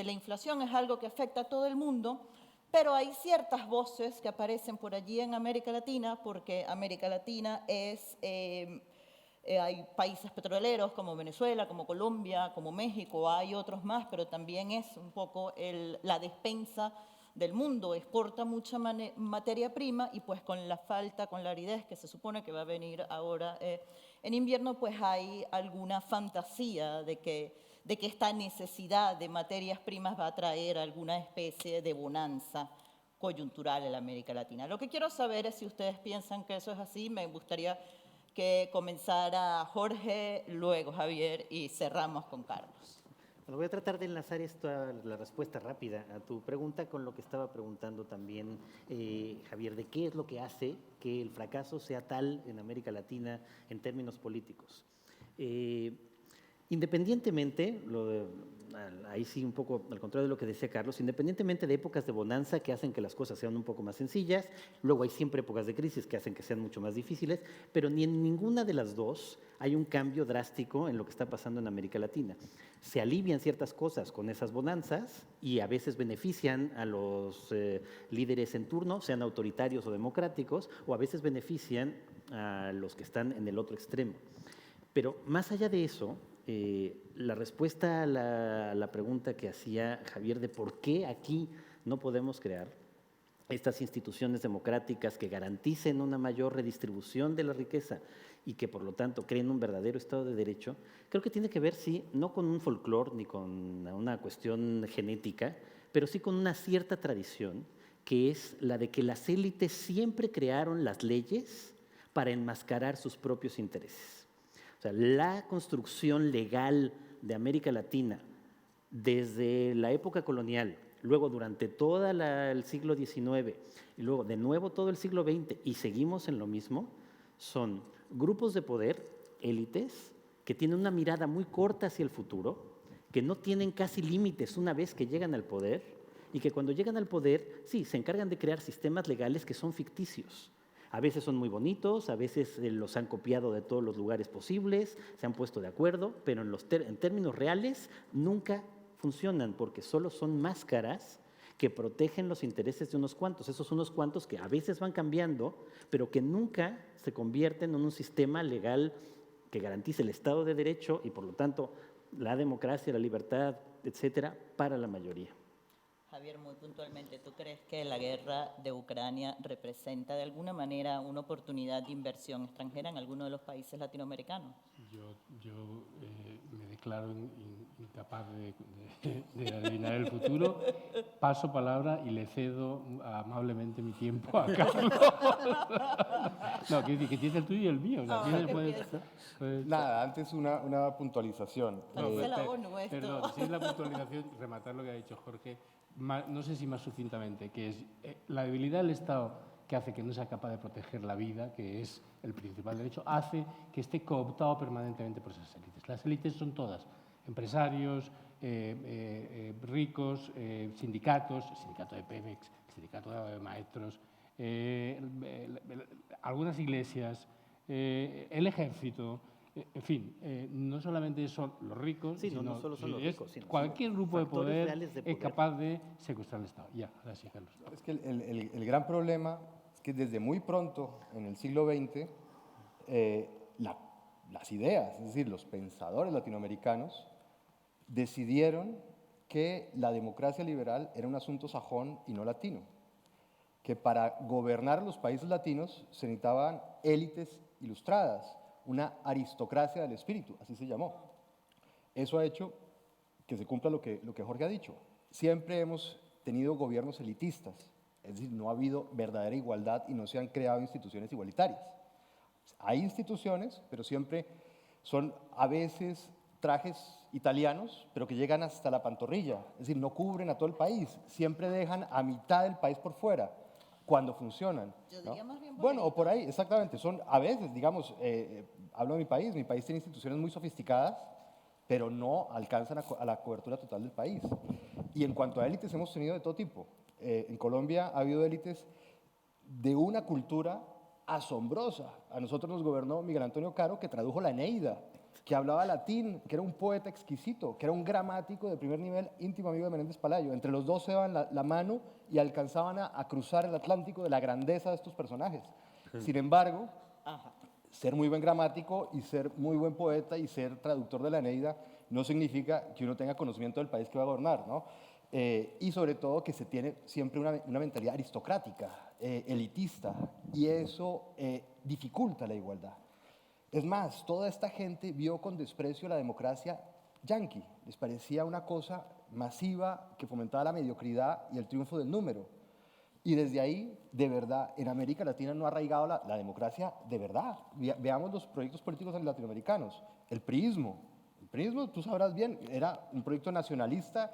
la inflación es algo que afecta a todo el mundo, pero hay ciertas voces que aparecen por allí en América Latina, porque América Latina es... hay países petroleros como Venezuela, como Colombia, como México, hay otros más, pero también es un poco la despensa del mundo, exporta mucha materia prima y pues con la falta, con la aridez que se supone que va a venir ahora en invierno, pues hay alguna fantasía de que esta necesidad de materias primas va a traer alguna especie de bonanza coyuntural en la América Latina. Lo que quiero saber es si ustedes piensan que eso es así. Me gustaría que comenzara Jorge, luego Javier y cerramos con Carlos. Bueno, voy a tratar de enlazar la respuesta rápida a tu pregunta con lo que estaba preguntando también Javier, de qué es lo que hace que el fracaso sea tal en América Latina en términos políticos. Independientemente, ahí sí un poco al contrario de lo que decía Carlos, independientemente de épocas de bonanza que hacen que las cosas sean un poco más sencillas, luego hay siempre épocas de crisis que hacen que sean mucho más difíciles, pero ni en ninguna de las dos hay un cambio drástico en lo que está pasando en América Latina. Se alivian ciertas cosas con esas bonanzas y a veces benefician a los líderes en turno, sean autoritarios o democráticos, o a veces benefician a los que están en el otro extremo. Pero más allá de eso, la respuesta a la pregunta que hacía Javier de por qué aquí no podemos crear estas instituciones democráticas que garanticen una mayor redistribución de la riqueza y que por lo tanto creen un verdadero Estado de Derecho, creo que tiene que ver, sí, no con un folclore ni con una cuestión genética, pero sí con una cierta tradición, que es la de que las élites siempre crearon las leyes para enmascarar sus propios intereses. O sea, la construcción legal de América Latina, desde la época colonial, luego durante todo el siglo XIX, y luego de nuevo todo el siglo XX, y seguimos en lo mismo, son grupos de poder, élites, que tienen una mirada muy corta hacia el futuro, que no tienen casi límites una vez que llegan al poder, y que cuando llegan al poder, sí, se encargan de crear sistemas legales que son ficticios. A veces son muy bonitos, a veces los han copiado de todos los lugares posibles, se han puesto de acuerdo, pero en términos reales nunca funcionan porque solo son máscaras que protegen los intereses de unos cuantos. Esos unos cuantos que a veces van cambiando, pero que nunca se convierten en un sistema legal que garantice el Estado de Derecho y, por lo tanto, la democracia, la libertad, etcétera, para la mayoría. Javier, muy puntualmente, ¿tú crees que la guerra de Ucrania representa de alguna manera una oportunidad de inversión extranjera en alguno de los países latinoamericanos? Yo me declaro incapaz de adivinar el futuro. Paso palabra y le cedo amablemente mi tiempo a Carlos. No, quiero decir que tienes el tuyo y el mío. O sea, puedes... Nada, antes una puntualización. Perdón, si es la puntualización, rematar lo que ha dicho Jorge, no sé si más sucintamente, que es la debilidad del Estado que hace que no sea capaz de proteger la vida, que es el principal derecho, hace que esté cooptado permanentemente por esas élites. Las élites son todas, empresarios, ricos, sindicatos, el sindicato de Pemex, el sindicato de maestros, algunas iglesias, el ejército. En fin, no solamente son los ricos, sí, sino no solo son los ricos, sino cualquier grupo de poder es capaz de secuestrar el Estado. Ya, gracias, Carlos. Es que el gran problema es que desde muy pronto, en el siglo XX, las ideas, es decir, los pensadores latinoamericanos, decidieron que la democracia liberal era un asunto sajón y no latino, que para gobernar los países latinos se necesitaban élites ilustradas, una aristocracia del espíritu, así se llamó. Eso ha hecho que se cumpla lo que Jorge ha dicho. Siempre hemos tenido gobiernos elitistas, es decir, no ha habido verdadera igualdad y no se han creado instituciones igualitarias. Hay instituciones, pero siempre son a veces trajes italianos, pero que llegan hasta la pantorrilla, es decir, no cubren a todo el país, siempre dejan a mitad del país por fuera. Cuando funcionan. Yo diría más bien bueno, o por ahí, exactamente. Son a veces, digamos, hablo de mi país tiene instituciones muy sofisticadas, pero no alcanzan a la cobertura total del país. Y en cuanto a élites, hemos tenido de todo tipo. En Colombia ha habido élites de una cultura asombrosa. A nosotros nos gobernó Miguel Antonio Caro, que tradujo la Eneida, que hablaba latín, que era un poeta exquisito, que era un gramático de primer nivel, íntimo amigo de Menéndez Palayo. Entre los dos se daban la mano y alcanzaban a cruzar el Atlántico de la grandeza de estos personajes. Sin embargo, ser muy buen gramático y ser muy buen poeta y ser traductor de la Eneida no significa que uno tenga conocimiento del país que va a gobernar, ¿no? Y sobre todo que se tiene siempre una mentalidad aristocrática, elitista, y eso dificulta la igualdad. Es más, toda esta gente vio con desprecio la democracia yanqui. Les parecía una cosa masiva que fomentaba la mediocridad y el triunfo del número. Y desde ahí, de verdad, en América Latina no ha arraigado la democracia de verdad. Veamos los proyectos políticos latinoamericanos. El priismo, tú sabrás bien, era un proyecto nacionalista,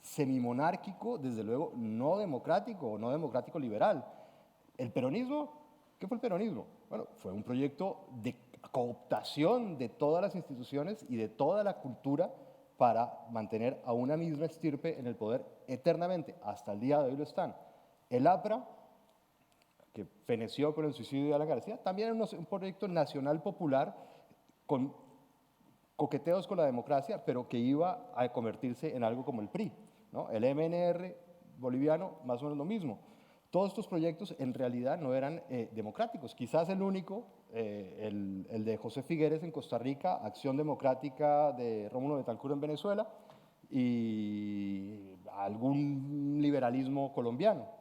semimonárquico, desde luego no democrático o no democrático liberal. El peronismo, ¿qué fue el peronismo? Bueno, fue un proyecto de cooptación de todas las instituciones y de toda la cultura para mantener a una misma estirpe en el poder eternamente. Hasta el día de hoy lo están. El APRA, que feneció con el suicidio de Alan García, también era un proyecto nacional popular con coqueteos con la democracia, pero que iba a convertirse en algo como el PRI, ¿no? El MNR boliviano, más o menos lo mismo. Todos estos proyectos en realidad no eran democráticos. Quizás el único, el de José Figueres en Costa Rica, Acción Democrática de Rómulo Betancourt en Venezuela y algún liberalismo colombiano.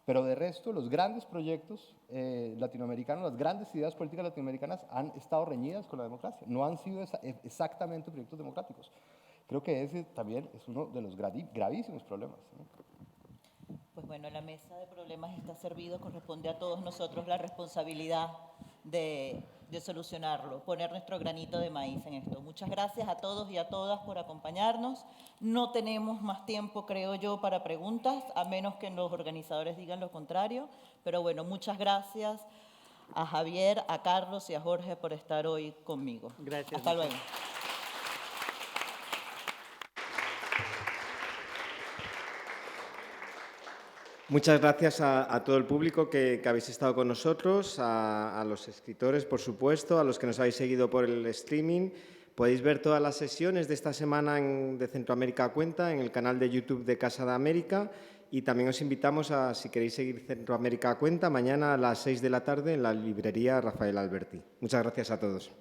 Pero de resto, los grandes proyectos latinoamericanos, las grandes ideas políticas latinoamericanas han estado reñidas con la democracia. No han sido exactamente proyectos democráticos. Creo que ese también es uno de los gravísimos problemas, ¿no? Pues bueno, la mesa de problemas está servido, corresponde a todos nosotros la responsabilidad de solucionarlo, poner nuestro granito de maíz en esto. Muchas gracias a todos y a todas por acompañarnos. No tenemos más tiempo, creo yo, para preguntas, a menos que los organizadores digan lo contrario. Pero bueno, muchas gracias a Javier, a Carlos y a Jorge por estar hoy conmigo. Gracias. Hasta luego. Muchas gracias a todo el público que habéis estado con nosotros, a los escritores, por supuesto, a los que nos habéis seguido por el streaming. Podéis ver todas las sesiones de esta semana de Centroamérica a Cuenta en el canal de YouTube de Casa de América, y también os invitamos a, si queréis seguir Centroamérica a Cuenta, mañana a las 6 de la tarde en la librería Rafael Alberti. Muchas gracias a todos.